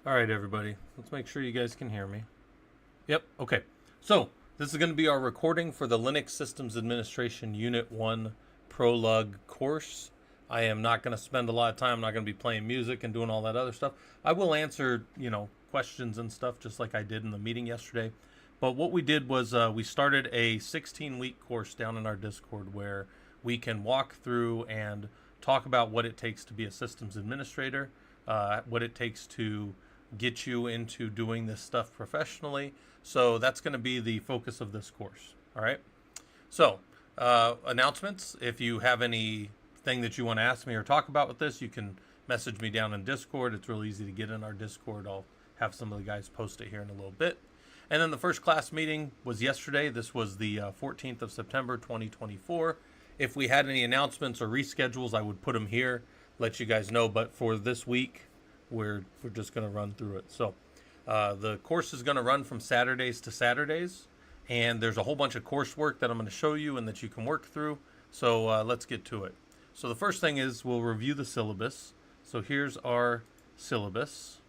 All right, everybody. Let's make sure you guys can hear me. Yep. Okay. So this is going to be our recording for the Linux Systems Administration Unit 1 ProLUG course. I am not going to spend a lot of time. I'm not going to be playing music and doing all that other stuff. I will answer, questions and stuff just like I did in the meeting yesterday. But what we did was we started a 16-week course down in our Discord where we can walk through and talk about what it takes to be a systems administrator, what it takes to get you into doing this stuff professionally. So that's going to be the focus of this course. All right. So announcements. If you have anything that you want to ask me or talk about with this, you can message me down in Discord. It's real easy to get in our Discord. I'll have some of the guys post it here in a little bit. And then the first class meeting was yesterday. This was the 14th of September, 2024. If we had any announcements or reschedules, I would put them here, let you guys know. But for this week, we're just going to run through it. So the course is going to run from Saturdays to Saturdays, and there's a whole bunch of coursework that I'm going to show you and that you can work through. So let's get to it. So the first thing is we'll review the syllabus. So here's our syllabus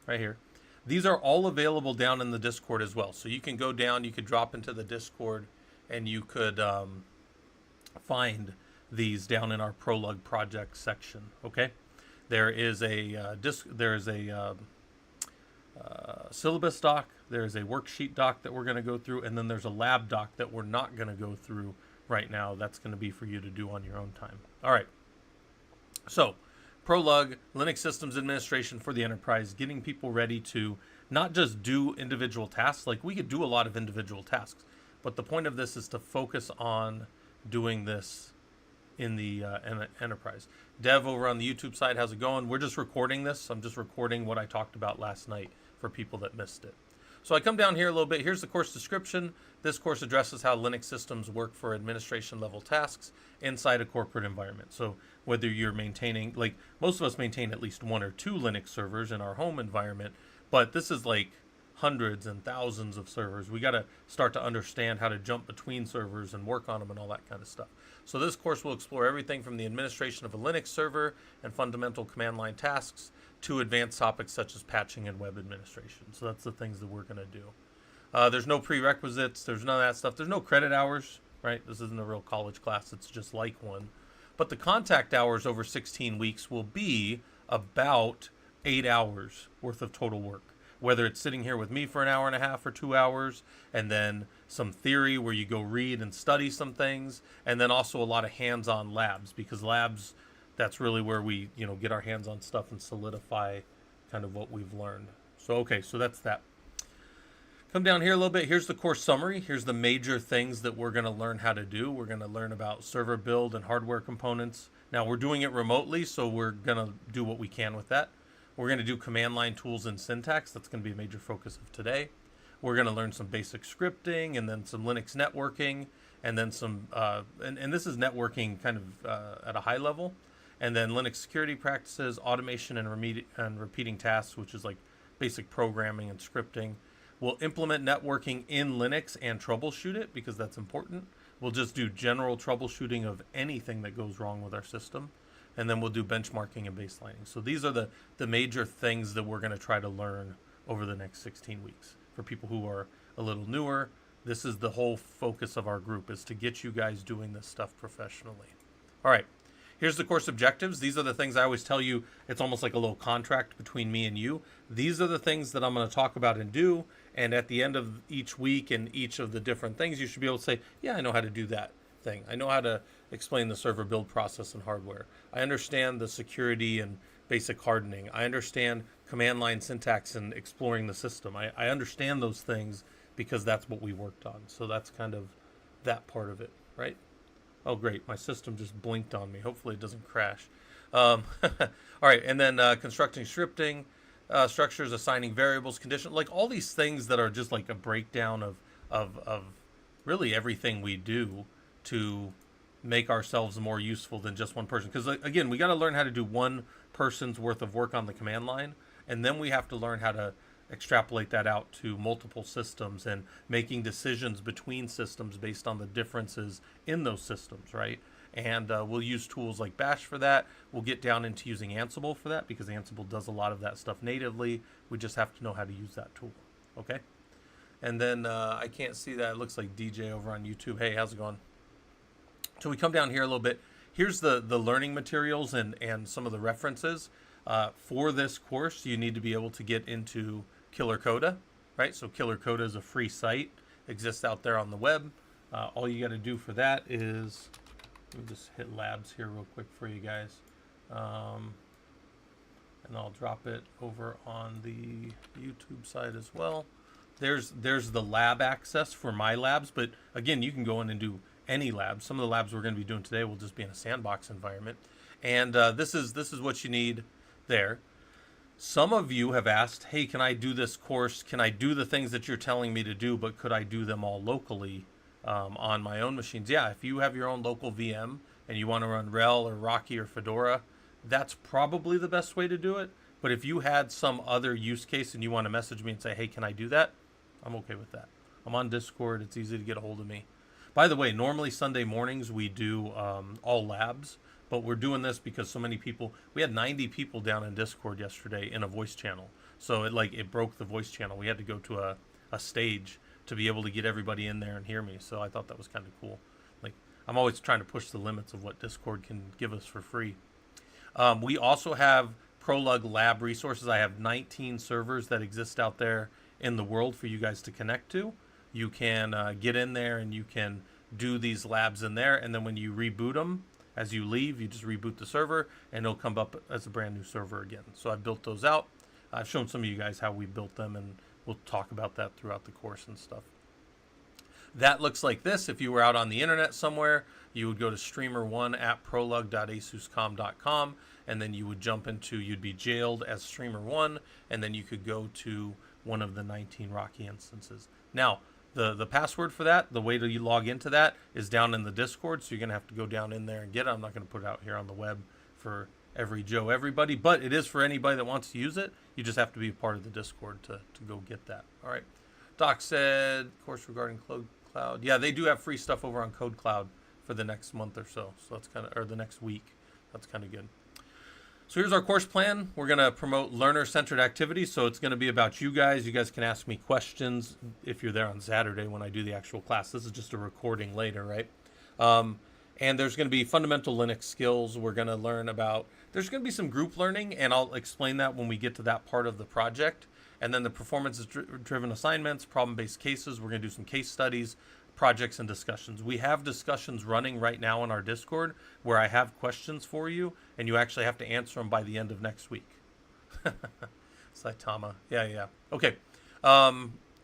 right here. These are all available down in the Discord as well. So you can go down, you could drop into the Discord, and you could find these down in our ProLUG project section. Okay. There is a syllabus doc. There is a worksheet doc that we're going to go through, and then there's a lab doc that we're not going to go through right now. That's going to be for you to do on your own time. All right. So, ProLUG, Linux Systems Administration for the Enterprise, getting people ready to not just do individual tasks. Like, we could do a lot of individual tasks, but the point of this is to focus on doing this in the enterprise. Dev over on the YouTube side, how's it going? We're just recording this. I'm just recording what I talked about last night for people that missed it. So I come down here a little bit. Here's the course description. This course addresses how Linux systems work for administration level tasks inside a corporate environment. So whether you're maintaining, like most of us maintain at least one or two Linux servers in our home environment, but this is like hundreds and thousands of servers. We got to start to understand how to jump between servers and work on them and all that kind of stuff. So this course will explore everything from the administration of a Linux server and fundamental command line tasks to advanced topics such as patching and web administration. So that's the things that we're going to do. There's no prerequisites. There's none of that stuff. There's no credit hours, right? This isn't a real college class. It's just like one. But the contact hours over 16 weeks will be about 8 hours worth of total work. Whether it's sitting here with me for an hour and a half or 2 hours, and then some theory where you go read and study some things, and then also a lot of hands-on labs, because labs, that's really where we, get our hands on stuff and solidify kind of what we've learned. So, okay, so that's that. Come down here a little bit. Here's the course summary. Here's the major things that we're going to learn how to do. We're going to learn about server build and hardware components. Now, we're doing it remotely, so we're going to do what we can with that. We're going to do command line tools and syntax. That's going to be a major focus of today. We're going to learn some basic scripting and then some Linux networking and then some, and this is networking kind of at a high level. And then Linux security practices, automation and repeating tasks, which is like basic programming and scripting. We'll implement networking in Linux and troubleshoot it because that's important. We'll just do general troubleshooting of anything that goes wrong with our system. And then we'll do benchmarking and baselining. So these are the major things that we're going to try to learn over the next 16 weeks. For people who are a little newer, this is the whole focus of our group, is to get you guys doing this stuff professionally. All right, here's the course objectives. These are the things I always tell you. It's almost like a little contract between me and you. These are the things that I'm going to talk about and do. And at the end of each week and each of the different things, you should be able to say, yeah, I know how to do that thing. I know how to explain the server build process and hardware. I understand the security and basic hardening. I understand command line syntax and exploring the system. I understand those things because that's what we worked on. So that's kind of that part of it, right? Oh, great. My system just blinked on me. Hopefully it doesn't crash. All right. And then constructing scripting, structures, assigning variables, condition, like all these things that are just like a breakdown of really everything we do to make ourselves more useful than just one person. Because again, we got to learn how to do one person's worth of work on the command line, and then we have to learn how to extrapolate that out to multiple systems and making decisions between systems based on the differences in those systems, right? And we'll use tools like Bash for that. We'll get down into using Ansible for that because Ansible does a lot of that stuff natively. We just have to know how to use that tool. Okay? And then I can't see that. It looks like DJ over on YouTube. Hey, how's it going? So we come down here a little bit. Here's the learning materials and some of the references. For this course, you need to be able to get into Killer Coda, right? So Killer Coda is a free site, exists out there on the web. All you got to do for that is, let me just hit labs here real quick for you guys. And I'll drop it over on the YouTube side as well. There's the lab access for my labs, but again, you can go in and do any labs. Some of the labs we're going to be doing today will just be in a sandbox environment. And this is what you need there. Some of you have asked, hey, can I do this course? Can I do the things that you're telling me to do, but could I do them all locally on my own machines? Yeah, if you have your own local VM and you want to run RHEL or Rocky or Fedora, that's probably the best way to do it. But if you had some other use case and you want to message me and say, hey, can I do that? I'm okay with that. I'm on Discord. It's easy to get a hold of me. By the way, normally Sunday mornings we do all labs, but we're doing this because so many people, we had 90 people down in Discord yesterday in a voice channel. So it broke the voice channel. We had to go to a stage to be able to get everybody in there and hear me. So I thought that was kind of cool. Like, I'm always trying to push the limits of what Discord can give us for free. We also have ProLUG lab resources. I have 19 servers that exist out there in the world for you guys to connect to. You can get in there and you can do these labs in there. And then when you reboot them, as you leave, you just reboot the server and it'll come up as a brand new server again. So I've built those out. I've shown some of you guys how we built them, and we'll talk about that throughout the course and stuff. That looks like this. If you were out on the internet somewhere, you would go to streamer1 at prolug.asuscom.com, and then you would jump into, you'd be jailed as streamer1, and then you could go to one of the 19 Rocky instances. Now, the password for that, the way that you log into that is down in the Discord, so you're going to have to go down in there and get it. I'm not going to put it out here on the web for every Joe, everybody, but it is for anybody that wants to use it. You just have to be a part of the Discord to go get that. All right. Doc said, course regarding Cloud. Yeah, they do have free stuff over on Code Cloud for the next month or so. So that's kind of, or the next week. That's kind of good. So here's our course plan. We're going to promote learner-centered activities. So it's going to be about you guys. You guys can ask me questions if you're there on Saturday when I do the actual class. This is just a recording later, right? And there's going to be fundamental Linux skills. We're going to learn about, there's going to be some group learning, and I'll explain that when we get to that part of the project. And then the performance-driven assignments, problem-based cases. We're going to do some case studies, projects, and discussions. We have discussions running right now in our Discord where I have questions for you, and you actually have to answer them by the end of next week. Saitama. Yeah. Okay.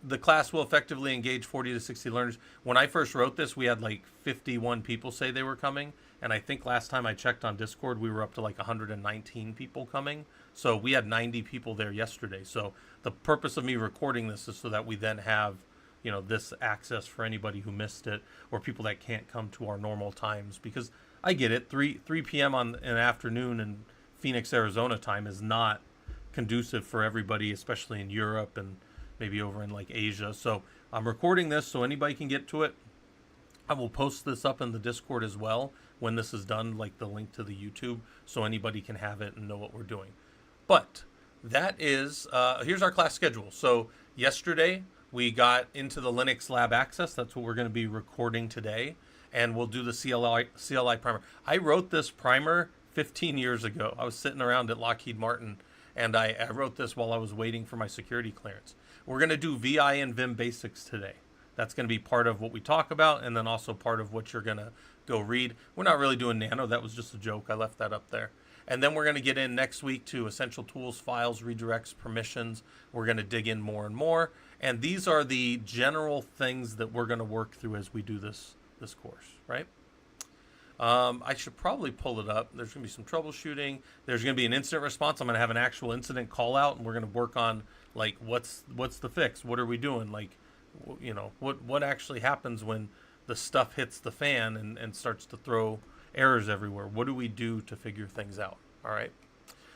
The class will effectively engage 40 to 60 learners. When I first wrote this, we had like 51 people say they were coming. And I think last time I checked on Discord, we were up to like 119 people coming. So we had 90 people there yesterday. So the purpose of me recording this is so that we then have, you know, this access for anybody who missed it or people that can't come to our normal times. Because I get it, 3 p.m. on an afternoon in Phoenix, Arizona time is not conducive for everybody, especially in Europe and maybe over in like Asia. So I'm recording this so anybody can get to it. I will post this up in the Discord as well when this is done, like the link to the YouTube, so anybody can have it and know what we're doing. But that is, here's our class schedule. So yesterday we got into the Linux lab access. That's what we're going to be recording today. And we'll do the CLI primer. I wrote this primer 15 years ago. I was sitting around at Lockheed Martin, and I wrote this while I was waiting for my security clearance. We're going to do VI and Vim basics today. That's going to be part of what we talk about, and then also part of what you're going to go read. We're not really doing Nano. That was just a joke. I left that up there. And then we're going to get in next week to essential tools, files, redirects, permissions. We're going to dig in more and more. And these are the general things that we're going to work through as we do this course, right? I should probably pull it up. There's going to be some troubleshooting. There's going to be an incident response. I'm going to have an actual incident call out, and we're going to work on, like, what's the fix? What are we doing? Like, you know, what actually happens when the stuff hits the fan and starts to throw errors everywhere? What do we do to figure things out? All right.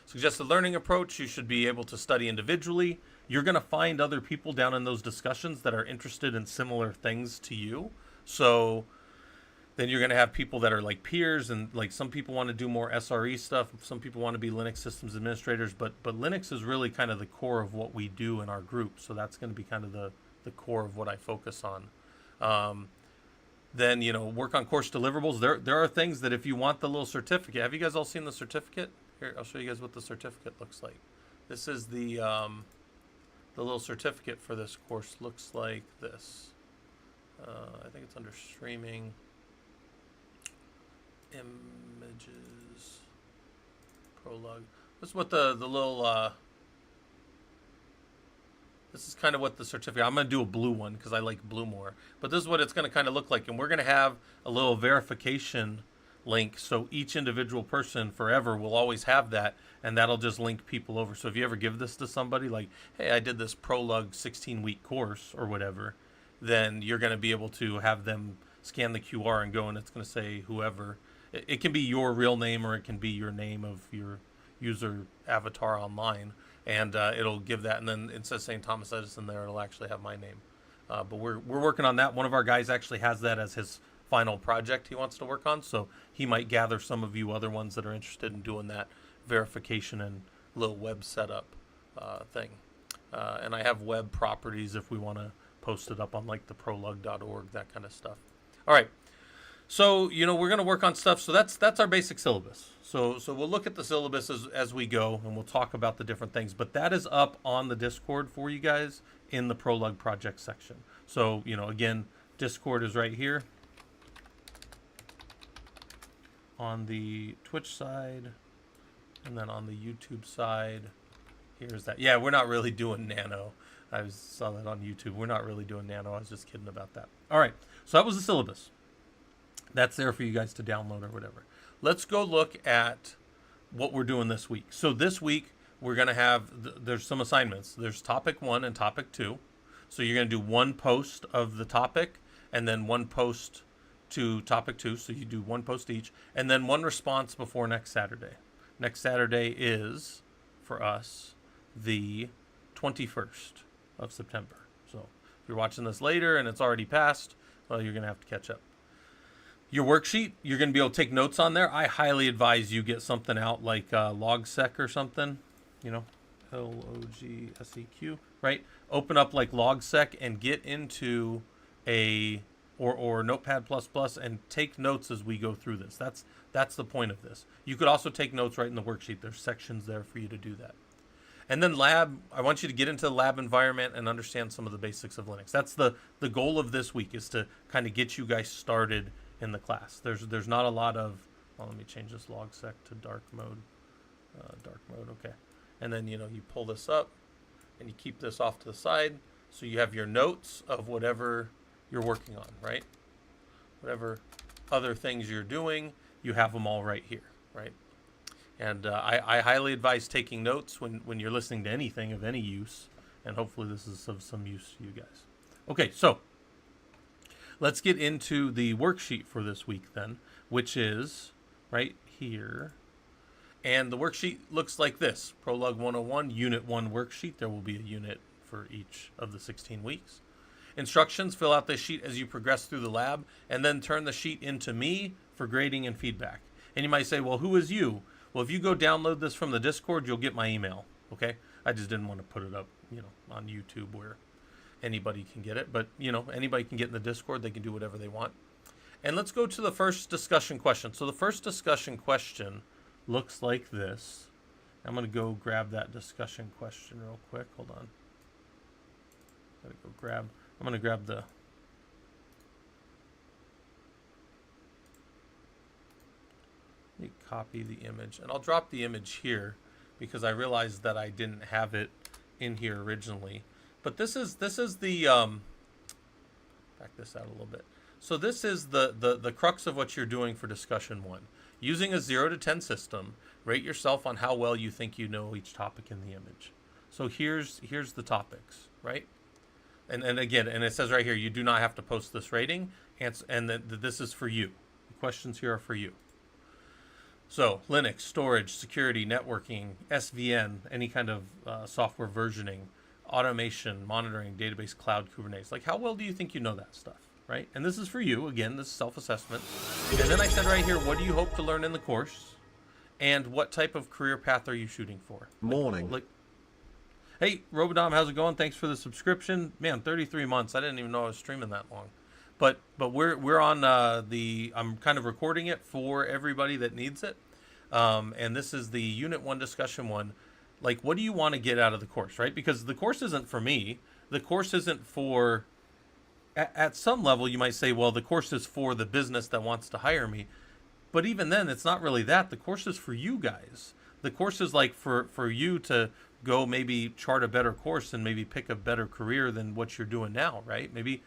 Suggested learning approach, you should be able to study individually. You're going to find other people down in those discussions that are interested in similar things to you. So Then you're going to have people that are like peers, and like some people want to do more SRE stuff. Some people want to be Linux systems administrators, but Linux is really kind of the core of what we do in our group. So that's going to be kind of the core of what I focus on. Then, you know, work on course deliverables. There are things that if you want the little certificate, have you guys all seen the certificate? Here, I'll show you guys what the certificate looks like. This is the little certificate for this course. Looks like this. I think it's under streaming. Images. ProLUG. This is what the little... this is kind of what the certificate... I'm going to do a blue one because I like blue more. But this is what it's going to kind of look like. And we're going to have a little verification link. So each individual person forever will always have that. And that'll just link people over. So if you ever give this to somebody, like, hey, I did this ProLUG 16-week course or whatever, then you're going to be able to have them scan the QR and go, and it's going to say whoever. It can be your real name, or it can be your name of your user avatar online. And it'll give that, and then instead of saying Thomas Edison there, it'll actually have my name. But we're working on that. One of our guys actually has that as his final project he wants to work on, so he might gather some of you other ones that are interested in doing that verification and little web setup thing. And I have web properties if we want to post it up on like the prolug.org, that kind of stuff. All right. So, you know, we're going to work on stuff. So that's our basic syllabus. So we'll look at the syllabus as we go, and we'll talk about the different things. But that is up on the Discord for you guys in the ProLUG project section. So, you know, again, Discord is right here on the Twitch side, and then on the YouTube side, here's that. Yeah, we're not really doing Nano. I saw that on YouTube. We're not really doing Nano. I was just kidding about that. All right, so that was the syllabus. That's there for you guys to download or whatever. Let's go look at what we're doing this week. So this week, we're going to have, there's some assignments. There's topic 1 and topic 2. So you're going to do one post of the topic, and then one post to topic 2. So you do one post each, and then one response before next Saturday. Next Saturday is, for us, the 21st of September. So if you're watching this later and it's already passed, well, you're going to have to catch up. Your worksheet, you're going to be able to take notes on there. I highly advise you get something out like LogSec or something, you know, LOGSEQ, right? Open up like LogSec and get into a, or Notepad++ and take notes as we go through this. That's the point of this. You could also take notes right in the worksheet. There's sections there for you to do that. And then lab, I want you to get into the lab environment and understand some of the basics of Linux. That's the goal of this week, is to kind of get you guys started in the class. There's not a lot of, well, let me change this LogSec to dark mode. Okay. And then, you know, you pull this up and you keep this off to the side. So you have your notes of whatever you're working on, right? Whatever other things you're doing, you have them all right here, right? And I highly advise taking notes when you're listening to anything of any use. And hopefully this is of some use to you guys. Okay, so let's get into the worksheet for this week then, which is right here. And the worksheet looks like this. ProLUG 101, Unit 1 worksheet. There will be a unit for each of the 16 weeks. Instructions, fill out this sheet as you progress through the lab, and then turn the sheet into me for grading and feedback. And you might say, well, who is you? Well, if you go download this from the Discord, you'll get my email, okay? I just didn't want to put it up, you know, on YouTube where anybody can get it. But, you know, anybody can get in the Discord. They can do whatever they want. And let's go to the first discussion question. So the first discussion question looks like this. I'm going to go grab that discussion question real quick. Hold on. I'm going to grab the... Let me copy the image. And I'll drop the image here because I realized that I didn't have it in here originally. But this is the... back this out a little bit. So this is the crux of what you're doing for discussion 1. Using a 0 to 10 system, rate yourself on how well you think you know each topic in the image. So here's the topics, right? And again, and it says right here, you do not have to post this rating, and this is for you. The questions here are for you. So Linux, storage, security, networking, SVN, any kind of software versioning, automation, monitoring, database, cloud, Kubernetes. Like, how well do you think you know that stuff? right? And this is for you. Again, this is self-assessment. And then I said right here, what do you hope to learn in the course? And what type of career path are you shooting for? Morning. Hey, Robodom, how's it going? Thanks for the subscription. Man, 33 months. I didn't even know I was streaming that long. But we're on I'm kind of recording it for everybody that needs it. And this is the Unit 1 discussion one. Like, what do you want to get out of the course, right? Because the course isn't for me. The course isn't for, at some level, you might say, well, the course is for the business that wants to hire me. But even then, it's not really that. The course is for you guys. The course is like for you to go maybe chart a better course and maybe pick a better career than what you're doing now, right? Maybe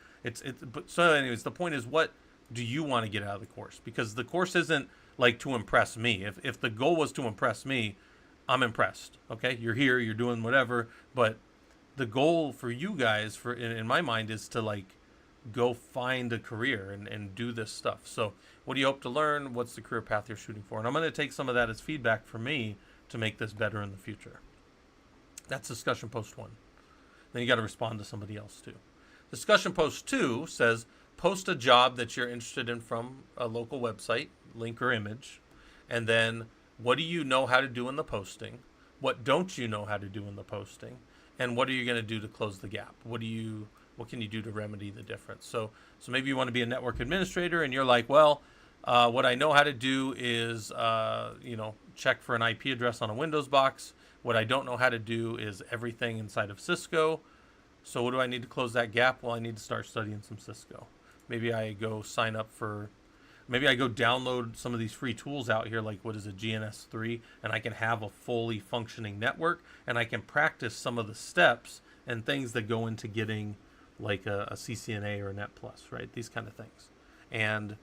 but so anyways, the point is, what do you want to get out of the course? Because the course isn't like to impress me. If the goal was to impress me, I'm impressed. Okay, you're here, you're doing whatever, but the goal for you guys, in my mind, is to like go find a career and do this stuff. So what do you hope to learn? What's the career path you're shooting for? And I'm going to take some of that as feedback for me to make this better in the future. That's discussion post 1. Then you got to respond to somebody else too. Discussion post 2 says, post a job that you're interested in from a local website, link or image, and then what do you know how to do in the posting? What don't you know how to do in the posting? And what are you going to do to close the gap? What can you do to remedy the difference? So maybe you want to be a network administrator and you're like, well, what I know how to do is, check for an IP address on a Windows box. What I don't know how to do is everything inside of Cisco. So what do I need to close that gap? Well, I need to start studying some Cisco. Maybe I go download some of these free tools out here, like what is it, GNS3, and I can have a fully functioning network, and I can practice some of the steps and things that go into getting like a CCNA or a Net Plus, right? These kind of things. And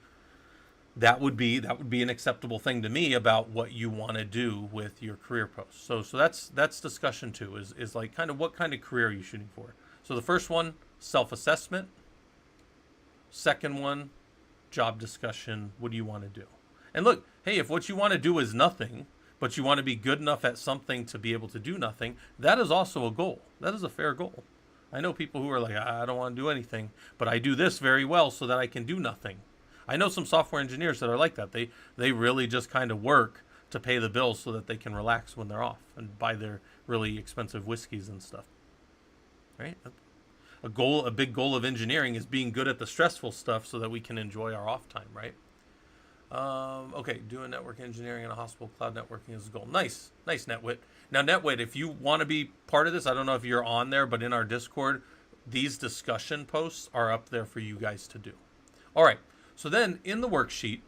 that would be an acceptable thing to me about what you want to do with your career post. So that's discussion 2 is like kind of what kind of career are you shooting for? So the first one, self-assessment. Second one, job discussion. What do you want to do? And look, hey, if what you want to do is nothing, but you want to be good enough at something to be able to do nothing, that is also a goal. That is a fair goal. I know people who are like, I don't want to do anything, but I do this very well so that I can do nothing. I know some software engineers that are like that. They really just kind of work to pay the bills so that they can relax when they're off and buy their really expensive whiskeys and stuff. Right? A big goal of engineering is being good at the stressful stuff so that we can enjoy our off time, right? Okay, doing network engineering in a hospital, cloud networking is a goal. Nice, NetWit. Now, NetWit, if you want to be part of this, I don't know if you're on there, but in our Discord, these discussion posts are up there for you guys to do. All right, so then in the worksheet,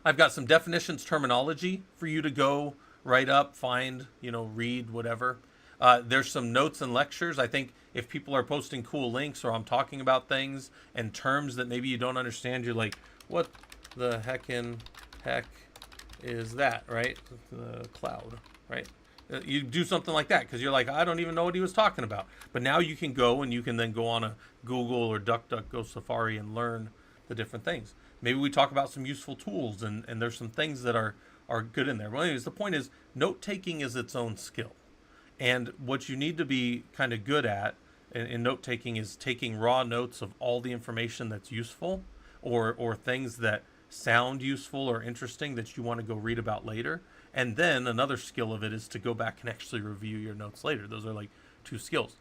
I've got some definitions, terminology for you to go write up, find, read, whatever. There's some notes and lectures. I think if people are posting cool links or I'm talking about things and terms that maybe you don't understand, you're like, what the heck is that, right? The cloud, right? You do something like that because you're like, I don't even know what he was talking about. But now you can go and you can then go on a Google or DuckDuckGo Safari and learn the different things. Maybe we talk about some useful tools and there's some things that are good in there. Well, anyways, the point is note-taking is its own skill. And what you need to be kind of good at in note-taking is taking raw notes of all the information that's useful or things that sound useful or interesting that you want to go read about later. And then another skill of it is to go back and actually review your notes later. Those are like 2 skills.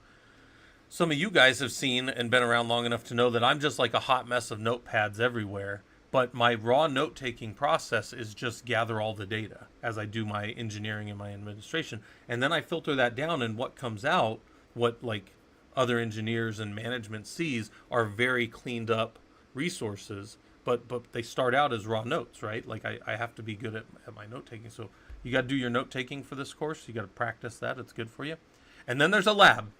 Some of you guys have seen and been around long enough to know that I'm just like a hot mess of notepads everywhere. But my raw note-taking process is just gather all the data as I do my engineering and my administration. And then I filter that down, and what comes out, what like other engineers and management sees, are very cleaned up resources. But they start out as raw notes, right? Like I have to be good at my note-taking. So you got to do your note-taking for this course. You got to practice that. It's good for you. And then there's a lab.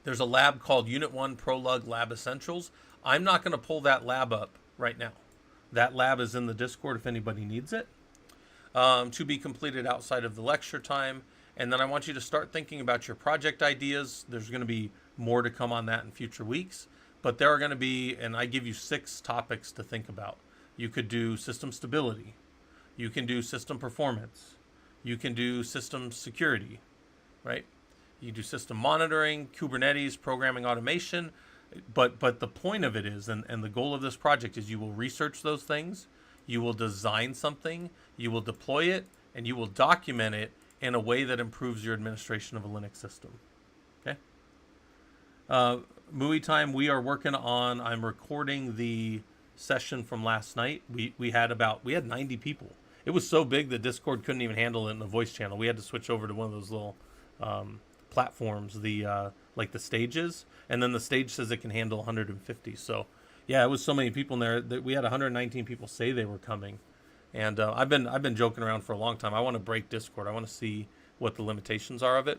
There's a lab called Unit 1 ProLUG Lab Essentials. I'm not going to pull that lab up right now. That lab is in the Discord if anybody needs it. To be completed outside of the lecture time. And then I want you to start thinking about your project ideas. There's going to be more to come on that in future weeks. But there are going to be, and I give you 6 topics to think about. You could do system stability. You can do system performance. You can do system security, right? You do system monitoring, Kubernetes, programming automation, But the point of it is, and the goal of this project is, you will research those things, you will design something, you will deploy it, and you will document it in a way that improves your administration of a Linux system. Okay. Movie time. We are working on. I'm recording the session from last night. We had 90 people. It was so big that Discord couldn't even handle it in the voice channel. We had to switch over to one of those little platforms, the like the stages, and then the stage says it can handle 150. So yeah, it was so many people in there that we had 119 people say they were coming, and I've been joking around for a long time. I want to break Discord. I want to see what the limitations are of it.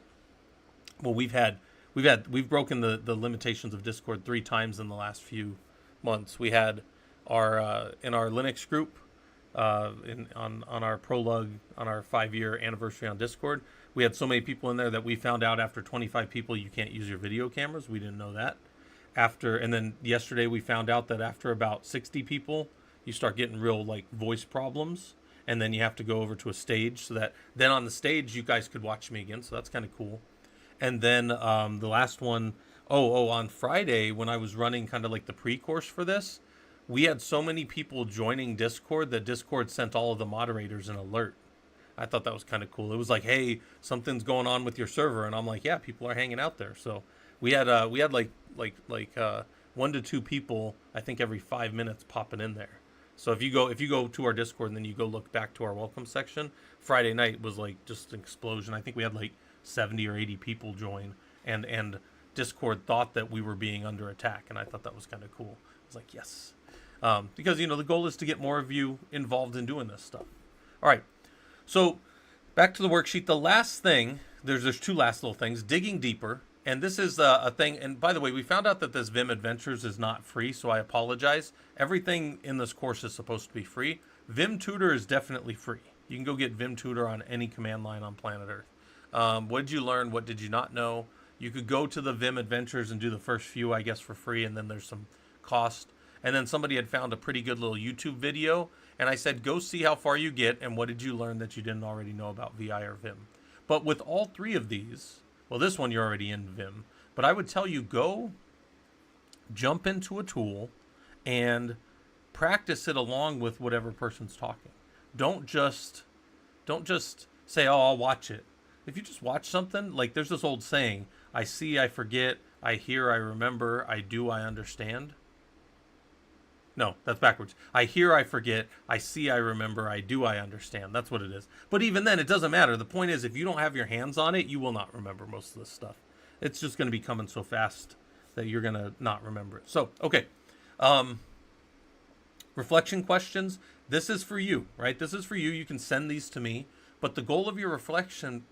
Well, we've broken the limitations of Discord 3 times in the last few months. We had our in our Linux group, on our ProLUG, on our 5-year anniversary on Discord, we had so many people in there that we found out after 25 people you can't use your video cameras. We didn't know that. And then yesterday we found out that after about 60 people you start getting real like voice problems, and then you have to go over to a stage, so that then on the stage you guys could watch me again. So that's kind of cool. And then the last one, on Friday when I was running kind of like the pre-course for this, we had so many people joining Discord that Discord sent all of the moderators an alert. I thought that was kind of cool. It was like, hey, something's going on with your server, and I'm like, yeah, people are hanging out there. So we had like 1 to 2 people, I think, every 5 minutes popping in there. So if you go to our Discord and then you go look back to our welcome section, Friday night was like just an explosion. I think we had like 70 or 80 people join, and Discord thought that we were being under attack, and I thought that was kind of cool. I was like, yes. Because, the goal is to get more of you involved in doing this stuff. All right. So back to the worksheet. The last thing, there's 2 last little things. Digging deeper. And this is a thing. And by the way, we found out that this Vim Adventures is not free, so I apologize. Everything in this course is supposed to be free. Vim Tutor is definitely free. You can go get Vim Tutor on any command line on planet Earth. What did you learn? What did you not know? You could go to the Vim Adventures and do the first few, I guess, for free, and then there's some cost. And then somebody had found a pretty good little YouTube video, and I said, go see how far you get, and what did you learn that you didn't already know about VI or Vim. But with all 3 of these, well, this one you're already in Vim, but I would tell you, go jump into a tool and practice it along with whatever person's talking. Don't just say, oh, I'll watch it. If you just watch something, like there's this old saying, I see, I forget, I hear, I remember, I do, I understand. No, that's backwards. I hear, I forget, I see, I remember, I do, I understand. That's what it is. But even then, it doesn't matter. The point is, if you don't have your hands on it, you will not remember most of this stuff. It's just going to be coming so fast that you're going to not remember it. So, okay. Reflection questions. This is for you, right? This is for you. You can send these to me. But the goal of your reflection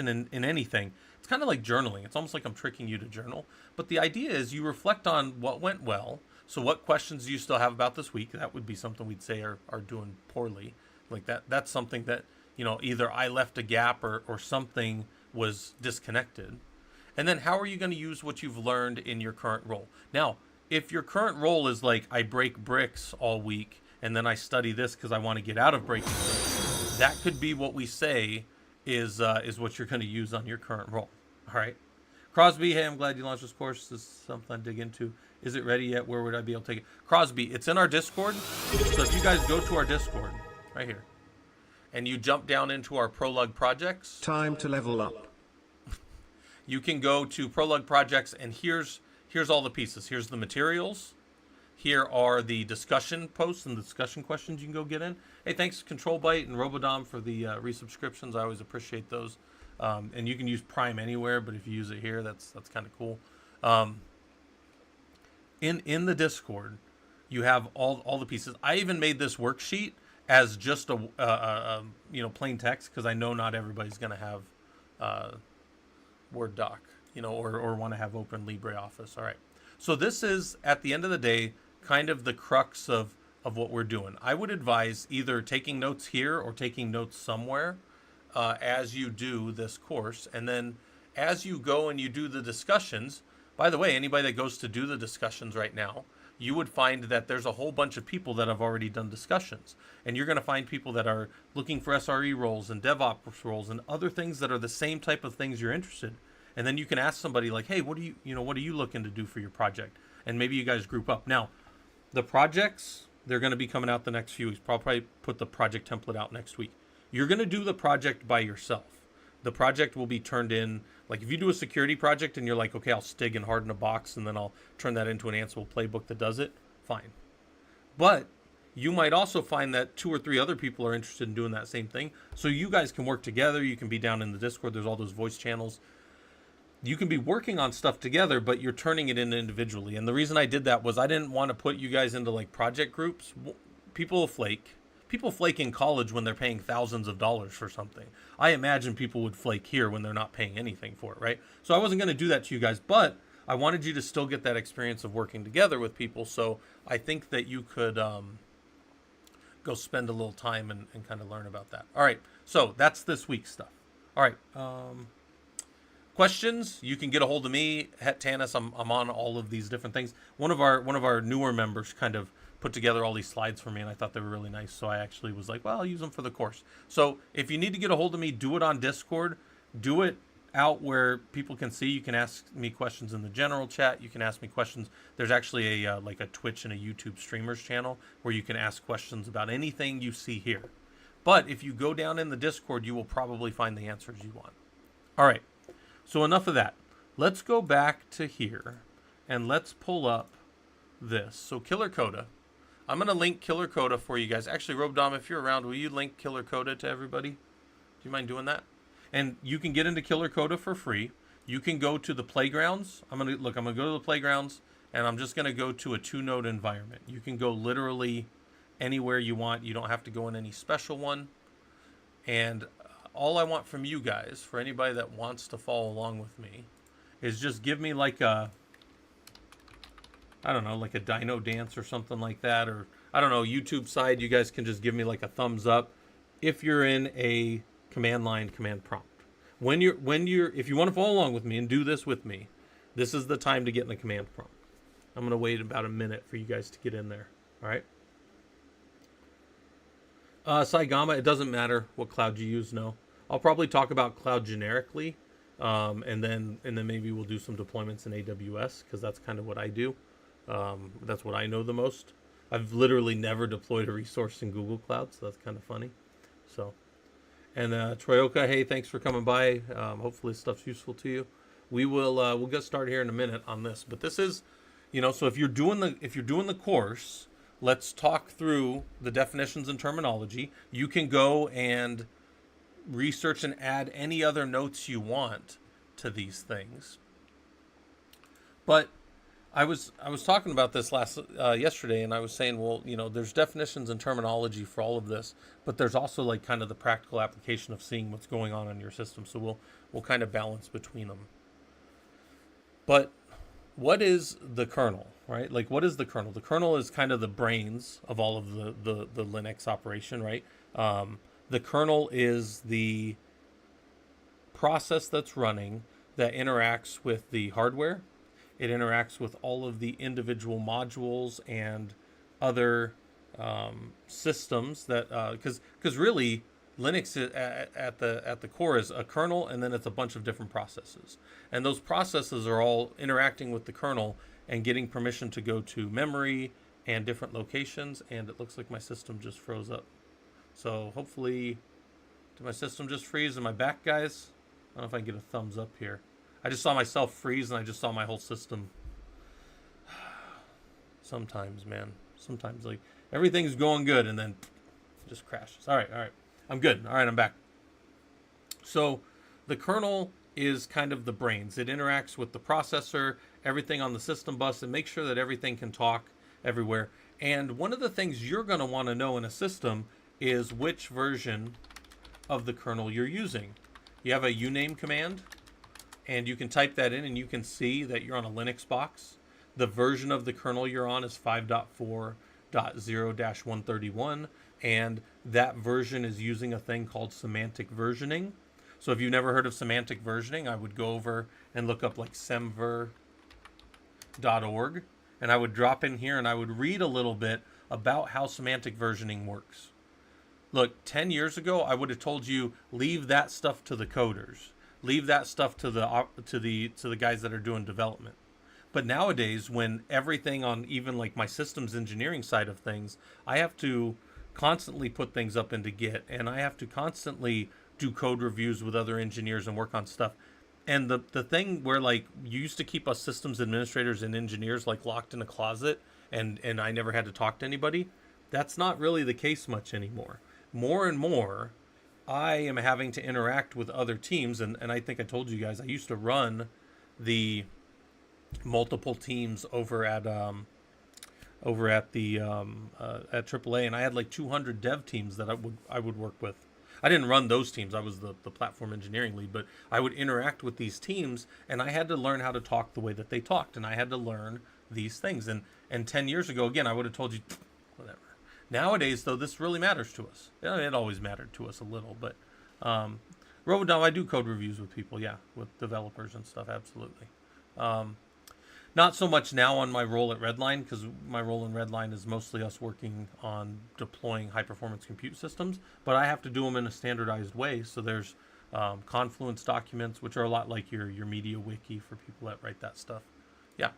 in anything, it's kind of like journaling. It's almost like I'm tricking you to journal. But the idea is you reflect on what went well. So what questions do you still have about this week? That would be something we'd say are doing poorly. Like that's something that, either I left a gap or something was disconnected. And then how are you going to use what you've learned in your current role? Now, if your current role is like I break bricks all week and then I study this because I want to get out of breaking bricks, that could be what we say is what you're going to use on your current role. All right. Crosby, hey, I'm glad you launched this course. This is something I dig into. Is it ready yet? Where would I be able to take it? Crosby, it's in our Discord. So if you guys go to our Discord, right here, and you jump down into our ProLUG projects. Time to level up. You can go to ProLUG projects, and here's all the pieces. Here's the materials. Here are the discussion posts and the discussion questions you can go get in. Hey, thanks Control Byte and Robodom for the resubscriptions. I always appreciate those. And you can use Prime anywhere, but if you use it here, that's kind of cool. In the Discord, you have all the pieces. I even made this worksheet as just a plain text because I know not everybody's going to have Word doc, or want to have open LibreOffice. All right. So this is, at the end of the day, kind of the crux of what we're doing. I would advise either taking notes here or taking notes somewhere as you do this course. And then as you go and you do the discussions, by the way, anybody that goes to do the discussions right now, you would find that there's a whole bunch of people that have already done discussions. And you're going to find people that are looking for SRE roles and DevOps roles and other things that are the same type of things you're interested in. And then you can ask somebody like, hey, what are you looking to do for your project? And maybe you guys group up. Now, the projects, they're going to be coming out the next few weeks. Probably put the project template out next week. You're going to do the project by yourself. The project will be turned in, like if you do a security project and you're like, okay, I'll stig and harden a box and then I'll turn that into an Ansible playbook that does it, fine. But you might also find that 2 or 3 other people are interested in doing that same thing. So you guys can work together. You can be down in the Discord. There's all those voice channels. You can be working on stuff together, but you're turning it in individually. And the reason I did that was I didn't want to put you guys into like project groups. People flake. People flake in college when they're paying thousands of dollars for something. I imagine people would flake here when they're not paying anything for it, right? So I wasn't going to do that to you guys, but I wanted you to still get that experience of working together with people. So I think that you could go spend a little time and kind of learn about that. All right, so that's this week's stuff. All right, questions, you can get a hold of me, Het Tanis. I'm on all of these different things. One of our newer members kind of put together all these slides for me, and I thought they were really nice, so I actually was like, well, I'll use them for the course. So if you need to get a hold of me, do it on Discord. Do it out where people can see. You can ask me questions in the general chat. You can ask me questions. There's actually a like a Twitch and a YouTube streamers channel where you can ask questions about anything you see here. But if you go down in the Discord, you will probably find the answers you want. All right. So enough of that. Let's go back to here and let's pull up this. So Killer Coda. I'm going to link Killer Coda for you guys. Actually, Robedom, if you're around, will you link Killer Coda to everybody? Do you mind doing that? And you can get into Killer Coda for free. You can go to the playgrounds. I'm going to go to the playgrounds, and I'm just going to go to a 2-node environment. You can go literally anywhere you want. You don't have to go in any special one. And all I want from you guys, for anybody that wants to follow along with me, is just give me like a, I don't know, like a dino dance or something like that. Or, I don't know, YouTube side, you guys can just give me like a thumbs up if you're in a command line command prompt. If you want to follow along with me and do this with me, this is the time to get in the command prompt. I'm going to wait about a minute for you guys to get in there. All right. Saigama, it doesn't matter what cloud you use. No, I'll probably talk about cloud generically. And then maybe we'll do some deployments in AWS because that's kind of what I do. That's what I know the most. I've literally never deployed a resource in Google Cloud, so that's kind of funny. So, and Troyoka, hey, thanks for coming by. Hopefully this stuff's useful to you. We'll get started here in a minute on this, but this is, so if you're doing the course, let's talk through the definitions and terminology. You can go and research and add any other notes you want to these things. But I was talking about this yesterday, and I was saying, well, there's definitions and terminology for all of this, but there's also like kind of the practical application of seeing what's going on in your system. So we'll kind of balance between them. But what is the kernel, right? Like, what is the kernel? The kernel is kind of the brains of all of the Linux operation, right? The kernel is the process that's running that interacts with the hardware. It interacts with all of the individual modules and other systems that, because really Linux at the core is a kernel, and then it's a bunch of different processes, and those processes are all interacting with the kernel and getting permission to go to memory and different locations. And it looks like my system just froze up. So hopefully, did my system just freeze? Am I back, guys? I don't know if I can get a thumbs up here. I just saw myself freeze, and I just saw my whole system. Sometimes, man. Sometimes, like, everything's going good, and then it just crashes. All right. I'm good. All right, I'm back. So the kernel is kind of the brains. It interacts with the processor, everything on the system bus, and makes sure that everything can talk everywhere. And one of the things you're going to want to know in a system is which version of the kernel you're using. You have a uname command, and you can type that in, and you can see that you're on a Linux box. The version of the kernel you're on is 5.4.0-131, and that version is using a thing called semantic versioning. So if you've never heard of semantic versioning, I would go over and look up like semver.org, and I would drop in here and I would read a little bit about how semantic versioning works. Look, 10 years ago, I would have told you, leave that stuff to the coders. Leave that stuff to the guys that are doing development. But nowadays, when everything on even like my systems engineering side of things, I have to constantly put things up into Git, and I have to constantly do code reviews with other engineers and work on stuff. And the thing where like you used to keep us systems administrators and engineers like locked in a closet and I never had to talk to anybody, that's not really the case much anymore. More and more, I am having to interact with other teams, and I think I told you guys I used to run the multiple teams over at the at AAA, and I had like 200 dev teams that I would work with. I didn't run those teams. I was the platform engineering lead, but I would interact with these teams, and I had to learn how to talk the way that they talked, and I had to learn these things. And 10 years ago, again, I would have told you, whatever. Nowadays, though, this really matters to us. It always mattered to us a little, but now I do code reviews with people, yeah, with developers and stuff, absolutely. Not so much now on my role at Redline, because my role in Redline is mostly us working on deploying high-performance compute systems, but I have to do them in a standardized way. So there's Confluence documents, which are a lot like your media wiki for people that write that stuff. Yeah.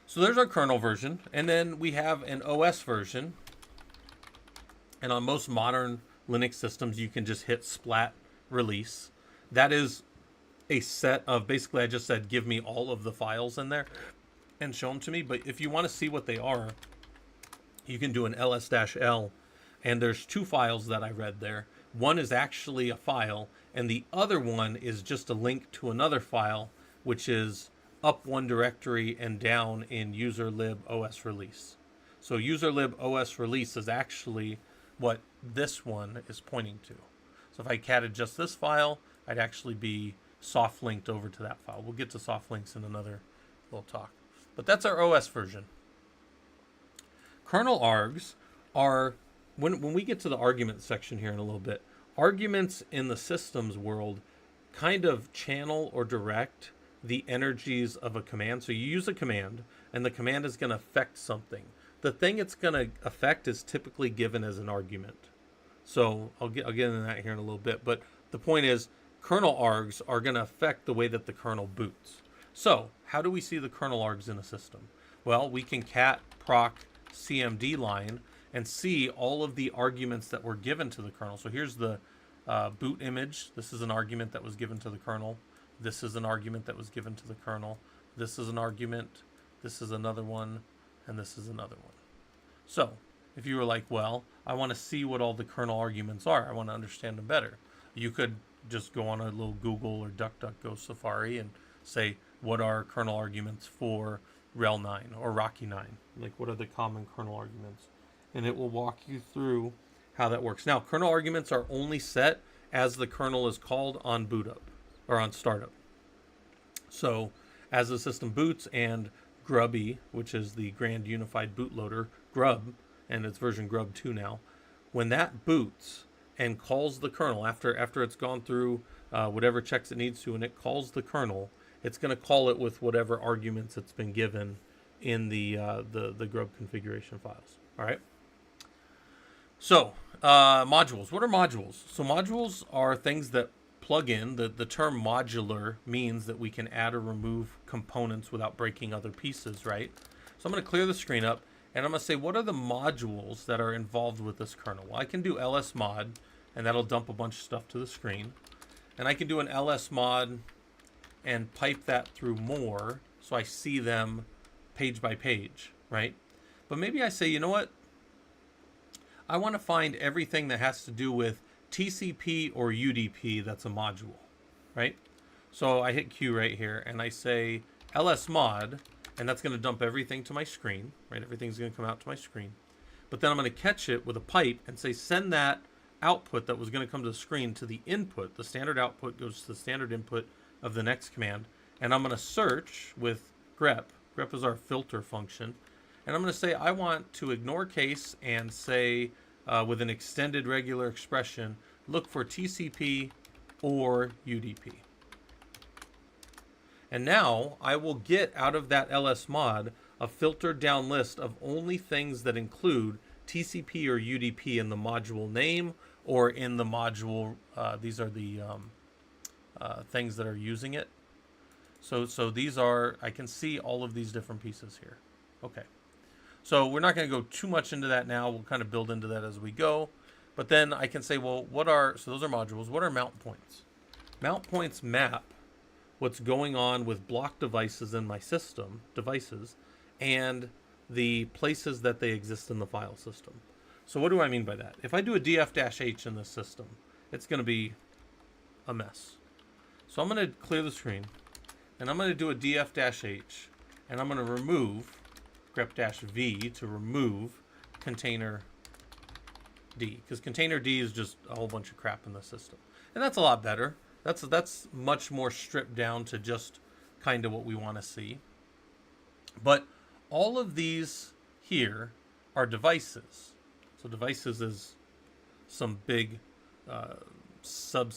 So there's our kernel version, and then we have an OS version. And on most modern Linux systems, you can just hit splat release. That is a set of, basically I just said give me all of the files in there and show them to me. But if you want to see what they are, you can do an ls-l, and there's two files that I read there. One is actually a file, and the other one is just a link to another file, which is up one directory and down in userlib os release. So userlib os release is actually what this one is pointing to. So if I catted just this file, I'd actually be soft linked over to that file. We'll get to soft links in another little talk. But that's our OS version. Kernel args are, when we get to the argument section here in a little bit, arguments in the systems world kind of channel or direct the energies of a command. So you use a command, and the command is going to affect something. The thing it's going to affect is typically given as an argument. So I'll get into that here in a little bit. But the point is, kernel args are going to affect the way that the kernel boots. So how do we see the kernel args in a system? Well, we can cat proc cmd line and see all of the arguments that were given to the kernel. So here's the boot image. This is an argument that was given to the kernel. This is an argument that was given to the kernel. This is an argument. This is another one. And this is another one. So if you were like, well, I want to see what all the kernel arguments are, I want to understand them better, you could just go on a little Google or DuckDuckGo Safari and say, what are kernel arguments for RHEL 9 or Rocky 9? Like, what are the common kernel arguments? And it will walk you through how that works. Now, kernel arguments are only set as the kernel is called on boot up or on startup. So as the system boots and Grubby, which is the Grand Unified Bootloader, Grub, and it's version Grub 2 now, when that boots and calls the kernel after it's gone through whatever checks it needs to, and it calls the kernel, it's going to call it with whatever arguments it's been given in the Grub configuration files. All right. So modules. What are modules? So modules are things that plug in. The term modular means that we can add or remove components without breaking other pieces, right? So I'm going to clear the screen up, and I'm going to say, what are the modules that are involved with this kernel? Well, I can do lsmod, and that'll dump a bunch of stuff to the screen. And I can do an lsmod and pipe that through more, so I see them page by page, right? But maybe I say, you know what? I want to find everything that has to do with TCP or UDP that's a module, right? So I hit Q right here, and I say lsmod, and that's going to dump everything to my screen, right? Everything's going to come out to my screen. But then I'm going to catch it with a pipe and say, send that output that was going to come to the screen to the input. The standard output goes to the standard input of the next command. And I'm going to search with grep. Grep is our filter function. And I'm going to say, I want to ignore case and say, with an extended regular expression, look for TCP or UDP. And now I will get out of that lsmod a filtered down list of only things that include TCP or UDP in the module name or in the module. These are the things that are using it. So these are, I can see all of these different pieces here. Okay. So we're not going to go too much into that now. We'll kind of build into that as we go. But then I can say, well, so those are modules. What are mount points? Mount points map what's going on with block devices in my system, devices, and the places that they exist in the file system. So what do I mean by that? If I do a df-h in this system, it's going to be a mess. So I'm going to clear the screen, and I'm going to do a df-h, and I'm going to remove grep-v to remove container D, because container D is just a whole bunch of crap in the system. And that's a lot better. That's much more stripped down to just kind of what we want to see. But all of these here are devices. So devices is some big some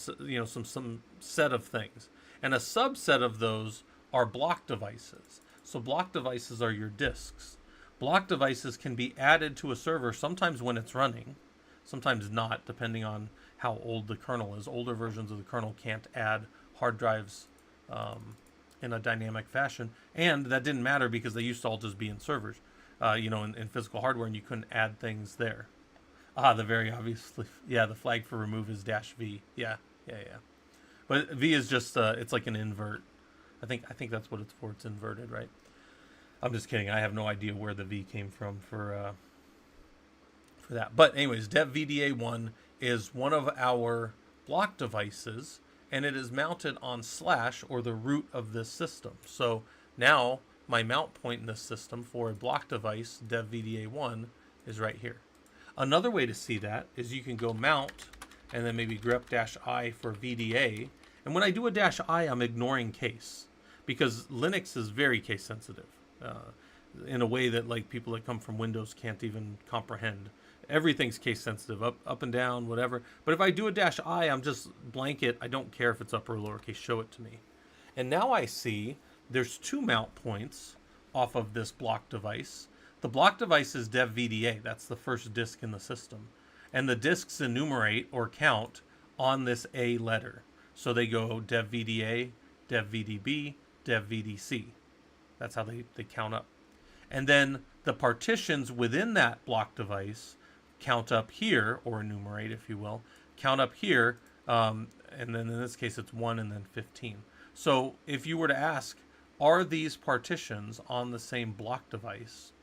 set of things. And a subset of those are block devices. So block devices are your disks. Block devices can be added to a server sometimes when it's running, sometimes not, depending on how old the kernel is. Older versions of the kernel can't add hard drives in a dynamic fashion. And that didn't matter because they used to all just be in servers, in physical hardware, and you couldn't add things there. The very obviously, yeah, the flag for remove is -v. Yeah. But V is just, it's like an invert. I think that's what it's for. It's inverted, right? I'm just kidding. I have no idea where the V came from for that. But anyways, devvda1 is one of our block devices, and it is mounted on / or the root of this system. So now my mount point in this system for a block device, devvda1, is right here. Another way to see that is you can go mount and then maybe grep-i for VDA. And when I do a -i, I'm ignoring case, because Linux is very case sensitive in a way that like people that come from Windows can't even comprehend. Everything's case sensitive, up and down, whatever. But if I do a -i, I'm just blanket. I don't care if it's upper or lowercase. Show it to me. And now I see there's 2 mount points off of this block device. The block device is devvda. That's the first disk in the system. And the disks enumerate or count on this A letter. So they go devvda, devvdb, devvdc. That's how they count up. And then the partitions within that block device count up here, or enumerate, if you will, count up here. And then in this case, it's 1 and then 15. So if you were to ask, are these partitions on the same block device?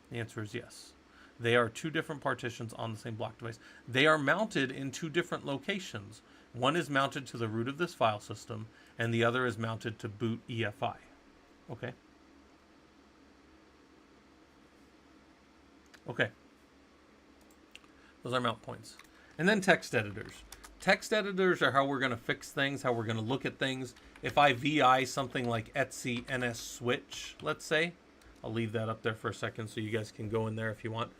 The answer is yes. They are 2 different partitions on the same block device. They are mounted in 2 different locations. One is mounted to the root of this file system, and the other is mounted to boot EFI. Okay. Okay. Those are mount points. And then text editors. Text editors are how we're going to fix things, how we're going to look at things. If I VI something like etc ns switch, let's say, I'll leave that up there for a second so you guys can go in there if you want.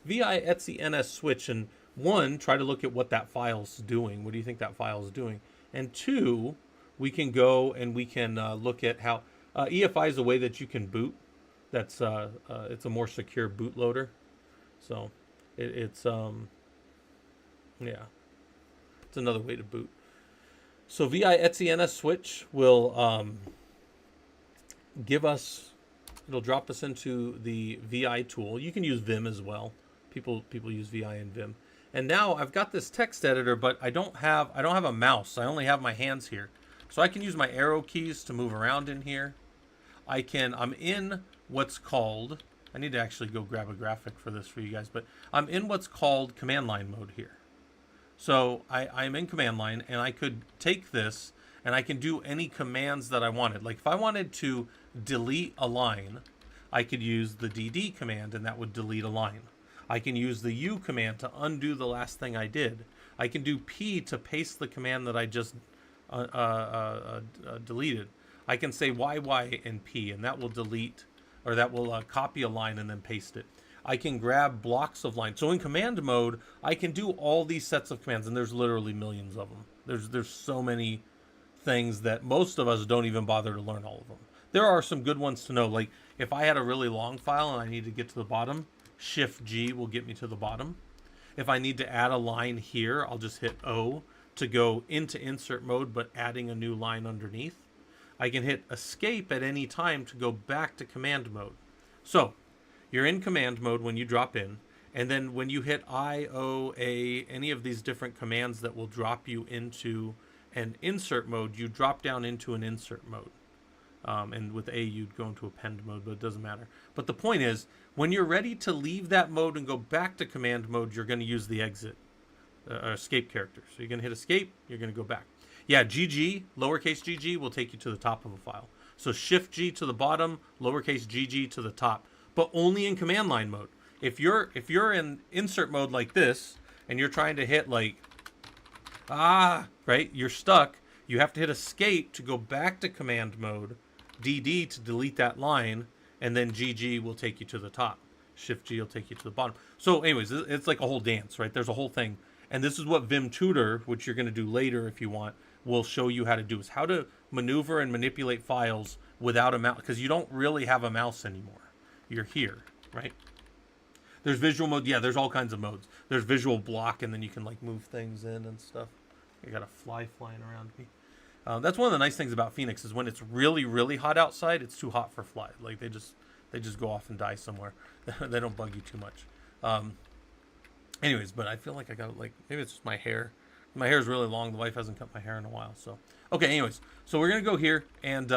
VI etc ns switch, and 1, try to look at what that file's doing. What do you think that file's doing? And 2, we can go and we can look at how EFI is a way that you can boot. That's it's a more secure bootloader. So it's another way to boot. So VI etc ns switch will give us, it'll drop us into the VI tool. You can use Vim as well. People use VI and Vim. And now I've got this text editor, but I don't have a mouse. I only have my hands here. So I can use my arrow keys to move around in here. I'm in what's called, I need to actually go grab a graphic for this for you guys, but I'm in what's called command line mode here. So I'm in command line, and I could take this and I can do any commands that I wanted. Like if I wanted to delete a line, I could use the dd command and that would delete a line. I can use the u command to undo the last thing I did. I can do p to paste the command that I just deleted. I can say YY and P, and that will delete, or that will copy a line and then paste it. I can grab blocks of lines. So in command mode, I can do all these sets of commands, and there's literally millions of them. There's so many things that most of us don't even bother to learn all of them. There are some good ones to know. Like if I had a really long file and I need to get to the bottom, Shift G will get me to the bottom. If I need to add a line here, I'll just hit O to go into insert mode, but adding a new line underneath. I can hit escape at any time to go back to command mode. So you're in command mode when you drop in, and then when you hit I, O, A, any of these different commands that will drop you into an insert mode, you drop down into an insert mode. And with A, you'd go into append mode, but it doesn't matter. But the point is, when you're ready to leave that mode and go back to command mode, you're going to use the exit, escape character. So you're going to hit escape, you're going to go back. Yeah, GG, lowercase gg, will take you to the top of a file. So shift G to the bottom, lowercase gg to the top, but only in command line mode. If you're in insert mode like this, and you're trying to hit like, right, you're stuck, you have to hit escape to go back to command mode, DD to delete that line, and then GG will take you to the top. Shift G will take you to the bottom. So anyways, it's like a whole dance, right? There's a whole thing. And this is what Vim Tutor, which you're going to do later if you want, will show you how to do, is how to maneuver and manipulate files without a mouse, because you don't really have a mouse anymore. You're here, right? There's visual mode. Yeah, there's all kinds of modes. There's visual block, and then you can like move things in and stuff. I got a fly flying around me. That's one of the nice things about Phoenix is when it's really, really hot outside, it's too hot for fly. Like they just go off and die somewhere. They don't bug you too much. Anyways, but I feel like I got like, maybe it's just my hair. My hair is really long. The wife hasn't cut my hair in a while. So, okay, anyways. So we're going to go here, and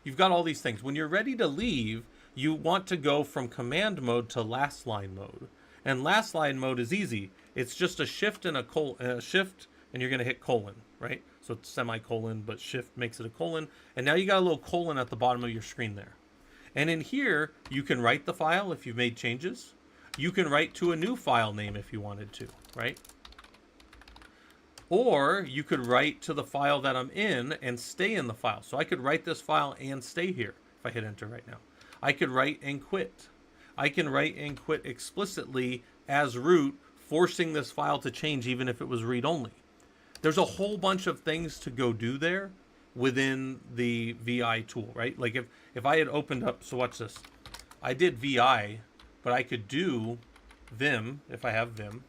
you've got all these things. When you're ready to leave, you want to go from command mode to last line mode. And last line mode is easy. It's just a shift and a shift, and you're going to hit colon, right? So it's semicolon, but shift makes it a colon. And now you got a little colon at the bottom of your screen there. And in here, you can write the file if you've made changes. You can write to a new file name if you wanted to, right? Or you could write to the file that I'm in and stay in the file. So I could write this file and stay here if I hit enter right now. I could write and quit. I can write and quit explicitly as root, forcing this file to change even if it was read-only. There's a whole bunch of things to go do there within the VI tool, right? Like if I had opened up, so watch this. I did VI, but I could do Vim if I have Vim,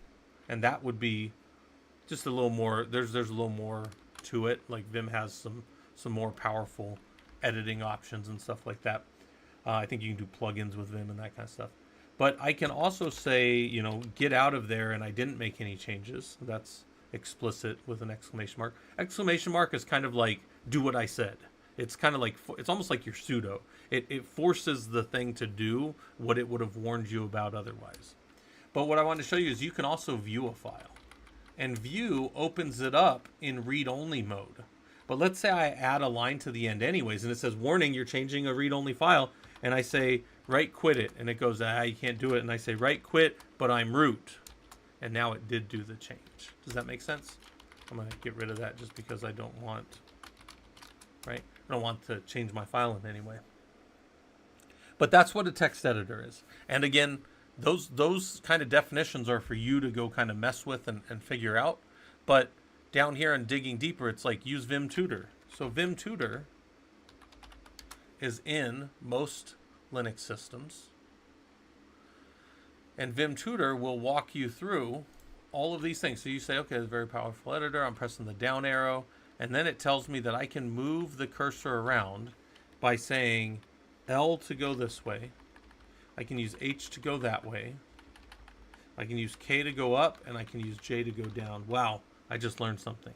and that would be just a little more, there's a little more to it. Like Vim has some more powerful editing options and stuff like that. I think you can do plugins with Vim and that kind of stuff. But I can also say, you know, get out of there and I didn't make any changes. That's explicit with an exclamation mark. Exclamation mark is kind of like, do what I said. It's kind of like, it's almost like your sudo. It forces the thing to do what it would have warned you about otherwise. But what I want to show you is you can also view a file. And view opens it up in read-only mode. But let's say I add a line to the end anyways, and it says, warning, you're changing a read-only file. And I say, write quit it. And it goes, you can't do it. And I say, write quit, but I'm root. And now it did do the change. Does that make sense? I'm going to get rid of that just because I don't want, right? I don't want to change my file in any way. But that's what a text editor is. And again, those kind of definitions are for you to go kind of mess with and figure out. But down here and digging deeper, it's like use Vim Tutor. So Vim Tutor is in most Linux systems. And Vim Tutor will walk you through all of these things. So you say, okay, it's a very powerful editor. I'm pressing the down arrow. And then it tells me that I can move the cursor around by saying L to go this way. I can use H to go that way. I can use K to go up, and I can use J to go down. Wow, I just learned something.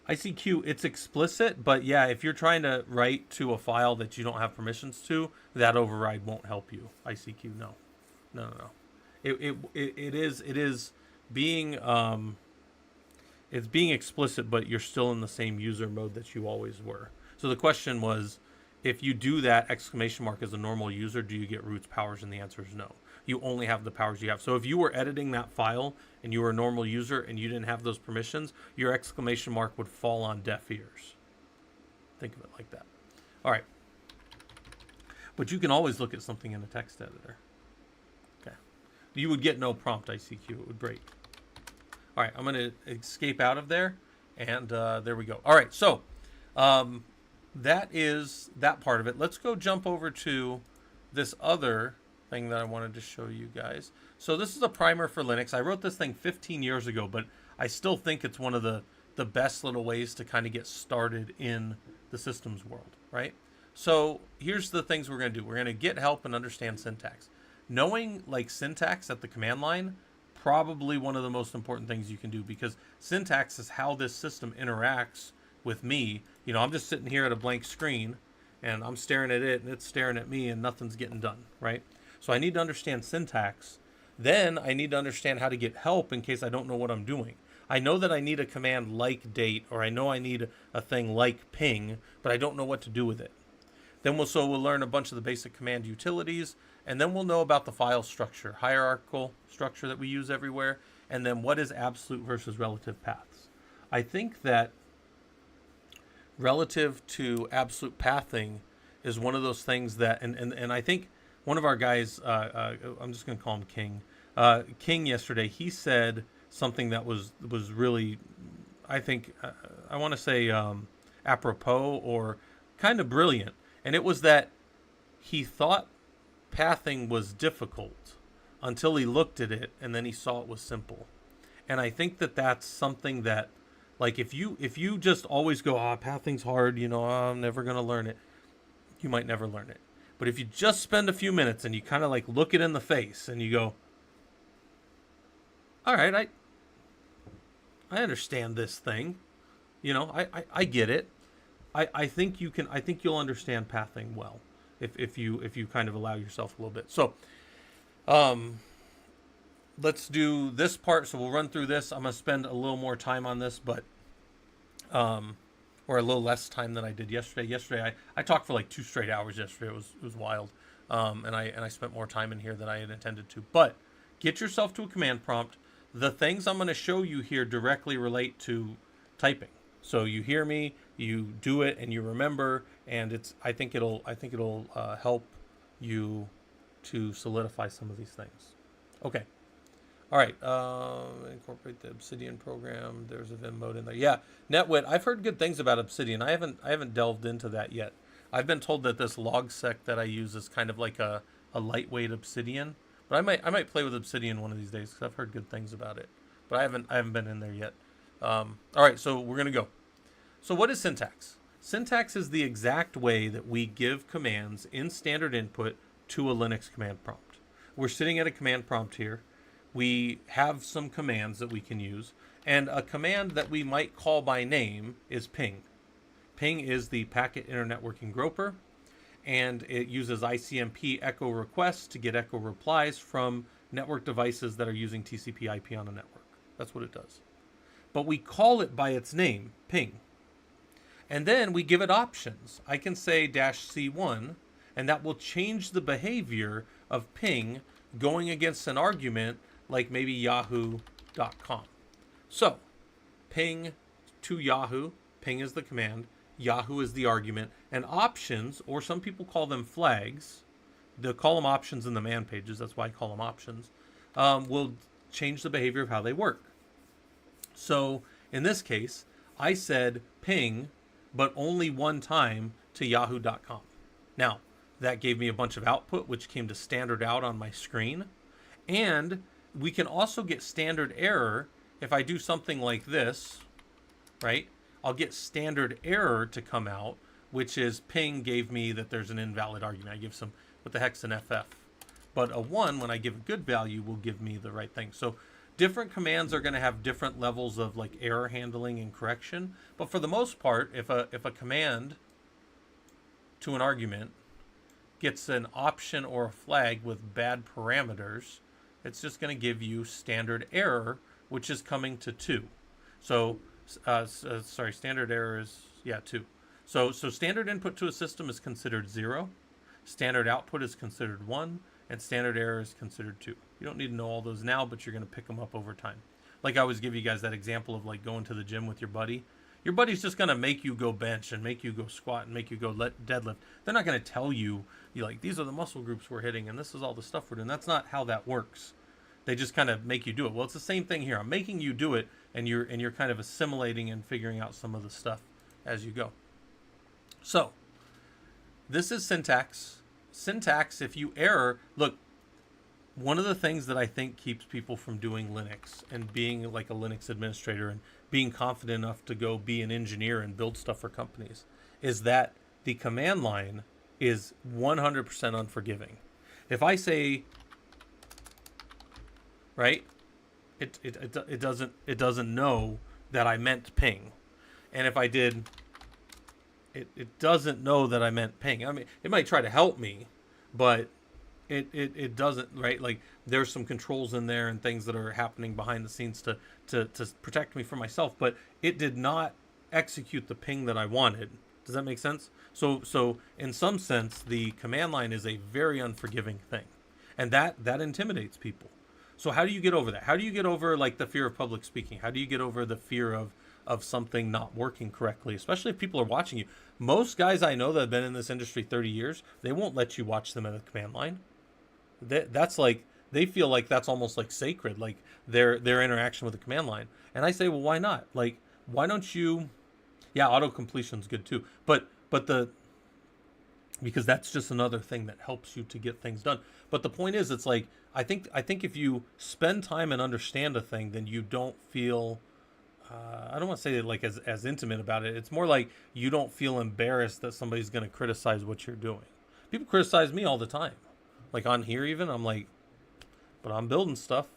ICQ, it's explicit, but yeah, if you're trying to write to a file that you don't have permissions to, that override won't help you. ICQ, no. No. It is being it's being explicit, but you're still in the same user mode that you always were. So the question was, if you do that exclamation mark as a normal user, do you get root's powers? And the answer is no. You only have the powers you have. So if you were editing that file and you were a normal user and you didn't have those permissions, your exclamation mark would fall on deaf ears. Think of it like that. All right. But you can always look at something in a text editor. Okay. You would get no prompt ICQ. It would break. All right. I'm going to escape out of there. And there we go. All right. So that is that part of it. Let's go jump over to this other thing. thing that I wanted to show you guys. So this is a primer for Linux. I wrote this thing 15 years ago, but I still think it's one of the best little ways to kind of get started in the systems world, right? So here's the things we're going to do. We're going to get help and understand syntax. Knowing like syntax at the command line, probably one of the most important things you can do, because syntax is how this system interacts with me. You know, I'm just sitting here at a blank screen and I'm staring at it and it's staring at me and nothing's getting done, right? So I need to understand syntax. Then I need to understand how to get help in case I don't know what I'm doing. I know that I need a command like date, or I know I need a thing like ping, but I don't know what to do with it. Then we'll learn a bunch of the basic command utilities, and then we'll know about the file structure, hierarchical structure that we use everywhere, and then what is absolute versus relative paths. I think that relative to absolute pathing is one of those things that, and I think one of our guys, I'm just going to call him King, King yesterday, he said something that was really, I think, I want to say apropos or kind of brilliant. And it was that he thought pathing was difficult until he looked at it and then he saw it was simple. And I think that that's something that, like, if you just always go, pathing's hard, you know, I'm never going to learn it, you might never learn it. But if you just spend a few minutes and you kind of like look it in the face and you go, all right, I understand this thing, you know, I get it. I think you'll understand pathing well if you kind of allow yourself a little bit. So let's do this part. So we'll run through this. I'm gonna spend a little more time on this, but or a little less time than I did yesterday. Yesterday I talked for like 2 straight hours yesterday. It was wild. And I spent more time in here than I had intended to. But get yourself to a command prompt. The things I'm going to show you here directly relate to typing. So you hear me, you do it, and you remember, and I think it'll help you to solidify some of these things. Okay. All right. Incorporate the Obsidian program. There's a Vim mode in there. Yeah, NetWit. I've heard good things about Obsidian. I haven't delved into that yet. I've been told that this logsec that I use is kind of like a lightweight Obsidian. But I might play with Obsidian one of these days because I've heard good things about it. But I haven't been in there yet. All right, so we're gonna go. So what is syntax? Syntax is the exact way that we give commands in standard input to a Linux command prompt. We're sitting at a command prompt here. We have some commands that we can use, and a command that we might call by name is ping. Ping is the packet internetworking groper, and it uses ICMP echo requests to get echo replies from network devices that are using TCP/IP on a network. That's what it does. But we call it by its name, ping. And then we give it options. I can say -C1, and that will change the behavior of ping going against an argument like maybe yahoo.com. So, ping to Yahoo, ping is the command, Yahoo is the argument, and options, or some people call them flags, they'll call them options in the man pages, that's why I call them options, will change the behavior of how they work. So, in this case, I said ping, but only one time to yahoo.com. Now, that gave me a bunch of output, which came to standard out on my screen. And we can also get standard error if I do something like this, right? I'll get standard error to come out, which is ping gave me that there's an invalid argument. I give some, what the heck's an FF? But a 1, when I give a good value, will give me the right thing. So different commands are going to have different levels of like error handling and correction. But for the most part, if a command to an argument gets an option or a flag with bad parameters, it's just going to give you standard error, which is coming to 2. So, sorry, standard error is, 2. So standard input to a system is considered 0, standard output is considered 1, and standard error is considered 2. You don't need to know all those now, but you're going to pick them up over time. Like I always give you guys that example of like going to the gym with your buddy. Your buddy's just going to make you go bench and make you go squat and make you go deadlift. They're not going to tell you, like, these are the muscle groups we're hitting and this is all the stuff we're doing. That's not how that works. They just kind of make you do it. Well, it's the same thing here. I'm making you do it, and you're kind of assimilating and figuring out some of the stuff as you go. So, this is syntax. Syntax, if you error, look, one of the things that I think keeps people from doing Linux and being like a Linux administrator and being confident enough to go be an engineer and build stuff for companies is that the command line is 100% unforgiving. If I say, right, it doesn't know that I meant ping, and if I did, it doesn't know that I meant ping. I mean, it might try to help me, but it doesn't, right? Like there's some controls in there and things that are happening behind the scenes to protect me from myself, but it did not execute the ping that I wanted. Does that make sense? So in some sense, the command line is a very unforgiving thing, and that intimidates people. So how do you get over that? How do you get over like the fear of public speaking? How do you get over the fear of something not working correctly, especially if people are watching you? Most guys I know that have been in this industry 30 years, they won't let you watch them at the command line. That's like, they feel like that's almost like sacred, like their interaction with the command line. And I say, well, why not? Like, why don't you? Yeah, auto completion's good too, but because that's just another thing that helps you to get things done. But the point is, it's like I think if you spend time and understand a thing, then you don't feel. I don't want to say like as intimate about it. It's more like you don't feel embarrassed that somebody's going to criticize what you're doing. People criticize me all the time. Like on here even, I'm like, but I'm building stuff.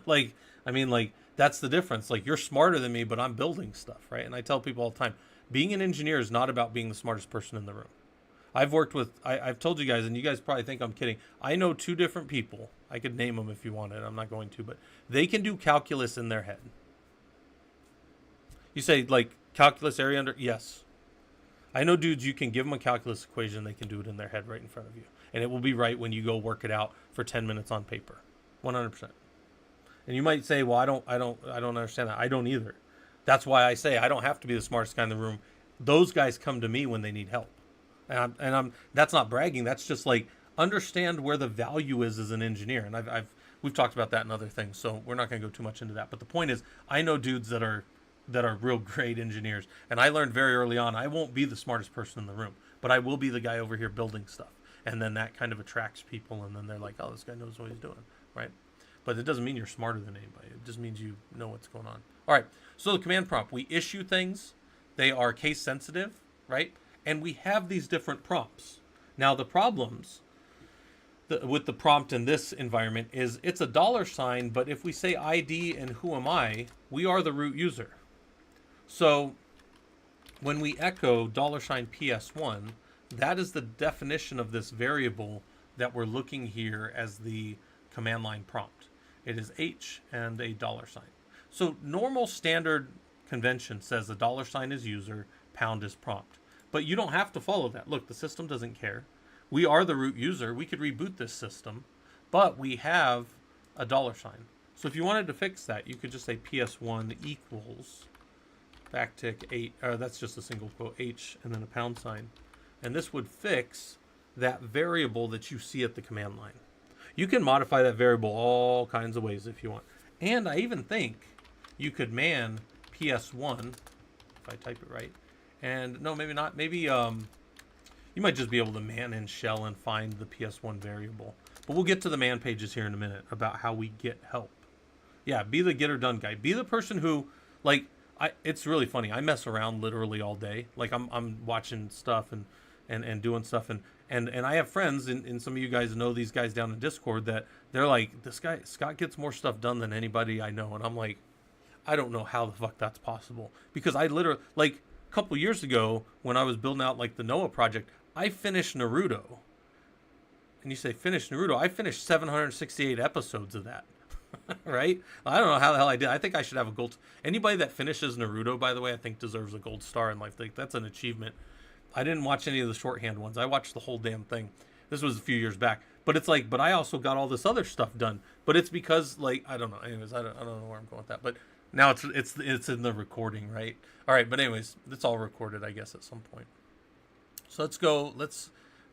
Like, I mean, like, that's the difference. Like, you're smarter than me, but I'm building stuff, right? And I tell people all the time, being an engineer is not about being the smartest person in the room. I've worked with, I've told you guys, and you guys probably think I'm kidding. I know 2 different people. I could name them if you wanted. I'm not going to, but they can do calculus in their head. You say, like, calculus area under? Yes. I know dudes, you can give them a calculus equation, they can do it in their head right in front of you. And it will be right when you go work it out for 10 minutes on paper. 100%. And you might say, well, I don't understand that. I don't either. That's why I say I don't have to be the smartest guy in the room. Those guys come to me when they need help. And I'm that's not bragging. That's just like, understand where the value is as an engineer. And we've talked about that in other things, so we're not going to go too much into that. But the point is, I know dudes that are real great engineers. And I learned very early on, I won't be the smartest person in the room, but I will be the guy over here building stuff. And then that kind of attracts people, and then they're like, oh, this guy knows what he's doing, right? But it doesn't mean you're smarter than anybody. It just means you know what's going on. All right, so the command prompt, we issue things. They are case sensitive, right? And we have these different prompts. Now, the problems with the prompt in this environment is it's a $, but if we say ID and who am I, we are the root user. So when we echo $PS1, that is the definition of this variable that we're looking here as the command line prompt. It is H and a $. So normal standard convention says a $, is user, pound is prompt. But you don't have to follow that. Look, the system doesn't care. We are the root user. We could reboot this system, but we have a $. So if you wanted to fix that, you could just say PS1 equals backtick 8, or that's just a single quote, H and then a pound sign. And this would fix that variable that you see at the command line. You can modify that variable all kinds of ways if you want. And I even think you could man PS1, if I type it right. And no, maybe not. Maybe you might just be able to man in shell and find the PS1 variable. But we'll get to the man pages here in a minute about how we get help. Yeah, be the get or done guy. Be the person who, like, it's really funny. I mess around literally all day. Like, I'm watching stuff and doing stuff, and I have friends, and some of you guys know these guys down in Discord, that they're like, this guy Scott gets more stuff done than anybody I know. And I'm like, I don't know how the fuck that's possible, because I literally, like, a couple years ago when I was building out like the Noah project, I finished Naruto. And you say finish Naruto, I finished 768 episodes of that. Right? I don't know how the hell I did. I think I should have a gold. Anybody that finishes Naruto, by the way, I think deserves a gold star in life. Like, that's an achievement. I didn't watch any of the shorthand ones. I watched the whole damn thing. This was a few years back. But it's like, but I also got all this other stuff done. But it's because, like, I don't know. Anyways, I don't know where I'm going with that. But now it's in the recording, right? All right, but anyways, it's all recorded, I guess, at some point. So let's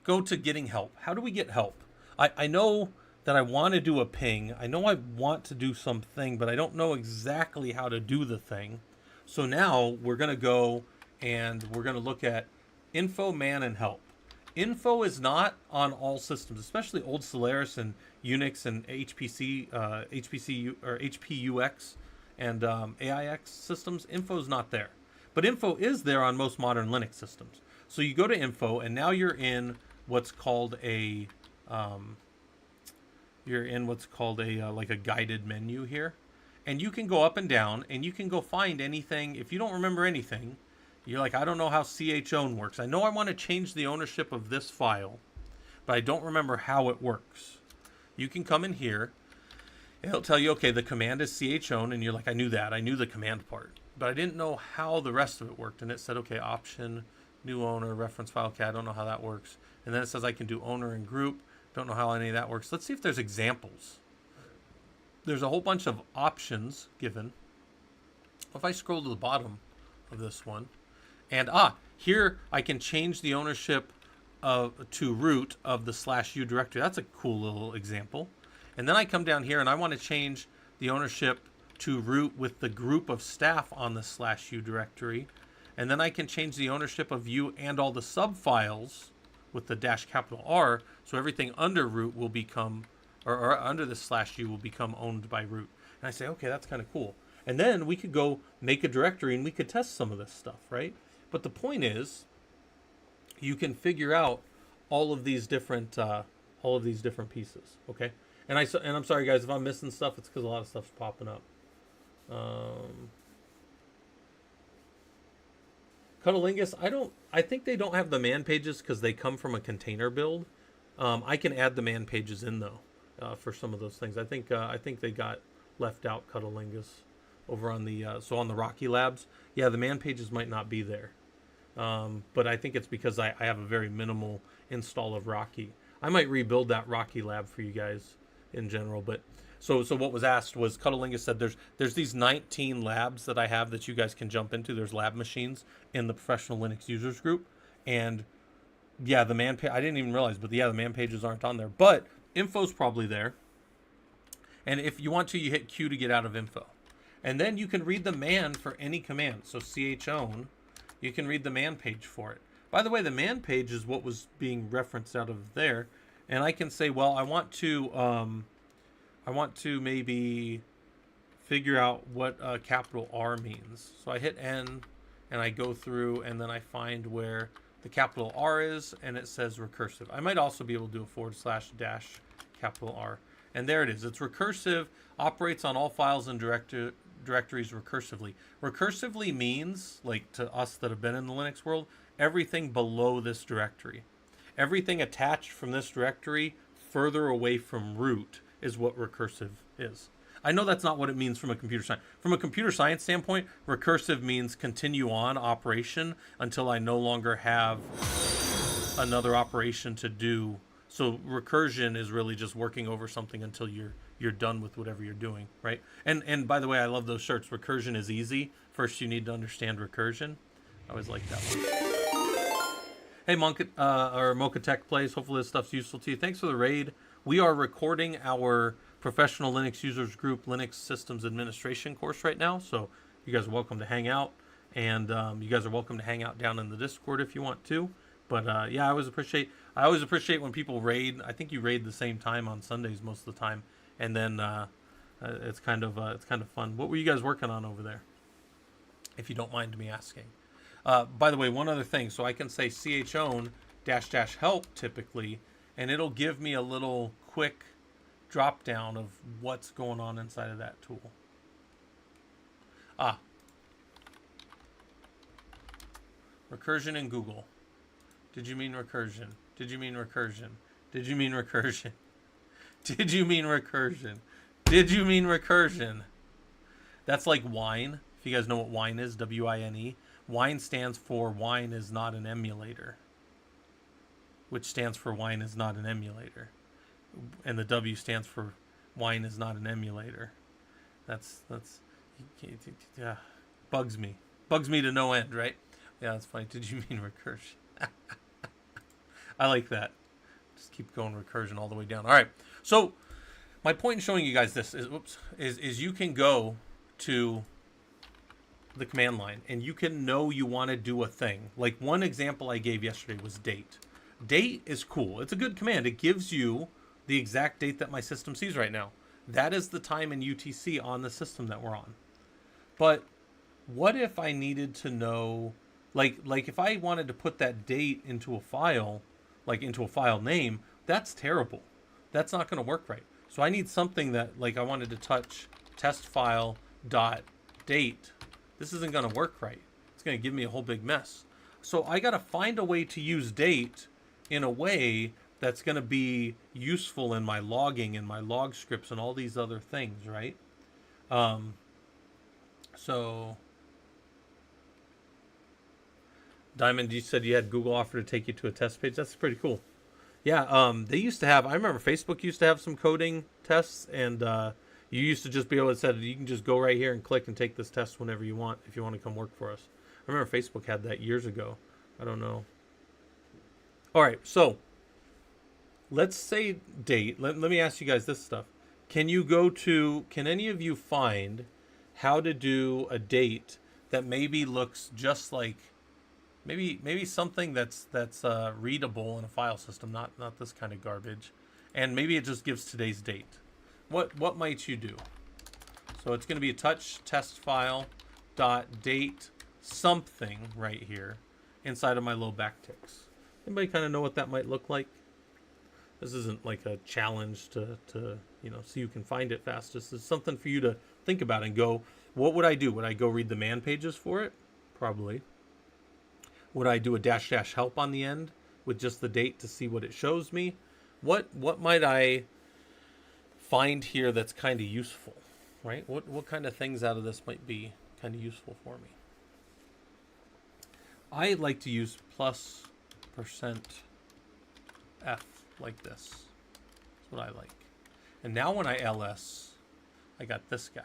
go to getting help. How do we get help? I know that I want to do a ping. I know I want to do something, but I don't know exactly how to do the thing. So now we're going to go and we're going to look at info, man, and help. Info is not on all systems, especially old Solaris and Unix and HPC or HPUX and AIX systems. Info is not there, but info is there on most modern Linux systems. So you go to info, and now you're in what's called a like a guided menu here, and you can go up and down, and you can go find anything. If you don't remember anything, you're like, I don't know how chown works. I know I want to change the ownership of this file, but I don't remember how it works. You can come in here, and it'll tell you, okay, the command is chown, and you're like, I knew that. I knew the command part, but I didn't know how the rest of it worked. And it said, okay, option, new owner, reference file. Okay, I don't know how that works. And then it says I can do owner and group. Don't know how any of that works. Let's see if there's examples. There's a whole bunch of options given. If I scroll to the bottom of this one, and here I can change the ownership to root of the /u directory. That's a cool little example. And then I come down here and I want to change the ownership to root with the group of staff on the /u directory. And then I can change the ownership of u and all the subfiles with the -R, so everything under root will become, or under the /u will become owned by root. And I say, okay, that's kind of cool. And then we could go make a directory and we could test some of this stuff, right? But the point is, you can figure out all of these different pieces, okay? And I'm sorry guys if I'm missing stuff. It's because a lot of stuff's popping up. Cuddlingus, I think they don't have the man pages because they come from a container build. I can add the man pages in though for some of those things. I think they got left out, Cuddlingus, over on the on the Rocky Labs. Yeah, the man pages might not be there, but I think it's because I have a very minimal install of Rocky. I might rebuild that Rocky Lab for you guys in general, but. So what was asked was, Cuddlingus said there's these 19 labs that I have that you guys can jump into. There's lab machines in the Professional Linux Users group. And yeah, the man page, I didn't even realize, but yeah, the man pages aren't on there. But info's probably there. And if you want to, you hit Q to get out of info. And then you can read the man for any command. So chown, you can read the man page for it. By the way, the man page is what was being referenced out of there. And I can say, well, I want to maybe figure out what capital R means. So I hit N and I go through and then I find where the capital R is and it says recursive. I might also be able to do a / capital R. And there it is. It's recursive, operates on all files and directories recursively. Recursively means, like to us that have been in the Linux world, everything below this directory. Everything attached from this directory further away from root is what recursive is. I know that's not what it means from a computer science. From a computer science standpoint, recursive means continue on operation until I no longer have another operation to do. So recursion is really just working over something until you're done with whatever you're doing, right? And by the way, I love those shirts. Recursion is easy. First, you need to understand recursion. I always like that one. Hey, Mocha Tech Plays. Hopefully this stuff's useful to you. Thanks for the raid. We are recording our Professional Linux Users Group Linux Systems Administration course right now, so you guys are welcome to hang out, and you guys are welcome to hang out down in the Discord if you want to. But yeah, I always appreciate when people raid. I think you raid the same time on Sundays most of the time, and then it's kind of fun. What were you guys working on over there, if you don't mind me asking? By the way, one other thing. So I can say chown -- help typically, and it'll give me a little quick drop down of what's going on inside of that tool. Recursion in Google. Did you mean recursion? Did you mean recursion? Did you mean recursion? Did you mean recursion? Did you mean recursion? That's like wine. If you guys know what wine is, WINE. Wine stands for wine is not an emulator, which stands for wine is not an emulator. And the W stands for wine is not an emulator. That's bugs me to no end, right? Yeah, that's funny. Did you mean recursion? I like that. Just keep going recursion all the way down. All right. So my point in showing you guys this is you can go to the command line and you can know you want to do a thing. Like one example I gave yesterday was date. date is cool. It's a good command. It gives you the exact date that my system sees right now. That is the time in UTC on the system that we're on. But what if I needed to know, like if I wanted to put that date into a file, like into a file name, that's terrible. That's not going to work right. So I need something that, like, I wanted to touch test file dot date. This isn't going to work right. It's going to give me a whole big mess. So I got to find a way to use date in a way that's going to be useful in my logging and my log scripts and all these other things, right? So Diamond, you said you had Google offer to take you to a test page. That's pretty cool. Yeah, they used to have, I remember Facebook used to have some coding tests, and you used to just be able to say, you can just go right here and click and take this test whenever you want if you want to come work for us. I remember Facebook had that years ago. I don't know. All right, so let's say date. Let me ask you guys this stuff. Can any of you find how to do a date that maybe looks just like, maybe something that's readable in a file system, not this kind of garbage, and maybe it just gives today's date. What might you do? So it's going to be a touch test file dot date something right here inside of my little backticks. Anybody kind of know what that might look like? This isn't like a challenge to see you can find it fast. This is something for you to think about and go, what would I do? Would I go read the man pages for it? Probably. Would I do a dash help on the end with just the date to see what it shows me? What might I find here that's kind of useful, right? What kind of things out of this might be kind of useful for me? I like to use +% F like this. That's what I like. And now when I ls, I got this guy.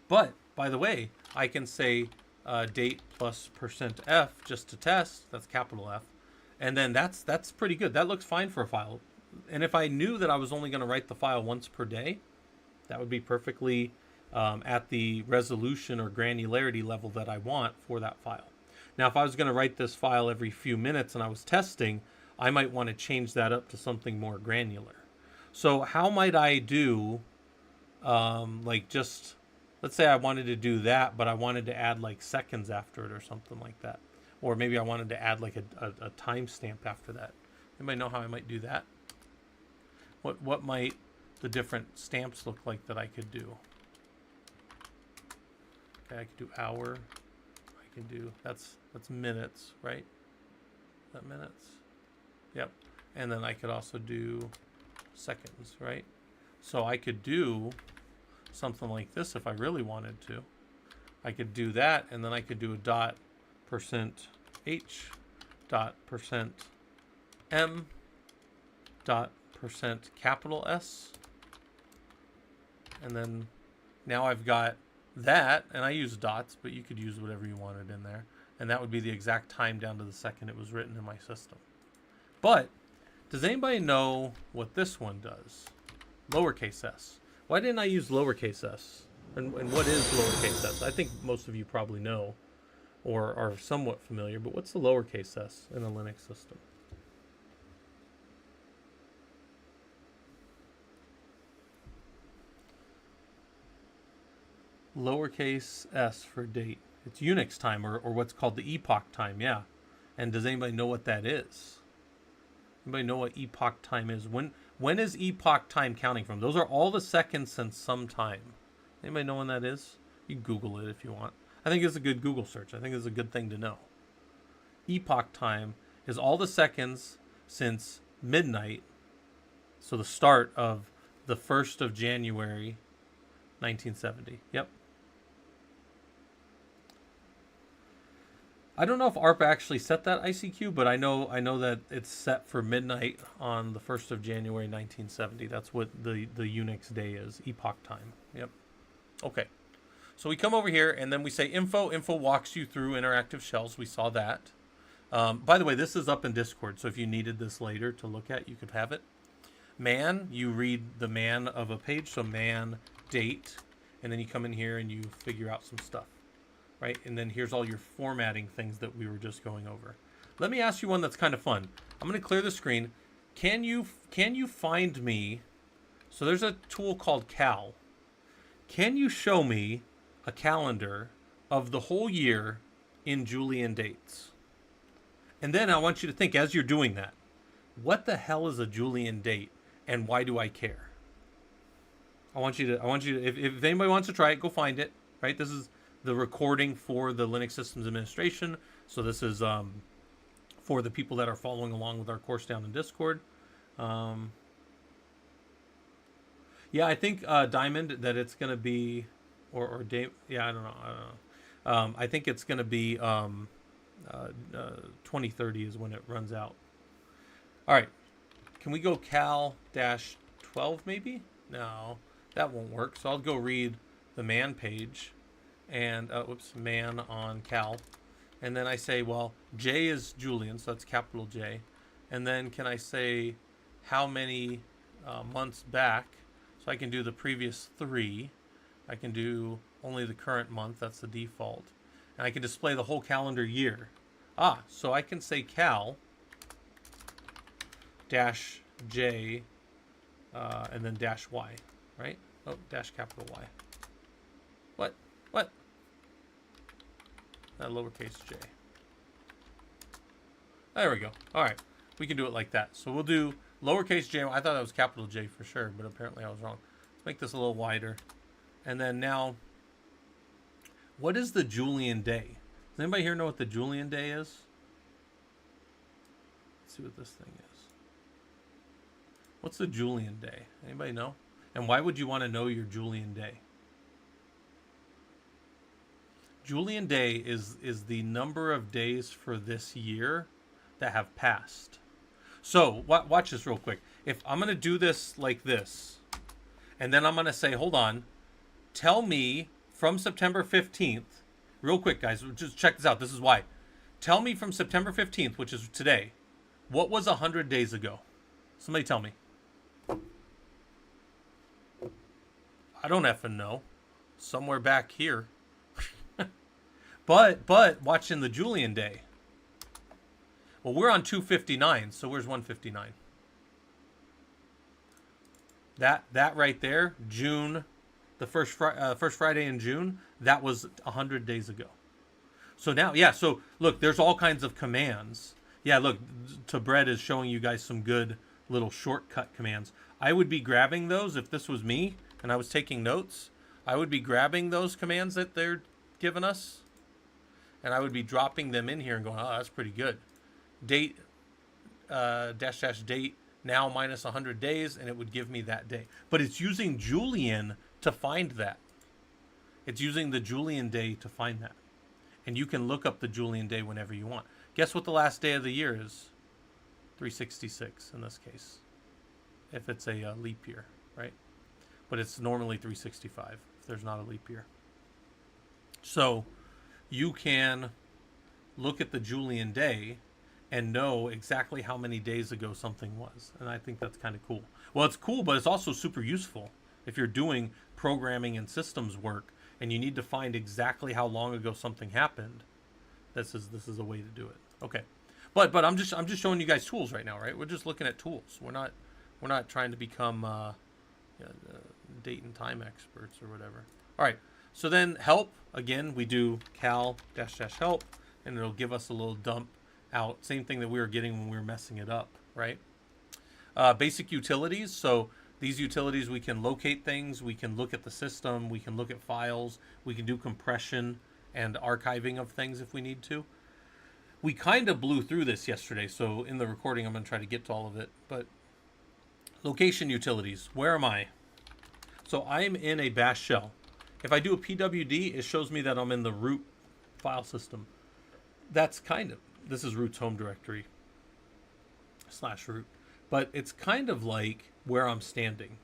But, by the way, I can say date +% F just to test. That's capital F. And then that's pretty good. That looks fine for a file. And if I knew that I was only going to write the file once per day, that would be perfectly at the resolution or granularity level that I want for that file. Now, if I was going to write this file every few minutes and I was testing, I might want to change that up to something more granular. So how might I do, let's say I wanted to do that, but I wanted to add like seconds after it or something like that. Or maybe I wanted to add like a timestamp after that. Anybody know how I might do that? What might the different stamps look like that I could do? Okay, I could do hour. I can do, that's minutes, right? Is that minutes? Yep. And then I could also do seconds, right? So I could do something like this if I really wanted to. I could do that, and then I could do a %h %m %capital S, and then now I've got that, and I use dots, but you could use whatever you wanted in there, and that would be the exact time down to the second it was written in my system. But does anybody know what this one does? Lowercase s. Why didn't I use lowercase s? And what is lowercase s? I think most of you probably know or are somewhat familiar, but what's the lowercase s in a Linux system? Lowercase s for date. It's Unix time, or what's called the epoch time, yeah. And does anybody know what that is? Anybody know what epoch time is? When is epoch time counting from? Those are all the seconds since some time. Anybody know when that is? You can Google it if you want. I think it's a good Google search. I think it's a good thing to know. Epoch time is all the seconds since midnight, so the start of the 1st of January, 1970. Yep. I don't know if ARP actually set that ICQ, but I know that it's set for midnight on the 1st of January 1970. That's what the Unix day is, epoch time. Yep. Okay. So we come over here and then we say info. Info walks you through interactive shells. We saw that. By the way, this is up in Discord, so if you needed this later to look at, you could have it. Man, you read the man of a page, so man, date, and then you come in here and you figure out some stuff. Right? And then here's all your formatting things that we were just going over. let me ask you one that's kind of fun. I'm going to clear the screen. Can you find me? So there's a tool called Cal. Can you show me a calendar of the whole year in Julian dates? And then I want you to think as you're doing that, what the hell is a Julian date and why do I care? I want you to, if anybody wants to try it, go find it, right? This is the recording for the Linux Systems Administration. So this is for the people that are following along with our course down in Discord. Yeah, I think Diamond, that it's going to be, or Dave, yeah, I don't know. I think it's going to be 2030 is when it runs out. All right, can we go cal-12 maybe? No, that won't work. So I'll go read the man page, and man on cal, and then I say, well, J is Julian, so that's capital J, and then can I say how many months back? So I can do the previous 3. I can do only the current month. That's the default. And I can display the whole calendar year. So I can say cal dash J and then dash Y, right? Oh, dash capital Y. What? Lowercase j. There we go. All right. We can do it like that. So we'll do lowercase j. I thought that was capital J for sure, but apparently I was wrong. Let's make this a little wider. And then now, what is the Julian day? Does anybody here know what the Julian day is? Let's see what this thing is. What's the Julian day? Anybody know? And why would you want to know your Julian day? Julian day is the number of days for this year that have passed. So watch this real quick. If I'm going to do this like this, and then I'm going to say, hold on, tell me from September 15th, real quick, guys, just check this out. This is why. Tell me from September 15th, which is today, what was 100 days ago? Somebody tell me. I don't effing know. Somewhere back here. But watching the Julian day. Well, we're on 259, so where's 159? That right there, June, the first Friday in June, that was 100 days ago. So now, yeah, so look, there's all kinds of commands. Yeah, look, Tabred is showing you guys some good little shortcut commands. I would be grabbing those if this was me and I was taking notes. I would be grabbing those commands that they're giving us, and I would be dropping them in here and going, oh, that's pretty good. Date, dash date, now minus 100 days, and it would give me that day. But it's using Julian to find that. It's using the Julian day to find that. And you can look up the Julian day whenever you want. Guess what the last day of the year is? 366 in this case. If it's a leap year, right? But it's normally 365 if there's not a leap year. So you can look at the Julian day and know exactly how many days ago something was. And I think that's kind of cool. Well, it's cool, but it's also super useful if you're doing programming and systems work and you need to find exactly how long ago something happened. This is a way to do it. Okay. But I'm just showing you guys tools right now, right? We're just looking at tools. We're not trying to become date and time experts or whatever. All right. So then help, again, we do cal -- help, and it'll give us a little dump out. Same thing that we were getting when we were messing it up, right? Basic utilities. So these utilities, we can locate things, we can look at the system, we can look at files, we can do compression and archiving of things if we need to. We kind of blew through this yesterday, so in the recording I'm going to try to get to all of it. But location utilities, where am I? So I'm in a bash shell. If I do a pwd, it shows me that I'm in the root file system. That's kind of, this is root's home directory /root, but it's kind of like where I'm standing.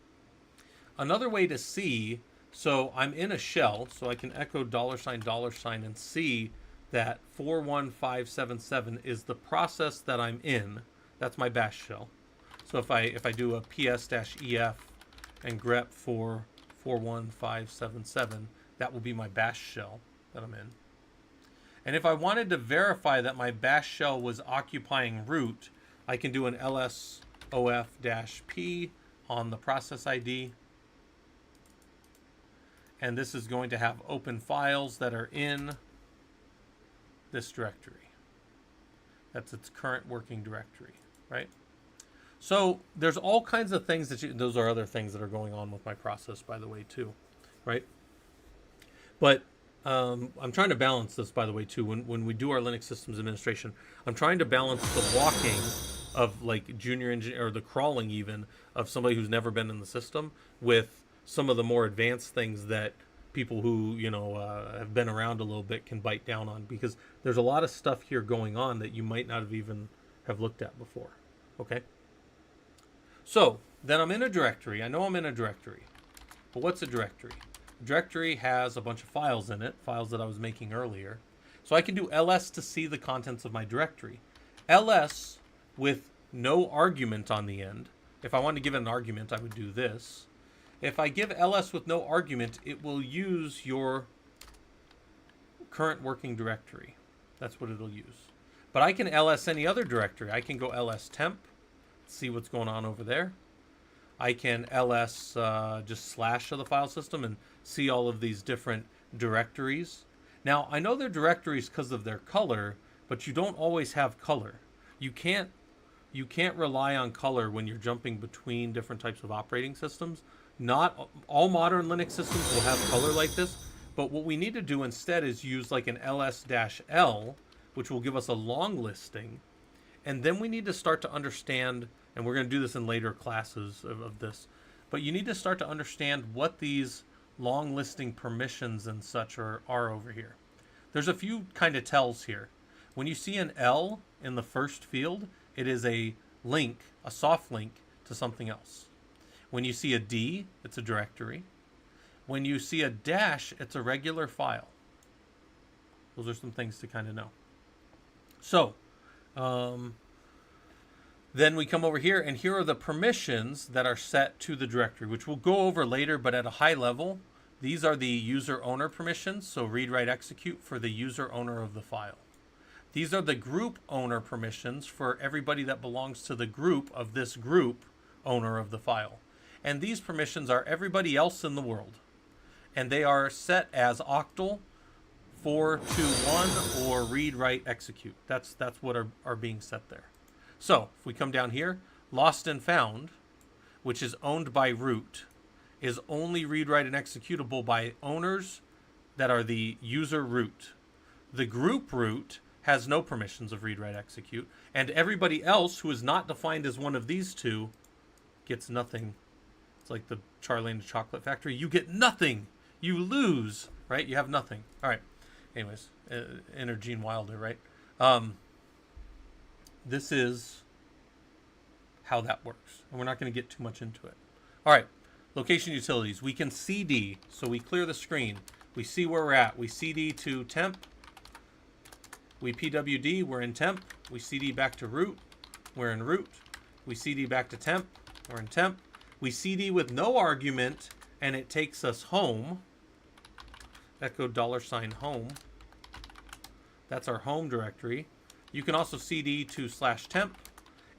Another way to see, so I'm in a shell, so I can echo $$ and see that 41577 is the process that I'm in. That's my bash shell. So if I do a ps-ef and grep for 41577, that will be my bash shell that I'm in. And if I wanted to verify that my bash shell was occupying root, I can do an lsof-p on the process ID. And this is going to have open files that are in this directory. That's its current working directory, right? So there's all kinds of things that those are other things that are going on with my process, by the way, too, right? But I'm trying to balance this, by the way, too. When we do our Linux systems administration, I'm trying to balance the walking of like junior engineer, or the crawling even, of somebody who's never been in the system, with some of the more advanced things that people who, you know, have been around a little bit can bite down on, because there's a lot of stuff here going on that you might not have even have looked at before. Okay. So then I'm in a directory. I know I'm in a directory, but what's a directory? A directory has a bunch of files in it, files that I was making earlier. So I can do ls to see the contents of my directory. Ls with no argument on the end. If I wanted to give it an argument, I would do this. If I give ls with no argument, it will use your current working directory. That's what it'll use. But I can ls any other directory. I can go ls temp, see what's going on over there. I can ls just slash to the file system and see all of these different directories. Now, I know they're directories because of their color, but you don't always have color. You can't rely on color when you're jumping between different types of operating systems. Not all modern Linux systems will have color like this, but what we need to do instead is use like an ls-l, which will give us a long listing, and then we need to start to understand, and we're going to do this in later classes of this, but you need to start to understand what these long listing permissions and such are over here. There's a few kind of tells here. When you see an L in the first field, it is a link, a soft link to something else. When you see a D, it's a directory. When you see a dash, it's a regular file. Those are some things to kind of know. So, then we come over here, and here are the permissions that are set to the directory, which we'll go over later, but at a high level, these are the user owner permissions, so read, write, execute for the user owner of the file. These are the group owner permissions for everybody that belongs to the group of this group owner of the file. And these permissions are everybody else in the world. And they are set as octal, 421, or read, write, execute. That's what are being set there. So if we come down here, lost and found, which is owned by root, is only read, write, and executable by owners that are the user root. The group root has no permissions of read, write, execute, and everybody else who is not defined as one of these two gets nothing. It's like the Charlie and the Chocolate Factory. You get nothing. You lose, right? You have nothing. All right. Anyways, inner Gene Wilder, right? This is how that works. And we're not going to get too much into it. All right. Location utilities. We can CD. So we clear the screen. We see where we're at. We CD to temp. We PWD. We're in temp. We CD back to root. We're in root. We CD back to temp. We're in temp. We CD with no argument, and it takes us home. Echo $home. That's our home directory. You can also CD to /temp,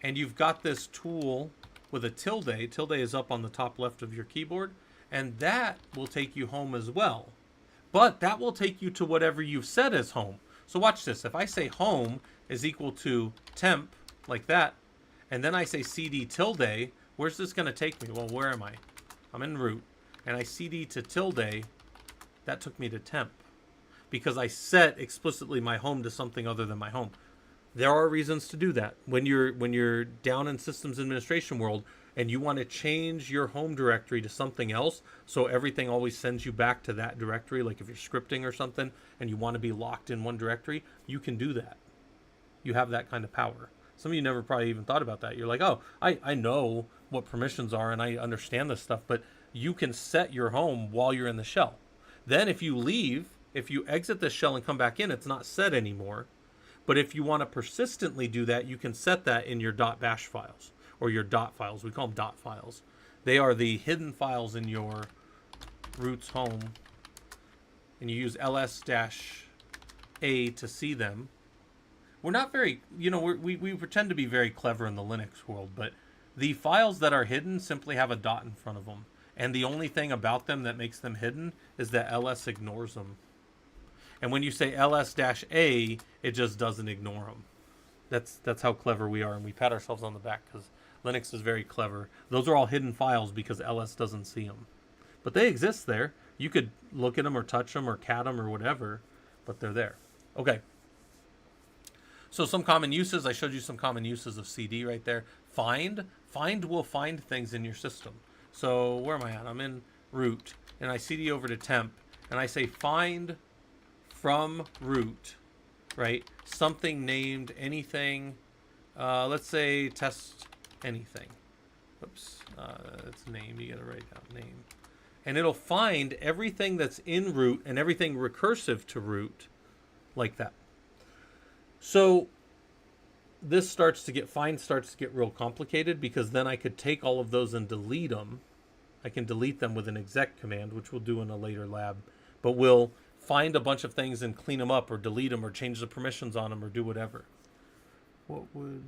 and you've got this tool with a tilde. Tilde is up on the top left of your keyboard, and that will take you home as well. But that will take you to whatever you've set as home. So watch this. If I say home is equal to temp, like that, and then I say CD tilde, where's this going to take me? Well, where am I? I'm in root, and I CD to tilde. That took me to temp because I set explicitly my home to something other than my home. There are reasons to do that. When you're down in systems administration world and you want to change your home directory to something else, so everything always sends you back to that directory, like if you're scripting or something and you want to be locked in one directory, you can do that. You have that kind of power. Some of you never probably even thought about that. You're like, oh, I know what permissions are and I understand this stuff, but you can set your home while you're in the shell. Then if you leave, if you exit the shell and come back in, it's not set anymore. But if you want to persistently do that, you can set that in your .bash files or your dot files. We call them dot files. They are the hidden files in your root's home. And you use ls-l A to see them. We're not very, we pretend to be very clever in the Linux world, but the files that are hidden simply have a dot in front of them. And the only thing about them that makes them hidden is that ls ignores them. And when you say ls-a, it just doesn't ignore them. That's how clever we are, and we pat ourselves on the back because Linux is very clever. Those are all hidden files because ls doesn't see them. But they exist there. You could look at them or touch them or cat them or whatever, but they're there. Okay. So some common uses. I showed you some common uses of CD right there. Find will find things in your system. So where am I at? I'm in root, and I CD over to temp, and I say find from root, right? Something named anything. Let's say test anything. Oops, it's name. You gotta write down name, and it'll find everything that's in root and everything recursive to root, like that. So this starts to get real complicated because then I could take all of those and delete them. I can delete them with an exec command, which we'll do in a later lab, but we'll find a bunch of things and clean them up or delete them or change the permissions on them or do whatever. What would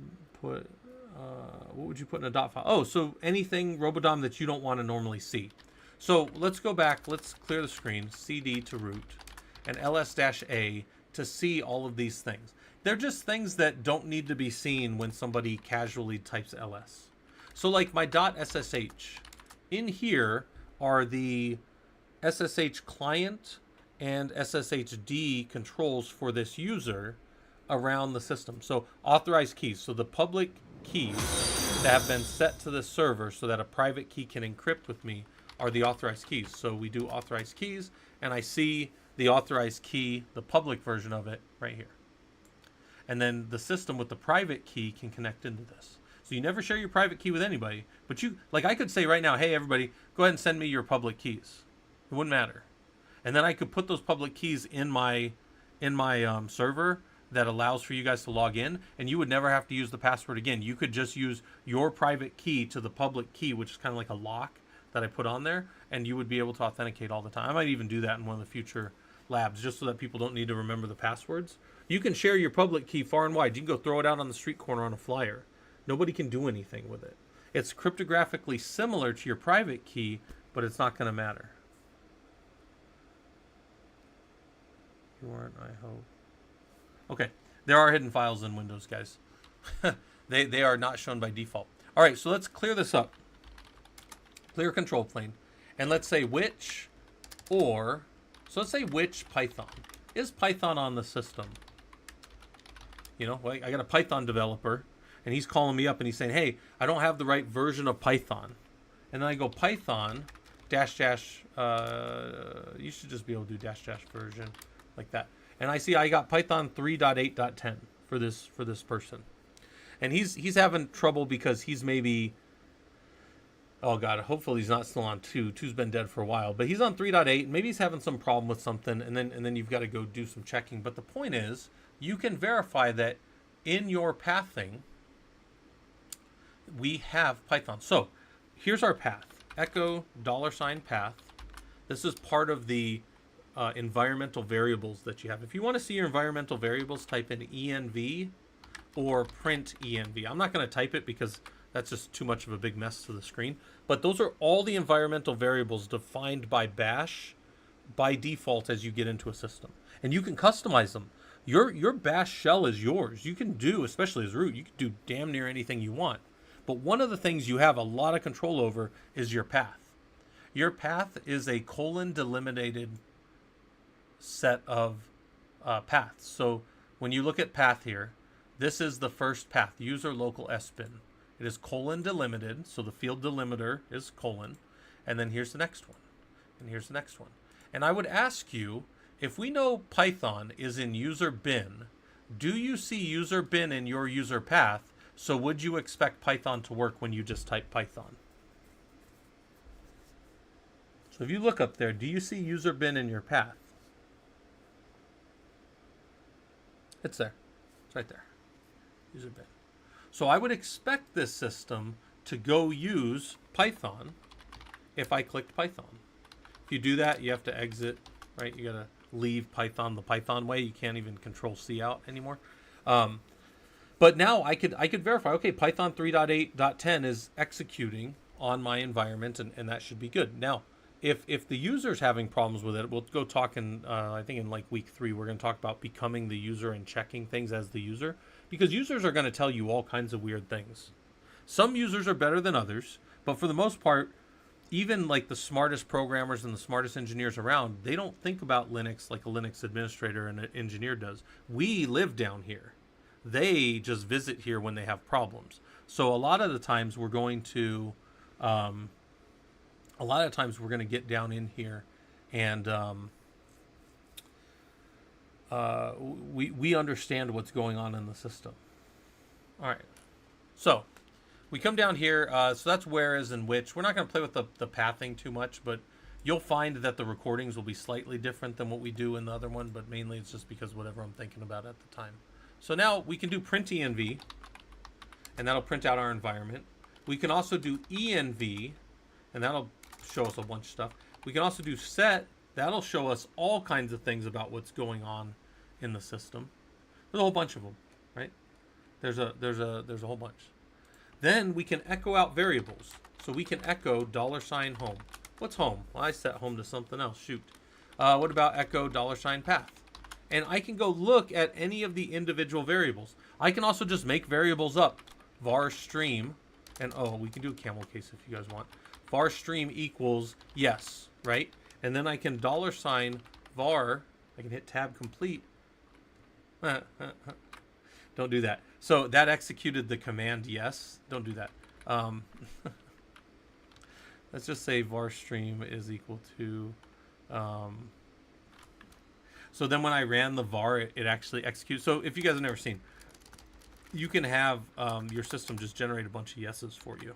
you put in a dot file? Oh, so anything Robodom that you don't want to normally see. So let's go back. Let's clear the screen. CD to root and ls-a to see all of these things. They're just things that don't need to be seen when somebody casually types ls. So like my .ssh, in here are the SSH client and SSHD controls for this user around the system. So authorized keys. So the public keys that have been set to the server so that a private key can encrypt with me are the authorized keys. So we do authorized keys, and I see the authorized key, the public version of it, right here. And then the system with the private key can connect into this. So you never share your private key with anybody, but I could say right now, hey everybody, go ahead and send me your public keys. It wouldn't matter. And then I could put those public keys in my server that allows for you guys to log in, and you would never have to use the password again. You could just use your private key to the public key, which is kind of like a lock that I put on there, and you would be able to authenticate all the time. I might even do that in one of the future labs, just so that people don't need to remember the passwords. You can share your public key far and wide. You can go throw it out on the street corner on a flyer. Nobody can do anything with it. It's cryptographically similar to your private key, but it's not going to matter. You aren't, I hope. Okay, there are hidden files in Windows, guys. They are not shown by default. All right, so let's clear this up. Clear control plane. And let's say which or, so let's say which Python. Is Python on the system? You know, I got a Python developer, and he's calling me up and he's saying, hey, I don't have the right version of Python. And then I go Python -- you should just be able to do -- version like that. And I see I got Python 3.8.10 for this person. And he's having trouble because he's maybe, oh God, hopefully he's not still on 2. 2's been dead for a while, but he's on 3.8. Maybe he's having some problem with something, and then you've got to go do some checking. But the point is, you can verify that in your pathing, we have Python. So here's our path. Echo $path. This is part of the environmental variables that you have. If you want to see your environmental variables, type in env or print env. I'm not going to type it because that's just too much of a big mess to the screen. But those are all the environmental variables defined by bash by default as you get into a system. And you can customize them. Your bash shell is yours. You can do, especially as root, you can do damn near anything you want. But one of the things you have a lot of control over is your path. Your path is a colon-delimited set of paths. So when you look at path here, this is the first path, user local sbin. It is colon-delimited, so the field delimiter is colon. And then here's the next one. And here's the next one. And I would ask you, if we know Python is in user bin, do you see user bin in your user path? So would you expect Python to work when you just type Python? So if you look up there, do you see user bin in your path? It's there. It's right there. User bin. So I would expect this system to go use Python if I clicked Python. If you do that, you have to exit, right? You got to leave Python the Python way. You can't even control C out anymore. But now I could verify, okay, Python 3.8.10 is executing on my environment, and that should be good. Now, if the user's having problems with it, we'll go talk in, I think in like week 3, we're going to talk about becoming the user and checking things as the user, because users are going to tell you all kinds of weird things. Some users are better than others, but for the most part, even like the smartest programmers and the smartest engineers around, they don't think about Linux like a Linux administrator and an engineer does. We live down here. They just visit here when they have problems. So a lot of the times we're going to get down in here, and we understand what's going on in the system. All right, so we come down here. So that's where is and which. We're not going to play with the pathing too much, but you'll find that the recordings will be slightly different than what we do in the other one, but mainly it's just because whatever I'm thinking about at the time. So now we can do print env, and that'll print out our environment. We can also do env, and that'll show us a bunch of stuff. We can also do set. That'll show us all kinds of things about what's going on in the system. There's a whole bunch of them, right? There's a whole bunch. Then we can echo out variables. So we can echo $home. What's home? Well, I set home to something else. Shoot. What about echo $path? And I can go look at any of the individual variables. I can also just make variables up. Var stream, and we can do a camel case if you guys want. Var stream equals yes, right? And then I can $var, I can hit tab complete. Don't do that. So that executed the command yes. Don't do that. Let's just say var stream is equal to... So then when I ran the var, it actually executes. So if you guys have never seen, you can have your system just generate a bunch of yeses for you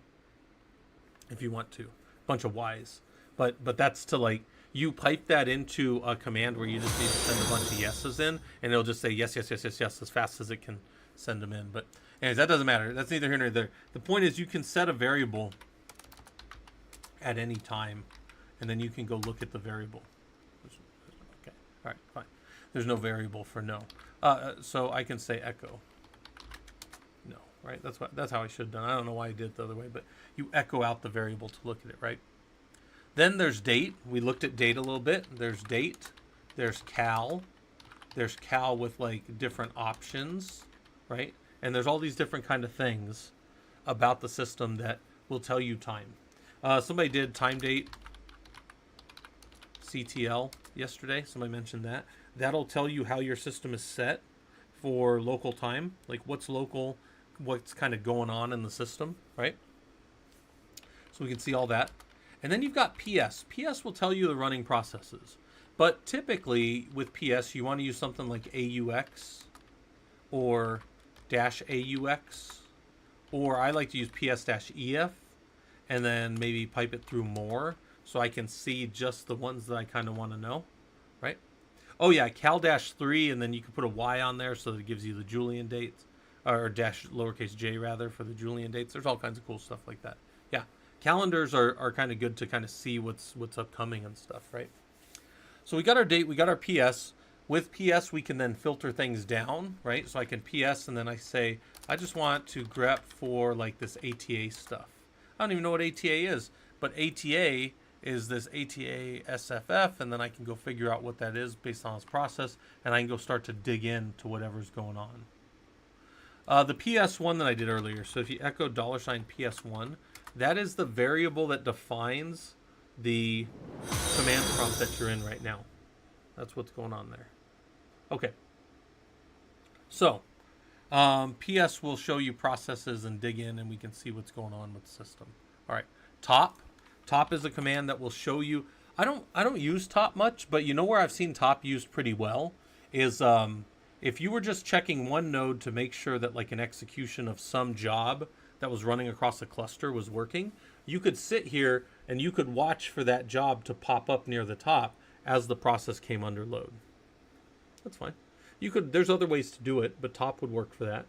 if you want to, a bunch of y's. But that's to like, you pipe that into a command where you just need to send a bunch of yeses in, and it'll just say yes, yes, yes, yes, yes, as fast as it can send them in. But anyways, that doesn't matter. That's neither here nor there. The point is you can set a variable at any time, and then you can go look at the variable. Okay, all right, fine. There's no variable for no. So I can say echo no, right? That's how I should have done. I don't know why I did it the other way, but you echo out the variable to look at it, right? Then there's date. We looked at date a little bit. There's date. There's cal. There's cal with like different options, right? And there's all these different kind of things about the system that will tell you time. Somebody did time date CTL yesterday. Somebody mentioned that. That'll tell you how your system is set for local time, like what's local, what's kind of going on in the system, right? So we can see all that. And then you've got PS. PS will tell you the running processes. But typically with PS, you want to use something like AUX or -AUX, or I like to use PS-EF and then maybe pipe it through more so I can see just the ones that I kind of want to know, right? Oh yeah, cal-3, and then you can put a Y on there so that it gives you the Julian dates, or dash lowercase j rather for the Julian dates. There's all kinds of cool stuff like that. Yeah, calendars are kind of good to kind of see what's upcoming and stuff, right? So we got our date, we got our PS. With PS, we can then filter things down, right? So I can PS, and then I say, I just want to grep for like this ATA stuff. I don't even know what ATA is, but ATA is this ATA SFF, and then I can go figure out what that is based on its process, and I can go start to dig into whatever's going on. The PS1 that I did earlier, so if you echo $PS1, that is the variable that defines the command prompt that you're in right now. That's what's going on there. Okay. So, PS will show you processes and dig in, and we can see what's going on with the system. All right. Top. Top is a command that will show you. I don't use top much, but you know where I've seen top used pretty well is if you were just checking one node to make sure that like an execution of some job that was running across a cluster was working, you could sit here and you could watch for that job to pop up near the top as the process came under load. That's fine. You could. There's other ways to do it, but top would work for that.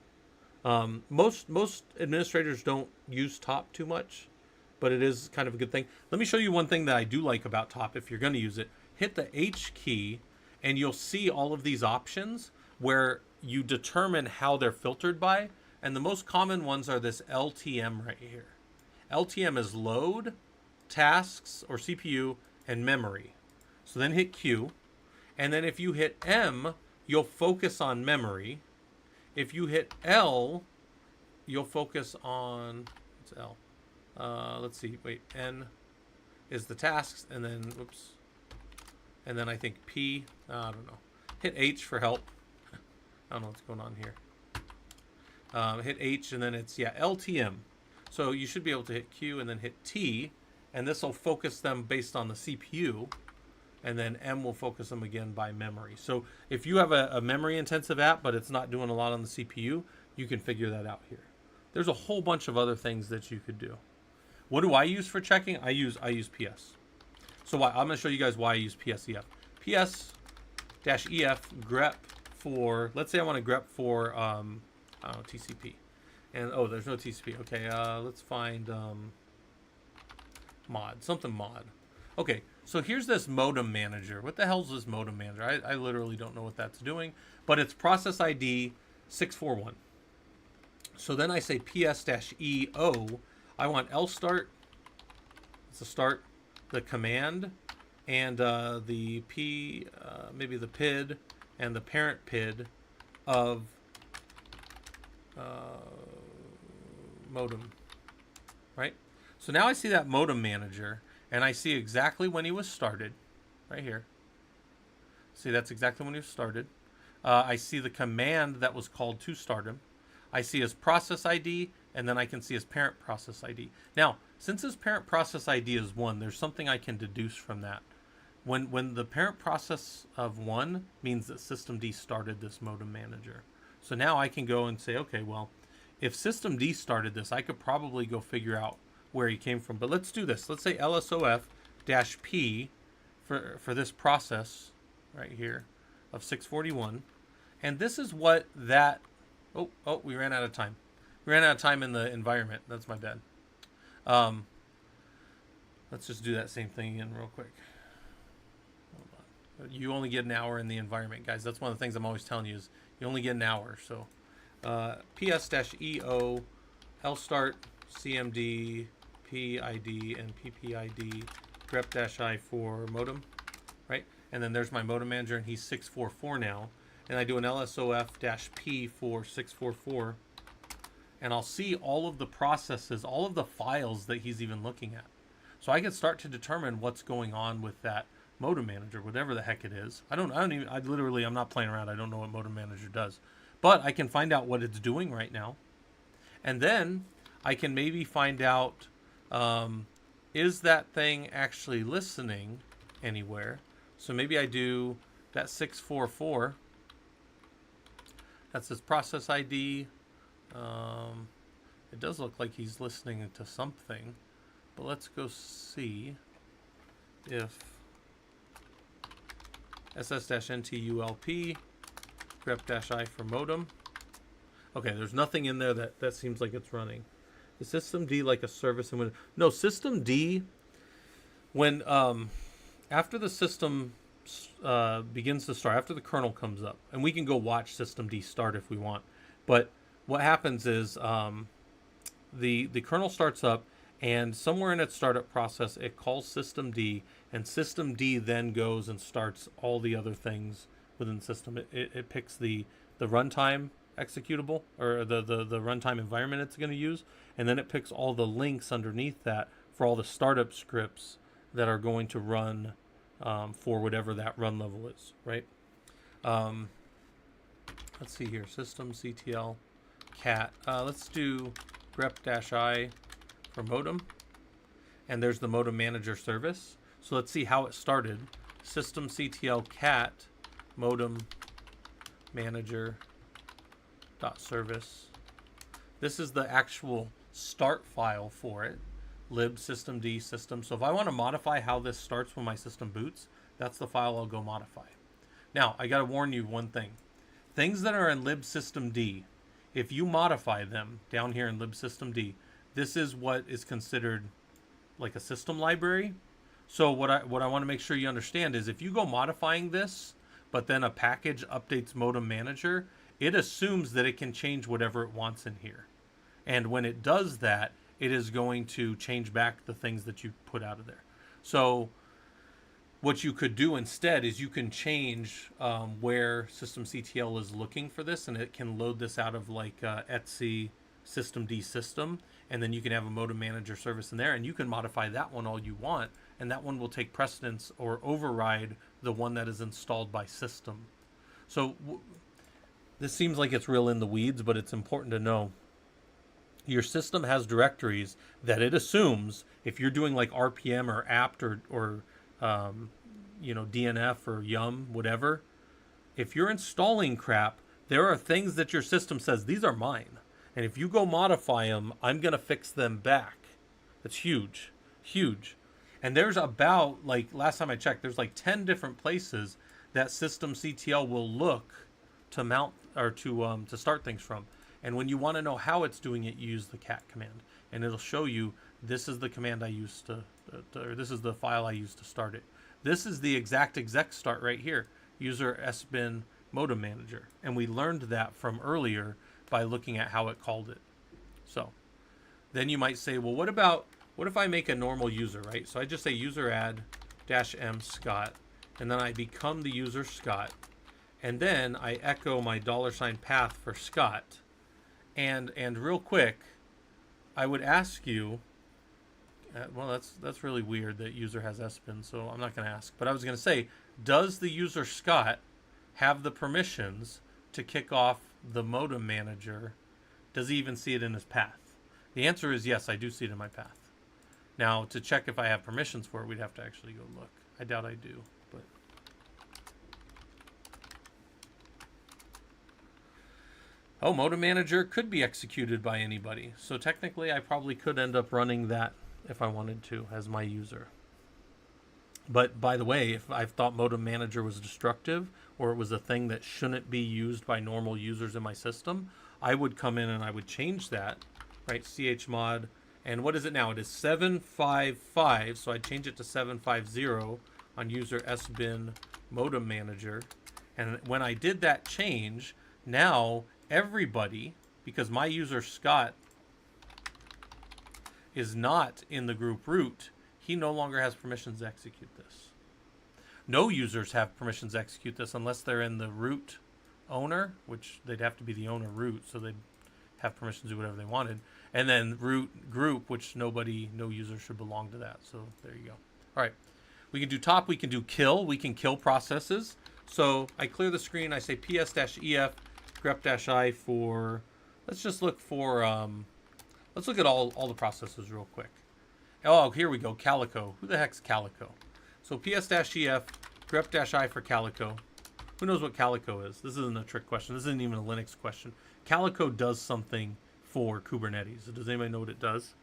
Most administrators don't use top too much, but it is kind of a good thing. Let me show you one thing that I do like about top if you're going to use it. Hit the H key, and you'll see all of these options where you determine how they're filtered by. And the most common ones are this LTM right here. LTM is load, tasks, or CPU, and memory. So then hit Q. And then if you hit M, you'll focus on memory. If you hit L, you'll focus on, what's L? Let's see, wait, N is the tasks, and then, whoops. And then I think P, I don't know. Hit H for help. I don't know what's going on here. Hit H, and then it's, yeah, LTM. So you should be able to hit Q and then hit T, and this will focus them based on the CPU, and then M will focus them again by memory. So if you have a memory-intensive app, but it's not doing a lot on the CPU, you can figure that out here. There's a whole bunch of other things that you could do. What do I use for checking? I use PS. So I'm going to show you guys why I use PSEF. PS-EF grep for, let's say I want to grep for, I don't know, TCP. And, oh, there's no TCP. Okay, let's find mod, something mod. Okay, so here's this modem manager. What the hell is this modem manager? I literally don't know what that's doing, but it's process ID 641. So then I say PS-EO. I want lstart. It's a start, the command, and the P, maybe the PID, and the parent PID of modem, right? So now I see that modem manager, and I see exactly when he was started, right here. See, that's exactly when he was started. I see the command that was called to start him. I see his process ID, and then I can see his parent process ID. Now, since his parent process ID is 1, there's something I can deduce from that. When the parent process of 1 means that systemd started this modem manager. So now I can go and say, okay, well, if systemd started this, I could probably go figure out where he came from. But let's do this. Let's say LSOF-P for this process right here of 641. And this is what that... Oh, we ran out of time. We ran out of time in the environment. That's my bad. Let's just do that same thing again real quick. Hold on. You only get an hour in the environment, guys. That's one of the things I'm always telling you is you only get an hour. So PS-EO, lstart, CMD, PID, and PPID, grep-I for modem, right? And then there's my modem manager, and he's 644 now. And I do an LSOF-P for 644, and I'll see all of the processes, all of the files that he's even looking at. So I can start to determine what's going on with that modem manager, whatever the heck it is. I'm not playing around. I don't know what modem manager does, but I can find out what it's doing right now. And then I can maybe find out, is that thing actually listening anywhere? So maybe I do that 644. That's his process ID. It does look like he's listening to something, but let's go see if SS-NTULP, grep-I for modem. Okay, there's nothing in there that seems like it's running. Is systemd like a service? And no, systemd, when after the system begins to start, after the kernel comes up, and we can go watch systemd start if we want, but what happens is the kernel starts up, and somewhere in its startup process it calls systemd, and systemd then goes and starts all the other things within the system. It picks the runtime executable, or the runtime environment it's going to use, and then it picks all the links underneath that for all the startup scripts that are going to run for whatever that run level is, right? Let's see here, systemctl cat. Let's do grep-I for modem, and there's the modem manager service. So let's see how it started. Systemctl cat modem manager .service. This is the actual start file for it. Lib systemd system. So if I want to modify how this starts when my system boots, that's the file I'll go modify. Now, I got to warn you one thing. Things that are in lib systemd, if you modify them down here in lib systemd, this is what is considered like a system library. So what I want to make sure you understand is if you go modifying this but then a package updates modem manager, it assumes that it can change whatever it wants in here. And when it does that, it is going to change back the things that you put out of there. So what you could do instead is you can change where systemctl is looking for this, and it can load this out of like etc systemd system, and then you can have a modem manager service in there, and you can modify that one all you want, and that one will take precedence or override the one that is installed by system. So this seems like it's real in the weeds, but it's important to know. Your system has directories that it assumes, if you're doing like RPM or apt or DNF or yum, whatever, if you're installing crap, there are things that your system says, these are mine. And if you go modify them, I'm going to fix them back. That's huge, huge. And there's about, like, last time I checked, there's like 10 different places that systemctl will look to mount or to start things from. And when you want to know how it's doing it, you use the cat command, and it'll show you this is the command I used to or this is the file I used to start it. This is the exact exec start right here, user sbin modem manager, and we learned that from earlier by looking at how it called it. So then you might say, well, what if I make a normal user, right? So I just say user add -m Scott, and then I become the user Scott, and then I echo my $path for Scott. And real quick, I would ask you, well, that's really weird that user has sbin, so I'm not going to ask. But I was going to say, does the user Scott have the permissions to kick off the modem manager? Does he even see it in his path? The answer is yes, I do see it in my path. Now, to check if I have permissions for it, we'd have to actually go look. I doubt I do, but... Oh, modem manager could be executed by anybody. So technically, I probably could end up running that if I wanted to as my user. But by the way, if I thought modem manager was destructive, or it was a thing that shouldn't be used by normal users in my system, I would come in and I would change that, right? chmod, and what is it now? It is 755, so I'd change it to 750 on user sbin modem manager. And when I did that change, now everybody, because my user Scott is not in the group root, he no longer has permissions to execute this. No users have permissions to execute this unless they're in the root owner, which they'd have to be the owner root, so they'd have permission to do whatever they wanted. And then root group, which no user should belong to that. So there you go. All right. We can do top, we can do kill, we can kill processes. So I clear the screen, I say ps-ef grep-i for, let's just look for, let's look at all the processes real quick. Oh, here we go, Calico. Who the heck's Calico? So ps-ef grep-i for Calico. Who knows what Calico is? This isn't a trick question. This isn't even a Linux question. Calico does something for Kubernetes. Does anybody know what it does?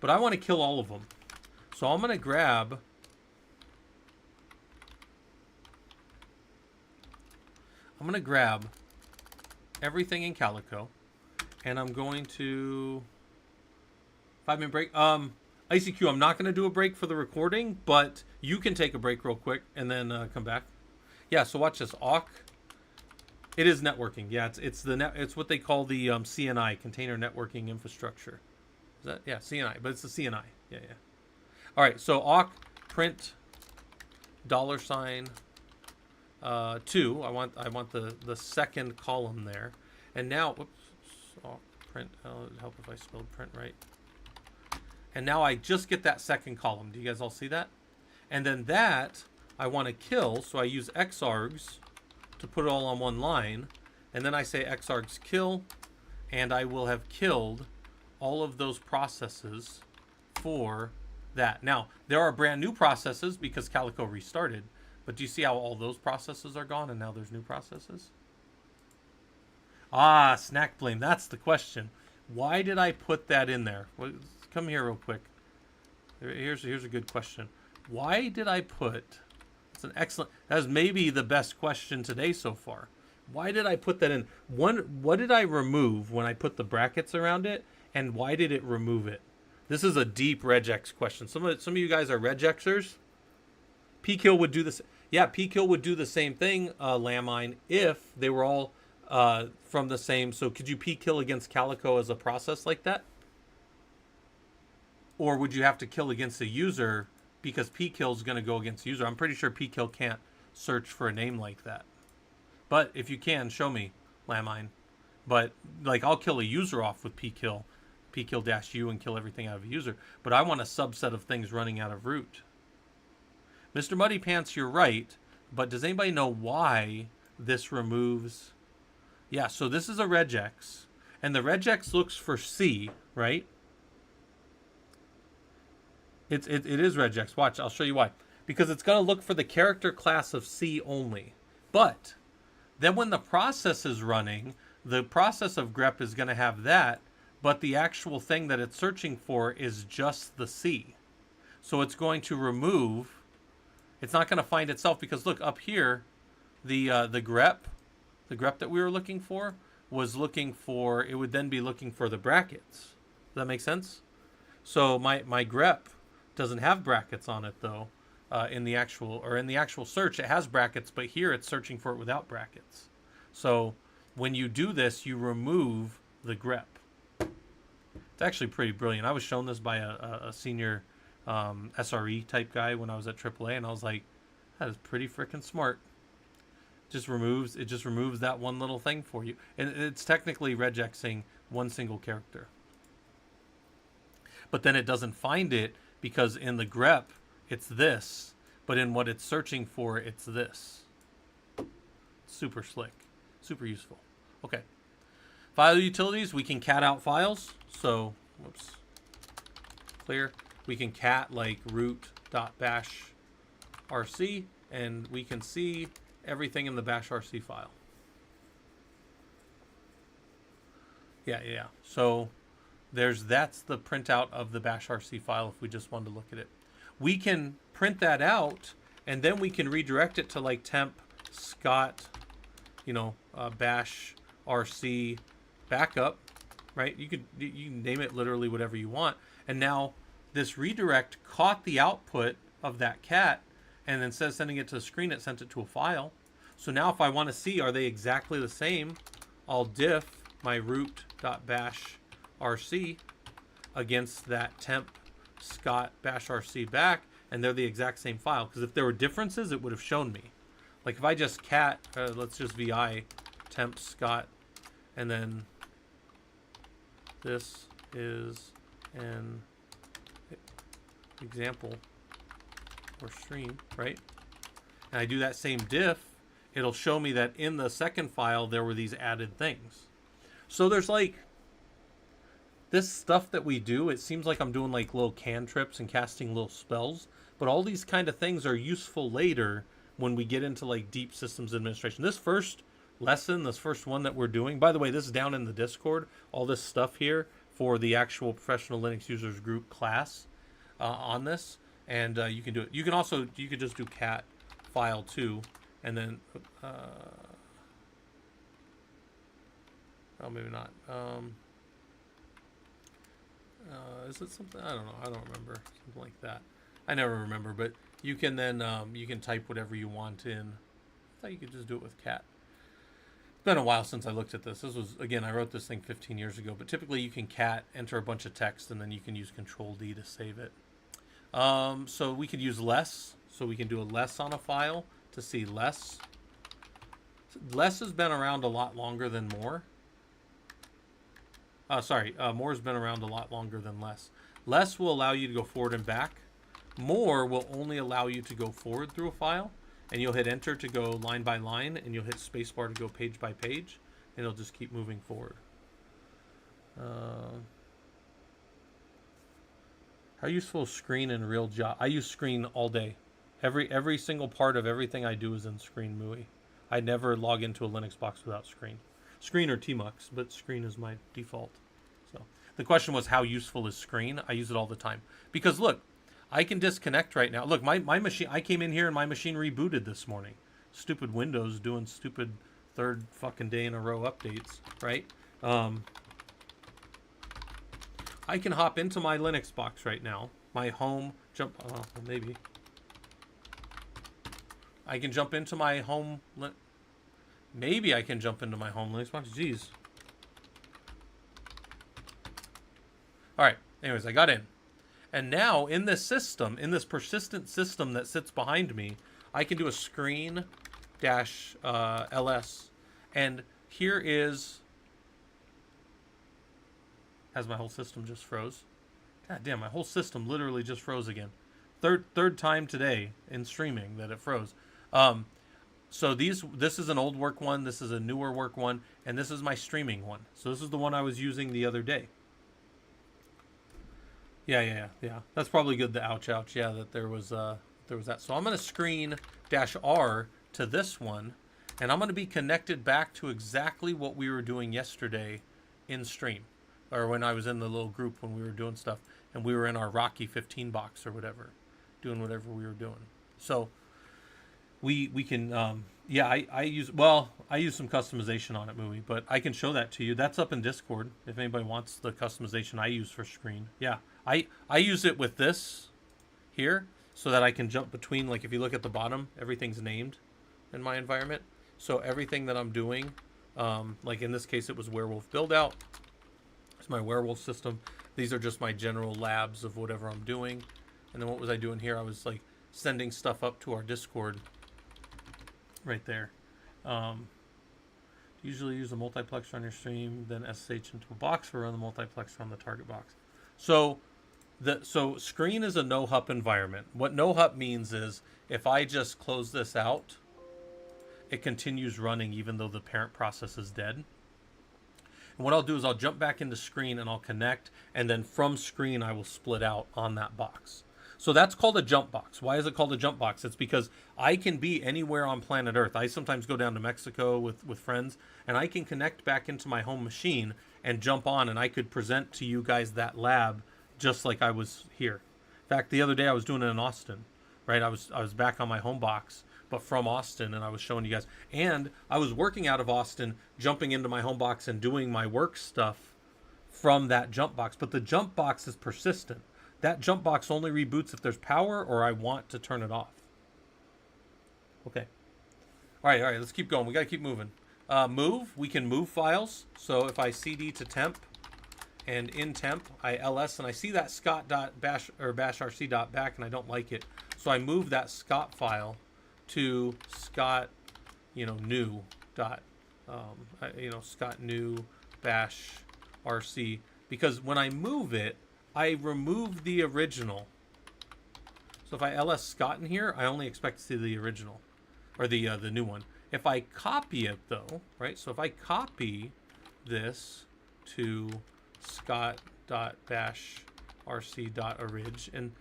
But I want to kill all of them. So I'm going to grab everything in Calico, and I'm going to 5-minute break. ICQ, I'm not going to do a break for the recording, but you can take a break real quick and then come back. Yeah, so watch this. Awk. It is networking. Yeah, it's what they call the CNI, Container Networking Infrastructure. Is that? Yeah, CNI, but it's the CNI. Yeah. All right, so awk print $2. I want the second column there, and now whoops, awk print. It'll help if I spelled print right. And now I just get that second column. Do you guys all see that? And then that I want to kill, so I use xargs to put it all on one line, and then I say xargs kill, and I will have killed all of those processes for that. Now, there are brand new processes because Calico restarted, but do you see how all those processes are gone and now there's new processes? Ah, snack blame. That's the question. Why did I put that in there? Well, come here real quick. Here's a good question. Why did I put... It's an excellent... That was maybe the best question today so far. Why did I put that in? What did I remove when I put the brackets around it? And why did it remove it? This is a deep regex question. Some of you guys are regexers. pkill would do this. Yeah, pkill would do the same thing, Landmine, if they were all from the same. So could you pkill against Calico as a process like that? Or would you have to kill against a user because pkill is going to go against the user? I'm pretty sure pkill can't search for a name like that. But if you can, show me, Landmine. But like, I'll kill a user off with pkill -u, and kill everything out of a user. But I want a subset of things running out of root. Mr. Muddy Pants, you're right. But does anybody know why this removes? Yeah, so this is a regex. And the regex looks for C, right? It is regex. Watch, I'll show you why. Because it's going to look for the character class of C only. But then when the process is running, the process of grep is going to have that, but the actual thing that it's searching for is just the C. So it's going to remove, it's not going to find itself, because look up here, the grep that we were looking for was looking for, it would then be looking for the brackets. Does that make sense? So my grep doesn't have brackets on it though. In the actual search it has brackets, but here it's searching for it without brackets. So when you do this, you remove the grep. It's actually pretty brilliant. I was shown this by a senior SRE type guy when I was at AAA, and I was like, that is pretty freaking smart. It just removes that one little thing for you. And it's technically regexing one single character. But then it doesn't find it because in the grep it's this, but in what it's searching for, it's this. Super slick, super useful. Okay. File utilities, we can cat out files. So, whoops, clear. We can cat like root.bash rc, and we can see everything in the bash rc file. Yeah. So that's the printout of the bash rc file if we just wanted to look at it. We can print that out, and then we can redirect it to like temp scott, bash rc backup, right? You can name it literally whatever you want. And now this redirect caught the output of that cat, and instead of sending it to the screen, it sent it to a file. So now if I want to see, are they exactly the same, I'll diff my root.bash rc against that temp scott bash rc back, and they're the exact same file. Because if there were differences, it would have shown me. Like if I just cat, let's just vi temp scott, and then this is an example or stream, right? And I do that same diff, it'll show me that in the second file there were these added things. So there's like this stuff that we do, it seems like I'm doing like little cantrips and casting little spells, but all these kind of things are useful later when we get into like deep systems administration. This first lesson, this first one that we're doing, by the way, this is down in the Discord, all this stuff here for the actual Professional Linux Users Group class on this, and you can do it. You could just do cat file 2, and then oh, maybe not. Is it something? I don't know. I don't remember. Something like that. I never remember, but you can then you can type whatever you want in. I thought you could just do it with cat. It's been a while since I looked at this. This was, again, I wrote this thing 15 years ago, but typically you can cat, enter a bunch of text, and then you can use Control-D to save it. So we could use less. So we can do a less on a file to see less. Less has been around a lot longer than more. More's been around a lot longer than less. Less will allow you to go forward and back. More will only allow you to go forward through a file, and you'll hit enter to go line by line, and you'll hit spacebar to go page by page, and it'll just keep moving forward. How useful is screen in real job? I use screen all day. Every single part of everything I do is in screen MUI. I never log into a Linux box without screen. Screen or tmux, but screen is my default. So the question was, how useful is screen? I use it all the time. Because look, I can disconnect right now. Look, my machine, I came in here and my machine rebooted this morning. Stupid Windows doing stupid third fucking day in a row updates, right? I can hop into my Linux box right now. My home, maybe. I can jump into my home. Maybe I can jump into my home Linux box. Jeez. All right. Anyways, I got in. And now in this system, in this persistent system that sits behind me, I can do a screen dash ls. And here is, has my whole system just froze. God damn, my whole system literally just froze again. Third time today in streaming that it froze. So this is an old work one, this is a newer work one, and this is my streaming one. So this is the one I was using the other day. Yeah. That's probably good. The ouch. Yeah, that there was that. So I'm gonna screen -R to this one, and I'm gonna be connected back to exactly what we were doing yesterday in stream, or when I was in the little group when we were doing stuff, and we were in our Rocky 15 box or whatever, doing whatever we were doing. So we can yeah, I use some customization on it, Mooey, but I can show that to you. That's up in Discord if anybody wants the customization I use for screen. Yeah, I use it with this here so that I can jump between, like if you look at the bottom, everything's named in my environment. So everything that I'm doing, like in this case it was werewolf build out. It's my werewolf system. These are just my general labs of whatever I'm doing. And then what was I doing here? I was like sending stuff up to our Discord right there. Usually use a multiplexer on your stream, then SSH into a box, or run the multiplexer on the target box. So screen is a no-hup environment. What no-hup means is if I just close this out, it continues running even though the parent process is dead. And what I'll do is I'll jump back into screen and I'll connect, and then from screen I will split out on that box. So that's called a jump box. Why is it called a jump box? It's because I can be anywhere on planet Earth. I sometimes go down to Mexico with friends, and I can connect back into my home machine and jump on, and I could present to you guys that lab just like I was here. In fact, the other day I was doing it in Austin, right? I was back on my home box, but from Austin, and I was showing you guys. And I was working out of Austin, jumping into my home box and doing my work stuff from that jump box. But the jump box is persistent. That jump box only reboots if there's power or I want to turn it off. Okay. All right, let's keep going. We got to keep moving. Move, we can move files. So if I cd to temp and in temp, I ls, and I see that scott.bash or bashrc.back, and I don't like it. So I move that scott file to scott, new dot, scott new bash rc, because when I move it, I remove the original. So if I ls scott in here, I only expect to see the original, or the new one. If I copy it though, right? So if I copy this to scott.bashrc.orig, and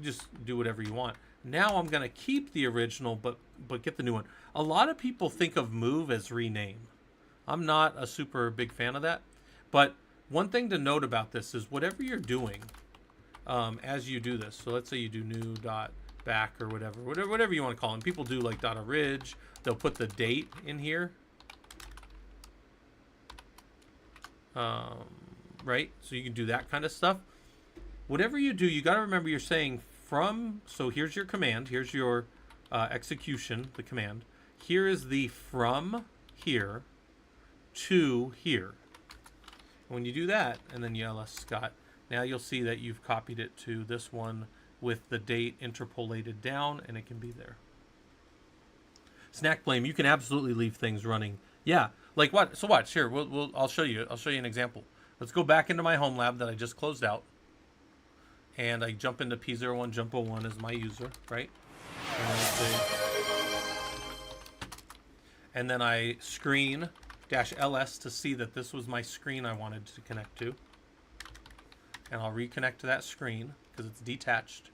just do whatever you want. Now I'm gonna keep the original, but get the new one. A lot of people think of move as rename. I'm not a super big fan of that, but one thing to note about this is whatever you're doing as you do this. So let's say you do new dot back or whatever you want to call them. People do like dot orig. They'll put the date in here, right? So you can do that kind of stuff. Whatever you do, you got to remember you're saying from. So here's your command. Here's your execution, the command. Here is the from here to here. When you do that, and then you ls scott, now you'll see that you've copied it to this one with the date interpolated down, and it can be there. Snack blame, you can absolutely leave things running. Yeah, like what? So watch here. I'll show you. I'll show you an example. Let's go back into my home lab that I just closed out, and I jump into P01 Jump01 as my user, right? And then I screen -ls to see that this was my screen I wanted to connect to. And I'll reconnect to that screen because it's detached.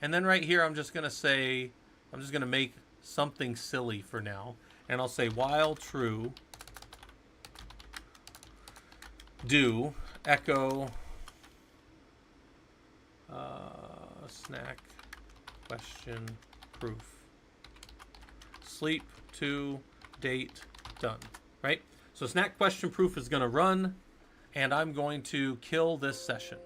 And then right here, I'm just going to make something silly for now. And I'll say while true, do echo snack question proof. Sleep to date done. Right? So snack question proof is going to run, and I'm going to kill this session.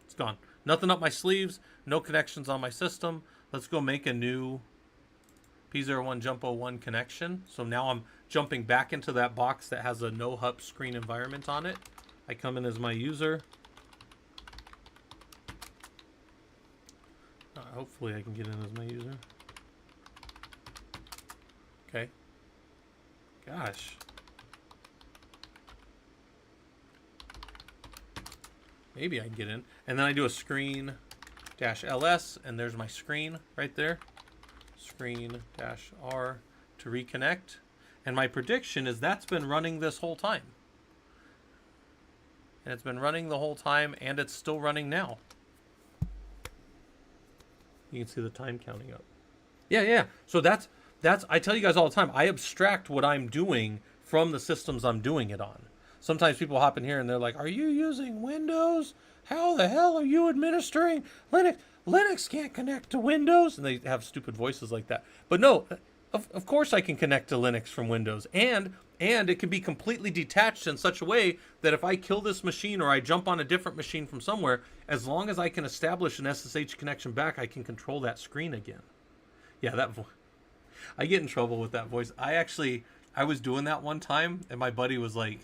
It's gone. Nothing up my sleeves, no connections on my system. Let's go make a new P01 jump 01 connection. So now I'm jumping back into that box that has a no HUP screen environment on it. I come in as my user. Hopefully I can get in as my user. Okay. Gosh. Maybe I can get in. And then I do a screen -ls, and there's my screen right there. Screen -r to reconnect. And my prediction is that's been running this whole time. And it's been running the whole time, and it's still running now. You can see the time counting up. Yeah. So that's I tell you guys all the time, I abstract what I'm doing from the systems I'm doing it on. Sometimes people hop in here and they're like, are you using Windows? How the hell are you administering Linux? Linux can't connect to Windows. And they have stupid voices like that. But no, of course I can connect to Linux from Windows. And it can be completely detached in such a way that if I kill this machine or I jump on a different machine from somewhere, as long as I can establish an SSH connection back, I can control that screen again. Yeah, that voice. I get in trouble with that voice. I was doing that one time, and my buddy was like,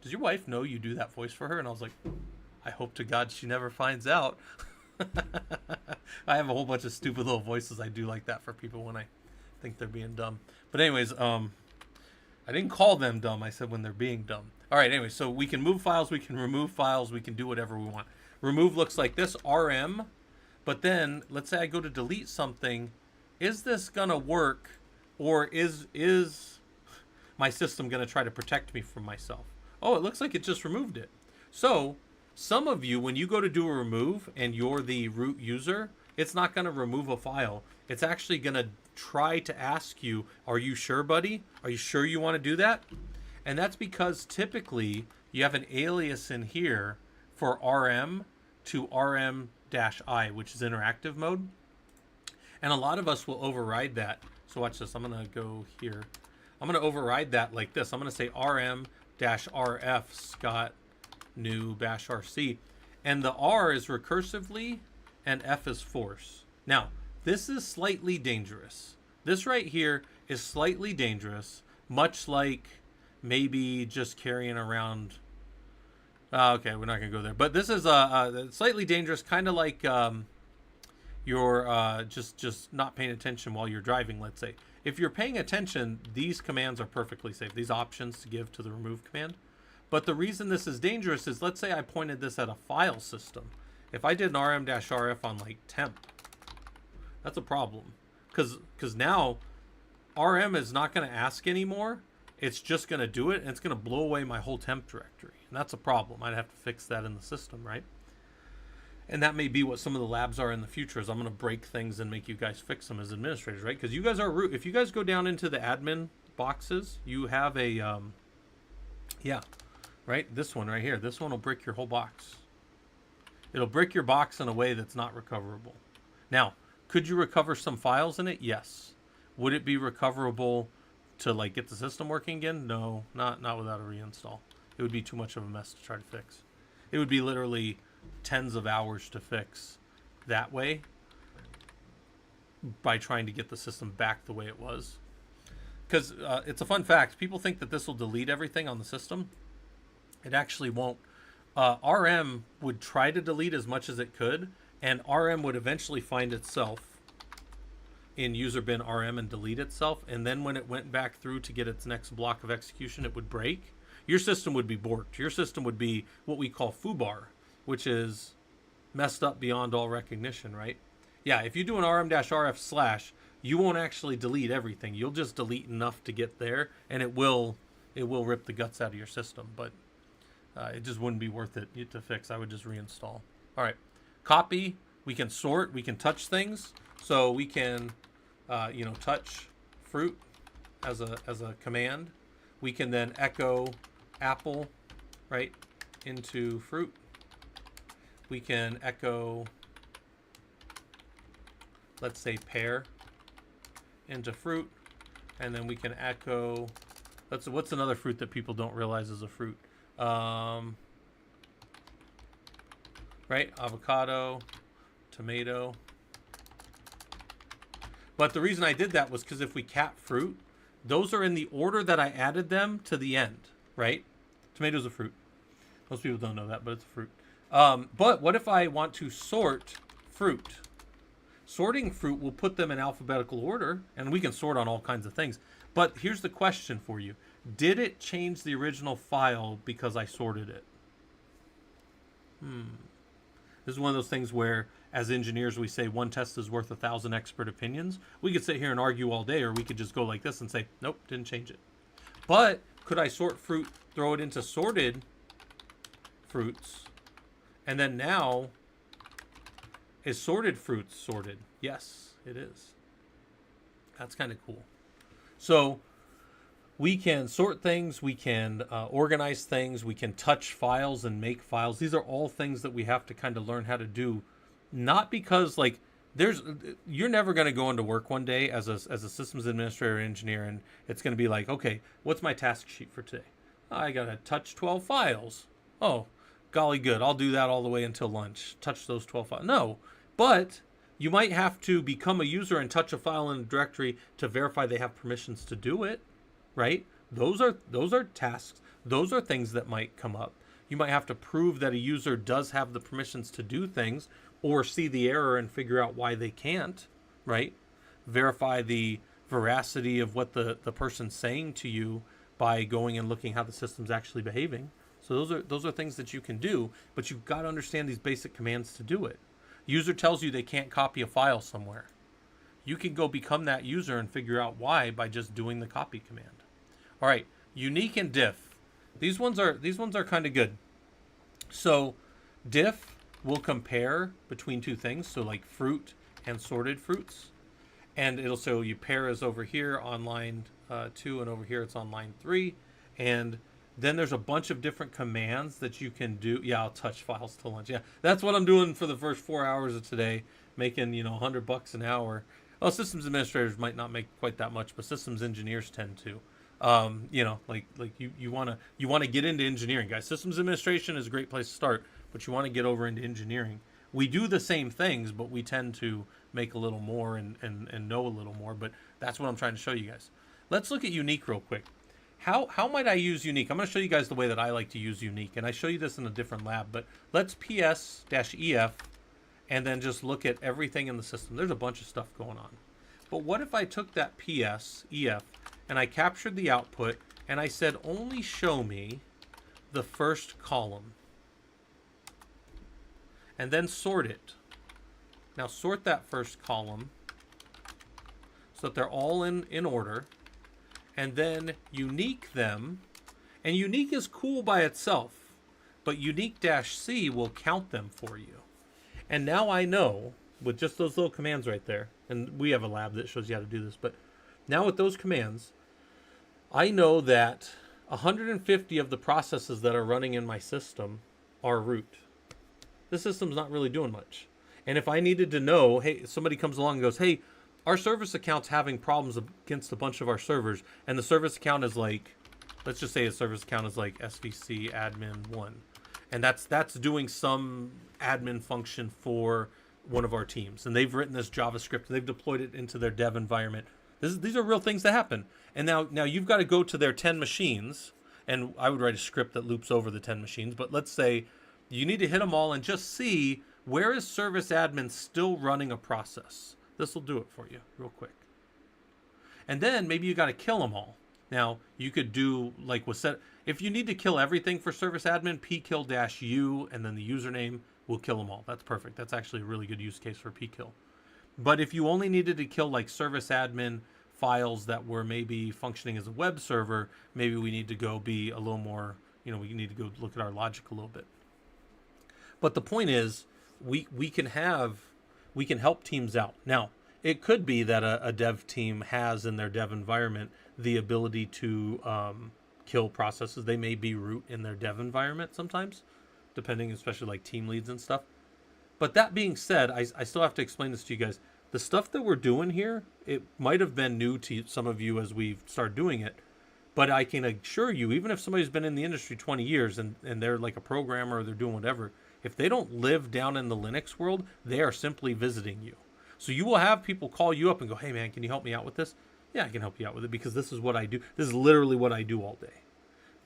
does your wife know you do that voice for her? And I was like, I hope to God she never finds out. I have a whole bunch of stupid little voices I do like that for people when I think they're being dumb. But anyways, I didn't call them dumb. I said when they're being dumb. All right, anyway, so we can move files, we can remove files, we can do whatever we want. Remove looks like this, RM. But then, let's say I go to delete something. Is this going to work, or is my system going to try to protect me from myself? Oh, it looks like it just removed it. So some of you, when you go to do a remove and you're the root user, it's not going to remove a file. It's actually going to try to ask you, are you sure, buddy? Are you sure you want to do that? And that's because typically you have an alias in here for RM to RM-I, which is interactive mode. And a lot of us will override that. So watch this. I'm going to go here. I'm going to override that like this. I'm going to say RM-RF Scott new bash RC. And the R is recursively and F is force. Now, this is slightly dangerous. This right here is slightly dangerous, much like maybe just carrying around. Okay, we're not going to go there. But this is slightly dangerous, kind of like you're just not paying attention while you're driving, let's say. If you're paying attention, these commands are perfectly safe. These options to give to the remove command. But the reason this is dangerous is, let's say I pointed this at a file system. If I did an RM-RF on like temp, that's a problem. Because now RM is not going to ask anymore. It's just going to do it, and it's going to blow away my whole temp directory. And that's a problem. I'd have to fix that in the system, right? And that may be what some of the labs are in the future, is I'm going to break things and make you guys fix them as administrators, right? Because you guys are root. If you guys go down into the admin boxes, you have a, yeah, right? This one right here. This one will brick your whole box. It'll brick your box in a way that's not recoverable. Now, could you recover some files in it? Yes. Would it be recoverable to like get the system working again? No, not without a reinstall. It would be too much of a mess to try to fix. It would be literally tens of hours to fix that way by trying to get the system back the way it was. Because it's a fun fact. People think that this will delete everything on the system. It actually won't. RM would try to delete as much as it could, and RM would eventually find itself in user bin RM and delete itself. And then when it went back through to get its next block of execution, it would break. Your system would be borked. Your system would be what we call foobar, which is messed up beyond all recognition, right? Yeah, if you do an RM-RF/, you won't actually delete everything. You'll just delete enough to get there, and it will rip the guts out of your system, but it just wouldn't be worth it to fix. I would just reinstall. All right, copy. We can sort. We can touch things. So we can, touch fruit as a command. We can then echo apple, right, into fruit. We can echo, let's say, pear into fruit, and then we can echo. What's another fruit that people don't realize is a fruit? Right, avocado, tomato. But the reason I did that was because if we cat fruit, those are in the order that I added them to the end, right? Tomatoes are fruit. Most people don't know that, but it's a fruit. But what if I want to sort fruit? Sorting fruit will put them in alphabetical order, and we can sort on all kinds of things. But here's the question for you. Did it change the original file because I sorted it? This is one of those things where, as engineers, we say one test is worth 1,000 expert opinions. We could sit here and argue all day, or we could just go like this and say, nope, didn't change it. But could I sort fruit, throw it into sorted fruits, and then now is sorted fruits sorted? Yes, it is. That's kind of cool. So we can sort things, we can organize things, we can touch files and make files. These are all things that we have to kind of learn how to do. Not because like you're never going to go into work one day as a systems administrator or engineer and it's going to be like, okay, what's my task sheet for today? I got to touch 12 files. Oh, golly good. I'll do that all the way until lunch. Touch those 12 files. No, but you might have to become a user and touch a file in a directory to verify they have permissions to do it, right? Those are tasks. Those are things that might come up. You might have to prove that a user does have the permissions to do things or see the error and figure out why they can't, right? Verify the veracity of what the person's saying to you by going and looking how the system's actually behaving. So those are things that you can do, but you've got to understand these basic commands to do it. User tells you they can't copy a file somewhere. You can go become that user and figure out why by just doing the copy command. All right, unique and diff. These ones are kind of good. So diff will compare between two things, so like fruit and sorted fruits. And it'll show you pair is over here on line 2 and over here it's on line 3. And then there's a bunch of different commands that you can do. Yeah, I'll touch files till lunch. Yeah, that's what I'm doing for the first 4 hours of today, making, $100 an hour. Well, systems administrators might not make quite that much, but systems engineers tend to. You want to get into engineering, guys. Systems administration is a great place to start, but you want to get over into engineering. We do the same things, but we tend to make a little more and know a little more. But that's what I'm trying to show you guys. Let's look at unique real quick. How might I use unique? I'm going to show you guys the way that I like to use unique, and I show you this in a different lab. But let's ps-ef and then just look at everything in the system. There's a bunch of stuff going on. But what if I took that ps-ef and I captured the output and I said only show me the first column and then sort it. Now sort that first column so that they're all in order, and then unique them. And unique is cool by itself, but unique-c will count them for you. And now I know, with just those little commands right there, and we have a lab that shows you how to do this, but now with those commands, I know that 150 of the processes that are running in my system are root. The system's not really doing much. And if I needed to know, hey, somebody comes along and goes, hey, our service account's having problems against a bunch of our servers, and the service account is like, let's just say a service account is like SVC admin 1. And that's doing some admin function for one of our teams. And they've written this JavaScript, they've deployed it into their dev environment. These are real things that happen. And now you've got to go to their 10 machines, and I would write a script that loops over the 10 machines, but let's say you need to hit them all and just see where is service admin still running a process. This will do it for you real quick. And then maybe you got to kill them all. Now, you could do like was set. If you need to kill everything for service admin, pkill-u, and then the username will kill them all. That's perfect. That's actually a really good use case for pkill. But if you only needed to kill like service admin files that were maybe functioning as a web server, maybe we need to go be a little more, we need to go look at our logic a little bit. But the point is, we can help teams out. Now, it could be that a dev team has in their dev environment the ability to kill processes. They may be root in their dev environment sometimes, depending, especially like team leads and stuff. But that being said, I still have to explain this to you guys. The stuff that we're doing here, it might have been new to some of you as we've started doing it. But I can assure you, even if somebody's been in the industry 20 years and they're like a programmer or they're doing whatever, if they don't live down in the Linux world, they are simply visiting you. So you will have people call you up and go, hey man, can you help me out with this? Yeah, I can help you out with it because this is what I do. This is literally what I do all day.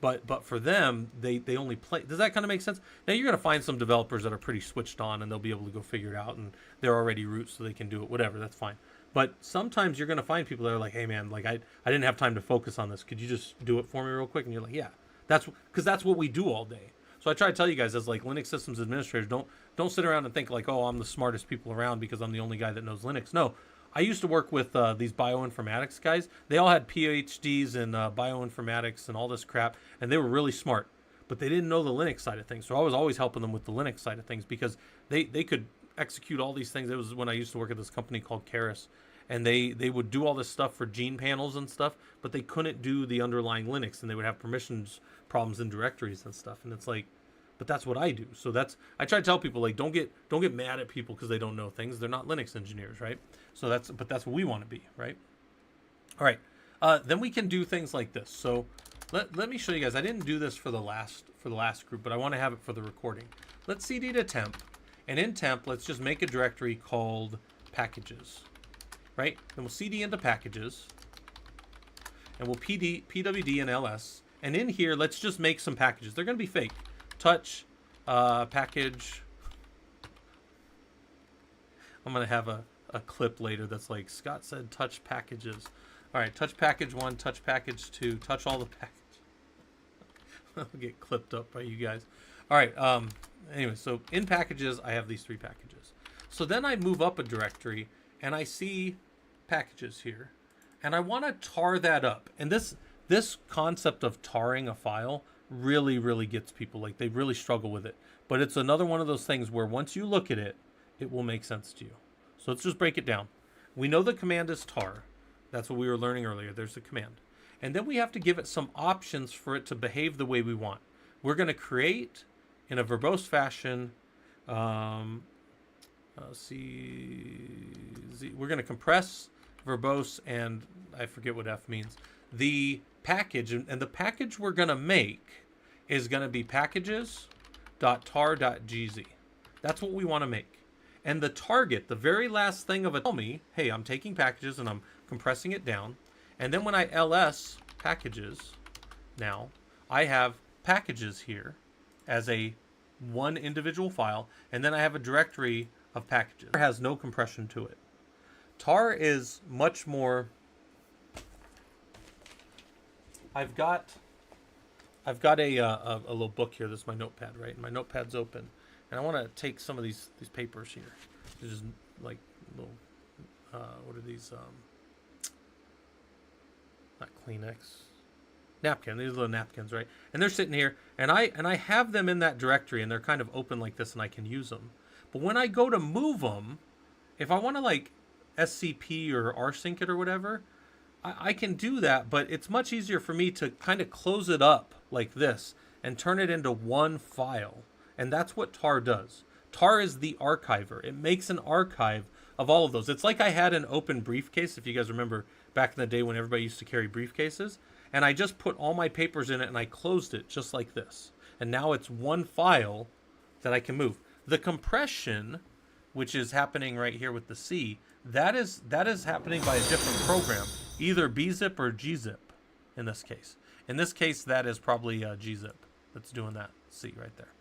But for them, they only play. Does that kind of make sense? Now you're going to find some developers that are pretty switched on and they'll be able to go figure it out and they're already root so they can do it, whatever, that's fine. But sometimes you're going to find people that are like, hey man, like I didn't have time to focus on this. Could you just do it for me real quick? And you're like, yeah, because that's what we do all day. So I try to tell you guys as like Linux systems administrators, don't sit around and think like, oh, I'm the smartest people around because I'm the only guy that knows Linux. No, I used to work with these bioinformatics guys. They all had PhDs in bioinformatics and all this crap, and they were really smart. But they didn't know the Linux side of things. So I was always helping them with the Linux side of things because they could execute all these things. It was when I used to work at this company called Keras, and they would do all this stuff for gene panels and stuff, but they couldn't do the underlying Linux, and they would have permissions problems in directories and stuff. And it's like, but that's what I do. So I try to tell people like don't get mad at people because they don't know things. They're not Linux engineers, right? So that's what we want to be, right? All right. Then we can do things like this. So let me show you guys. I didn't do this for the last group, but I want to have it for the recording. Let's cd to temp, and in temp, let's just make a directory called packages, right? Then we'll cd into packages, and we'll pwd and ls, and in here, let's just make some packages. They're going to be fake. Touch package. I'm going to have a clip later that's like, Scott said touch packages. All right, touch package 1, touch package 2, touch all the packages. I'll get clipped up by you guys. All right, anyway, so in packages, I have these 3 packages. So then I move up a directory, and I see packages here, and I want to tar that up. And this concept of tarring a file really gets people. Like, they really struggle with it. But it's another one of those things where once you look at it, it will make sense to you. So let's just break it down. We know the command is tar. That's what we were learning earlier. There's the command. And then we have to give it some options for it to behave the way we want. We're going to create in a verbose fashion. We're going to compress, verbose, and I forget what F means. The package, and the package we're going to make is going to be packages.tar.gz. That's what we want to make. And the target, the very last thing of it, tell me, hey, I'm taking packages and I'm compressing it down. And then when I ls packages, now I have packages here as one individual file, and then I have a directory of packages. It has no compression to it. Tar is much more. I've got a little book here. This is my notepad, right? And my notepad's open, and I want to take some of these papers here. They're just like little. What are these? Not Kleenex. Napkin. These are little napkins, right? And they're sitting here, and I have them in that directory, and they're kind of open like this, and I can use them. But when I go to move them, if I want to like SCP or rsync it or whatever, I can do that, but it's much easier for me to kind of close it up like this and turn it into one file. And that's what tar does. Tar is the archiver. It makes an archive of all of those. It's like I had an open briefcase, if you guys remember back in the day when everybody used to carry briefcases. And I just put all my papers in it and I closed it just like this. And now it's one file that I can move. The compression, which is happening right here with the C, that is happening by a different program, either bzip or gzip in this case. In this case, that is probably gzip that's doing that C right there.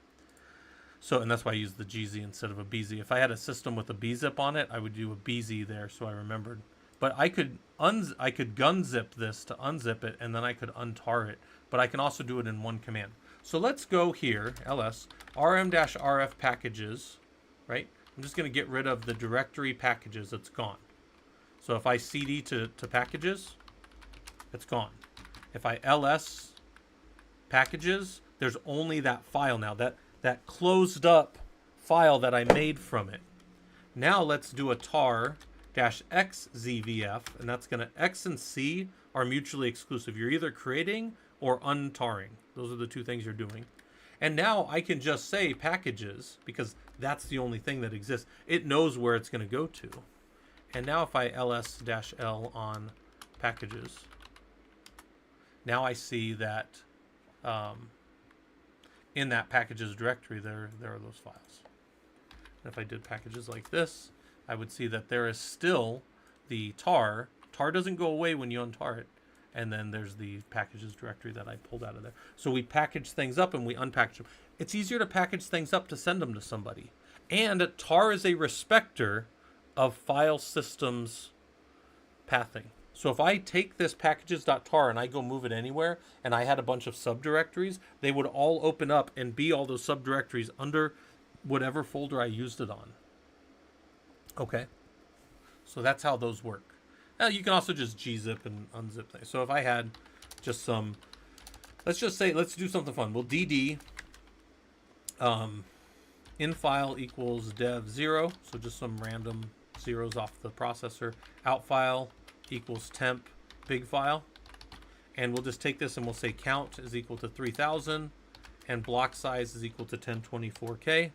So, and that's why I use the gz instead of a bz. If I had a system with a bzip on it, I would do a bz there, so I remembered. But I could gunzip this to unzip it, and then I could untar it. But I can also do it in one command. So let's go here, ls, rm-rf packages, right? I'm just going to get rid of the directory packages. It's gone. So if I cd to packages, it's gone. If I ls packages, there's only that file now, that closed up file that I made from it. Now let's do a tar-xzvf, and that's going to X and C are mutually exclusive. You're either creating or untarring. Those are the two things you're doing. And now I can just say packages because that's the only thing that exists. It knows where it's going to go to. And now if I ls-l on packages, now I see that in that packages directory, there are those files. And if I did packages like this, I would see that there is still the tar. Tar doesn't go away when you untar it. And then there's the packages directory that I pulled out of there. So we package things up and we unpackage them. It's easier to package things up to send them to somebody. And tar is a respecter of file systems pathing. So if I take this packages.tar and I go move it anywhere, and I had a bunch of subdirectories, they would all open up and be all those subdirectories under whatever folder I used it on. Okay. So that's how those work. You can also just gzip and unzip things. So if I had just some, let's just say, let's do something fun. We'll dd in file equals dev 0. So just some random zeros off the processor. Out file equals temp big file. And we'll just take this and we'll say count is equal to 3000 and block size is equal to 1024K,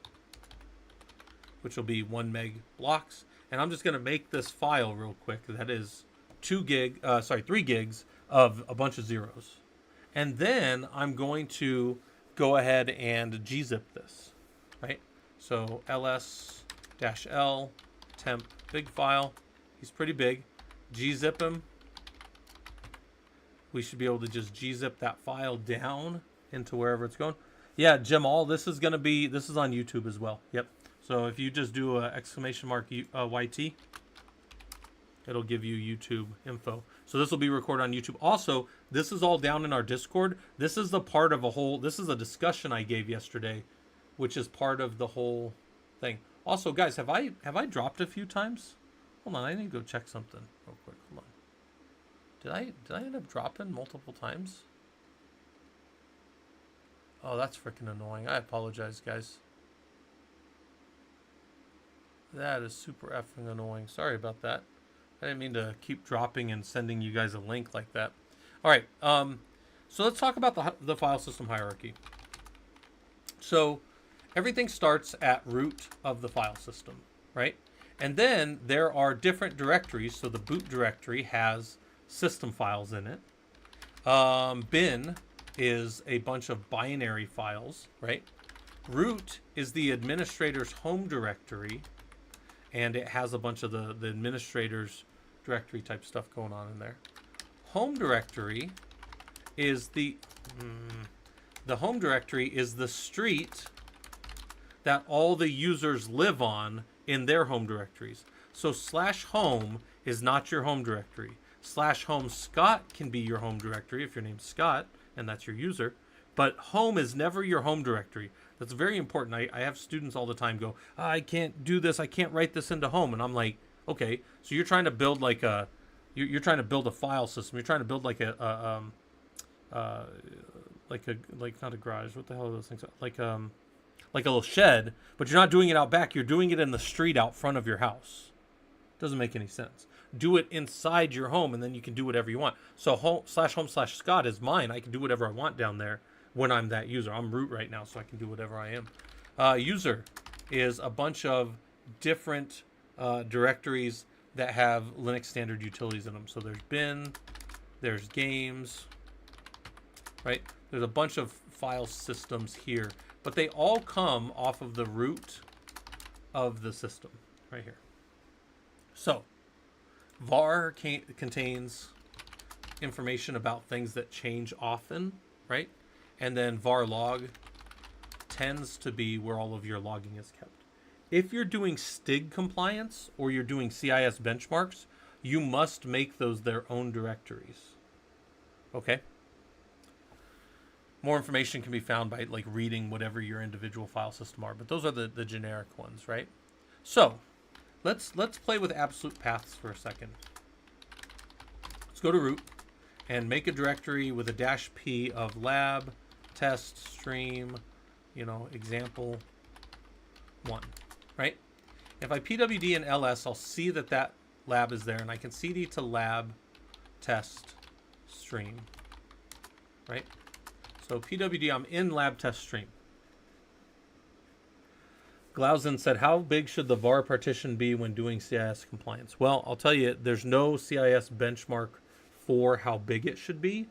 which will be 1 meg blocks. And I'm just going to make this file real quick. That is 3 gigs of a bunch of zeros. And then I'm going to go ahead and gzip this, right? So ls-l temp big file. He's pretty big. Gzip him. We should be able to just gzip that file down into wherever it's going. Yeah, Jamal, this is on YouTube as well. Yep. So if you just do a exclamation mark YT, it'll give you YouTube info. So this will be recorded on YouTube. Also, this is all down in our Discord. This is the part of this is a discussion I gave yesterday, which is part of the whole thing. Also, guys, have I dropped a few times? Hold on, I need to go check something real quick. Hold on. Did I end up dropping multiple times? Oh, that's freaking annoying. I apologize, guys. That is super effing annoying. Sorry about that. I didn't mean to keep dropping and sending you guys a link like that. All right. So let's talk about the file system hierarchy. So everything starts at root of the file system, right? And then there are different directories. So the boot directory has system files in it. Bin is a bunch of binary files, right? Root is the administrator's home directory. And it has a bunch of the administrator's directory type stuff going on in there. Home directory is the home directory is the street that all the users live on in their home directories. So /home is not your home directory. /home Scott can be your home directory if your name's Scott and that's your user. But home is never your home directory. That's very important. I have students all the time go, I can't do this. I can't write this into home. And I'm like, okay, so you're trying to build like you're trying to build a file system. You're trying to build like not a garage. What the hell are those things? Like a little shed, but you're not doing it out back. You're doing it in the street out front of your house. Doesn't make any sense. Do it inside your home, and then you can do whatever you want. So home/Scott is mine. I can do whatever I want down there. When I'm that user. I'm root right now, so I can do whatever I am. User is a bunch of different directories that have Linux standard utilities in them. So there's bin, there's games, right? There's a bunch of file systems here, but they all come off of the root of the system right here. So var contains information about things that change often, right? And then var log tends to be where all of your logging is kept. If you're doing STIG compliance or you're doing CIS benchmarks, you must make those their own directories. Okay? More information can be found by like reading whatever your individual file system are, but those are the generic ones, right? So let's play with absolute paths for a second. Let's go to root and make a directory with a -p of lab test stream, example 1, right? If I pwd and ls, I'll see that lab is there, and I can cd to lab test stream, right? So pwd, I'm in lab test stream. Glausen said, how big should the var partition be when doing CIS compliance? Well, I'll tell you, there's no CIS benchmark for how big it should be.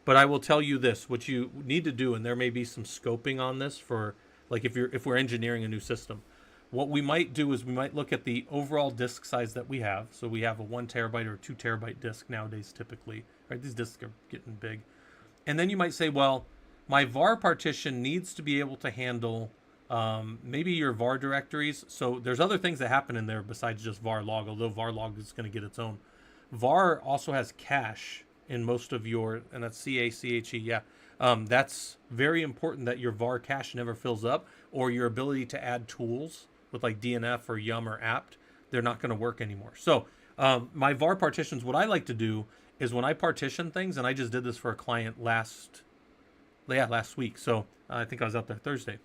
But I will tell you this, what you need to do, and there may be some scoping on this for, like if we're engineering a new system. what we might do is we might look at the overall disk size that we have. So we have a 1 terabyte or 2 terabyte disk nowadays typically, right? These disks are getting big. And then you might say, well, my var partition needs to be able to handle maybe your var directories. So there's other things that happen in there besides just var log, although var log is going to get its own. Var also has cache in most of your, and that's C-A-C-H-E, yeah. That's very important that your var cache never fills up, or your ability to add tools with like DNF or yum or apt, they're not going to work anymore. So my var partitions, what I like to do is when I partition things, and I just did this for a client last week. So I think I was out there Thursday.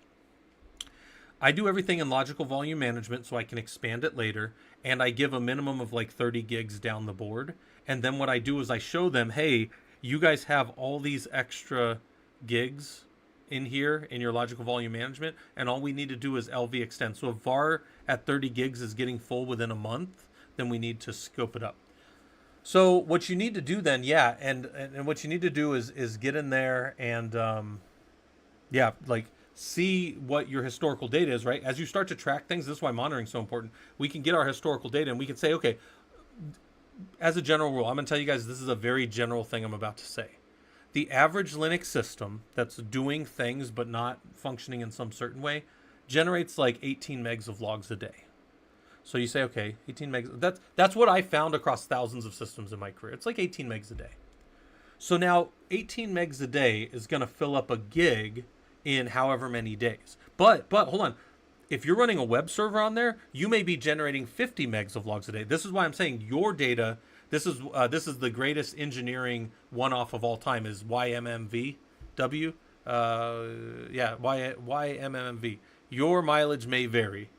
I do everything in logical volume management so I can expand it later, and I give a minimum of like 30 gigs down the board. And then what I do is I show them, hey, you guys have all these extra gigs in here in your logical volume management, and all we need to do is LV extend. So if var at 30 gigs is getting full within a month, then we need to scope it up. So what you need to do then, yeah, and what you need to do is get in there and like see what your historical data is, right? As you start to track things, this is why monitoring is so important. We can get our historical data and we can say, okay, as a general rule, I'm going to tell you guys, this is a very general thing I'm about to say. The average Linux system that's doing things but not functioning in some certain way generates like 18 megs of logs a day. So you say, okay, 18 megs. That's what I found across thousands of systems in my career. It's like 18 megs a day. So now 18 megs a day is going to fill up a gig in however many days. But hold on. If you're running a web server on there, you may be generating 50 megs of logs a day. This is why I'm saying your data, this is the greatest engineering one-off of all time is YMMV. YMMV. Your mileage may vary.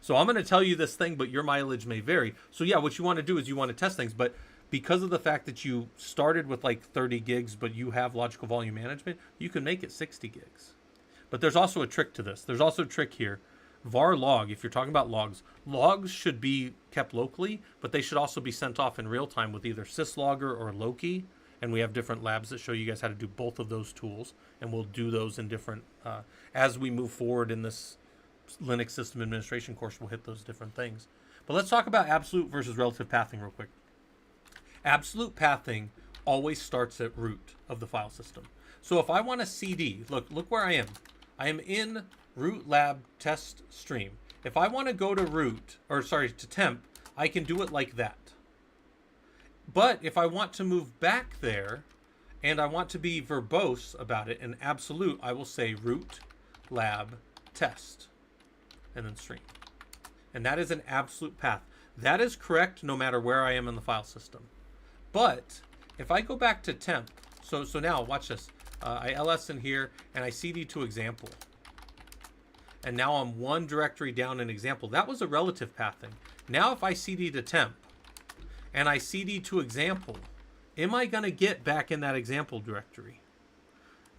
So I'm going to tell you this thing, but your mileage may vary. So yeah, what you want to do is you want to test things, but because of the fact that you started with like 30 gigs, but you have logical volume management, you can make it 60 gigs. But there's also a trick to this. There's also a trick here. Var log, if you're talking about logs should be kept locally, but they should also be sent off in real time with either syslogger or Loki. And we have different labs that show you guys how to do both of those tools. And we'll do those in different, as we move forward in this Linux system administration course, we'll hit those different things. But let's talk about absolute versus relative pathing real quick. Absolute pathing always starts at root of the file system. So if I want a CD, look where I am. I am in root lab test stream. If I want to go to temp, I can do it like that. But if I want to move back there and I want to be verbose about it in absolute, I will say root lab test and then stream. And that is an absolute path. That is correct no matter where I am in the file system. But if I go back to temp, so now watch this. I ls in here and I cd to example. And now I'm one directory down in example. That was a relative pathing. Now if I cd to temp and I cd to example, am I going to get back in that example directory?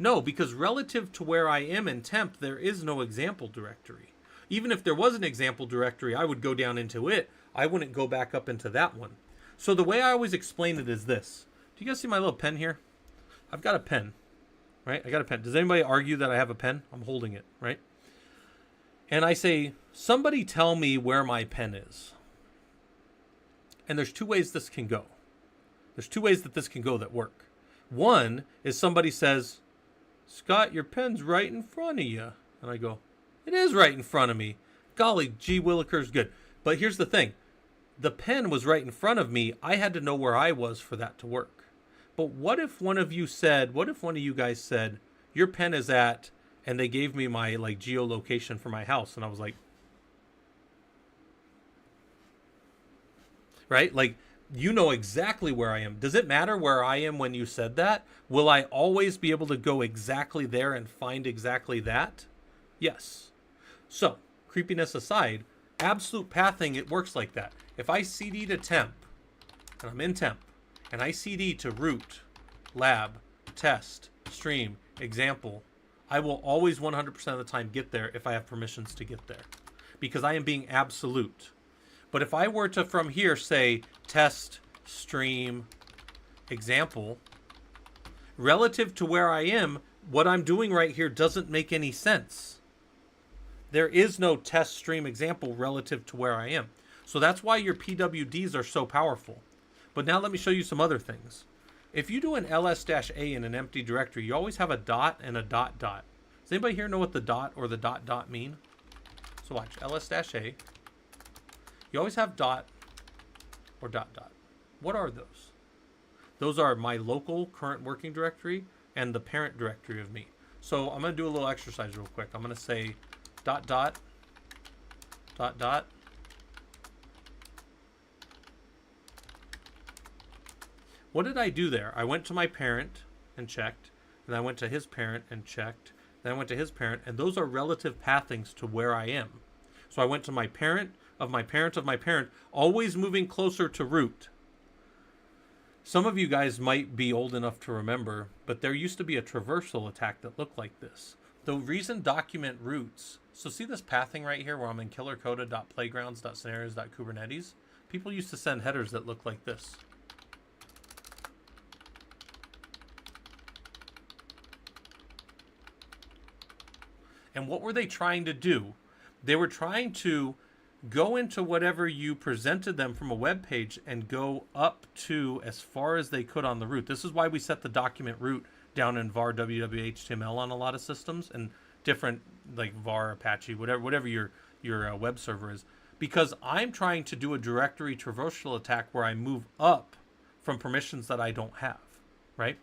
No, because relative to where I am in temp, there is no example directory. Even if there was an example directory, I would go down into it. I wouldn't go back up into that one. So the way I always explain it is this. Do you guys see my little pen here? I've got a pen, right? I got a pen. Does anybody argue that I have a pen? I'm holding it, right? And I say, somebody tell me where my pen is. And there's two ways this can go. There's two ways that this can go that work. One is somebody says, Scott, your pen's right in front of you. And I go, it is right in front of me. Golly, gee willikers, good. But here's the thing. The pen was right in front of me. I had to know where I was for that to work. But what if one of you guys said, your pen is at, and they gave me my like geolocation for my house. And I was like, right? Like, you know exactly where I am. Does it matter where I am when you said that? Will I always be able to go exactly there and find exactly that? Yes. So, creepiness aside, absolute pathing, it works like that. If I cd to temp, and I'm in temp, and I cd to root, lab, test, stream, example, I will always 100% of the time get there if I have permissions to get there, because I am being absolute. But if I were to from here say test, stream, example, relative to where I am, what I'm doing right here doesn't make any sense. there is no test stream example relative to where I am. So that's why your PWDs are so powerful. But now let me show you some other things. If you do an ls-a in an empty directory, you always have a dot and a dot dot. Does anybody here know what the dot or the dot dot mean? So watch, ls-a. You always have dot or dot dot. What are those? Those are my local current working directory and the parent directory of me. So I'm going to do a little exercise real quick. I'm going to say dot dot dot dot. What did I do there? I went to my parent and checked, and I went to his parent and checked, then I went to his parent, and those are relative pathings to where I am. So I went to my parent of my parent of my parent, always moving closer to root. Some of you guys might be old enough to remember, but there used to be a traversal attack that looked like this. The reason document roots, so see this pathing right here where I'm in killercoda.playgrounds.scenarios.kubernetes? People used to send headers that look like this. And what were they trying to do? They were trying to go into whatever you presented them from a web page and go up to as far as they could on the root. This is why we set the document root down in var www.html on a lot of systems and different like var, Apache, whatever your web server is. Because I'm trying to do a directory traversal attack where I move up from permissions that I don't have, right?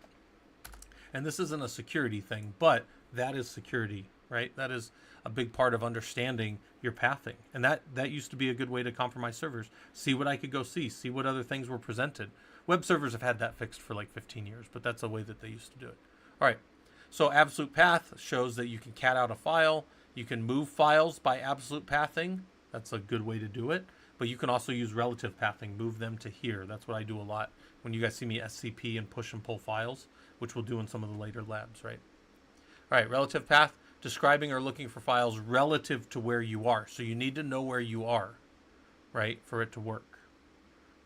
And this isn't a security thing, but that is security, right? That is a big part of understanding your pathing. And that used to be a good way to compromise servers. See what I could go see what other things were presented. Web servers have had that fixed for like 15 years, but that's a way that they used to do it. All right, so absolute path shows that you can cat out a file. You can move files by absolute pathing. That's a good way to do it. But you can also use relative pathing, move them to here. That's what I do a lot when you guys see me SCP and push and pull files, which we'll do in some of the later labs, right? All right, relative path, describing or looking for files relative to where you are. So you need to know where you are, right, for it to work.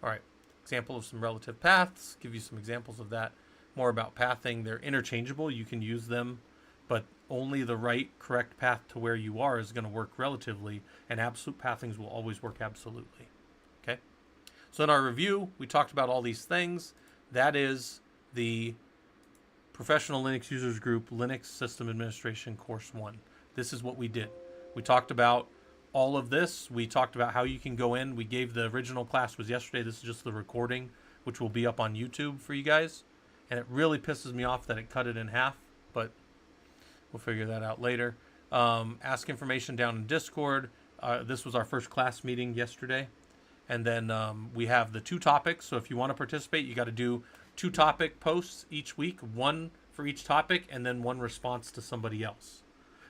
All right, example of some relative paths, give you some examples of that. More about pathing, they're interchangeable. You can use them, but only the right, correct path to where you are is going to work relatively, and absolute pathings will always work absolutely. Okay? So in our review, we talked about all these things. That is the Professional Linux Users Group Linux System Administration Course 1. This is what we did. We talked about all of this. We talked about how you can go in. We gave the original class was yesterday. This is just the recording, which will be up on YouTube for you guys. And it really pisses me off that it cut it in half, but we'll figure that out later. Ask information down in Discord. This was our first class meeting yesterday. And then we have the 2 topics. So if you want to participate, you got to do 2 topic posts each week, 1 for each topic, and then 1 response to somebody else.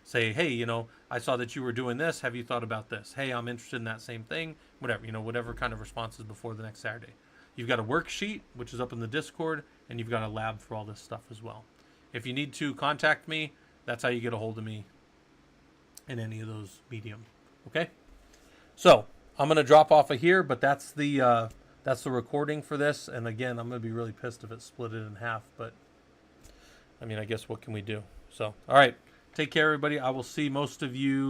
Say, hey, you know, I saw that you were doing this. Have you thought about this? Hey, I'm interested in that same thing. Whatever, you know, whatever kind of responses before the next Saturday. You've got a worksheet, which is up in the Discord, and you've got a lab for all this stuff as well. If you need to contact me, that's how you get a hold of me in any of those medium. Okay? So I'm going to drop off of here, but that's the recording for this. And again, I'm going to be really pissed if it split it in half, but I mean, I guess what can we do? So, all right. Take care, everybody. I will see most of you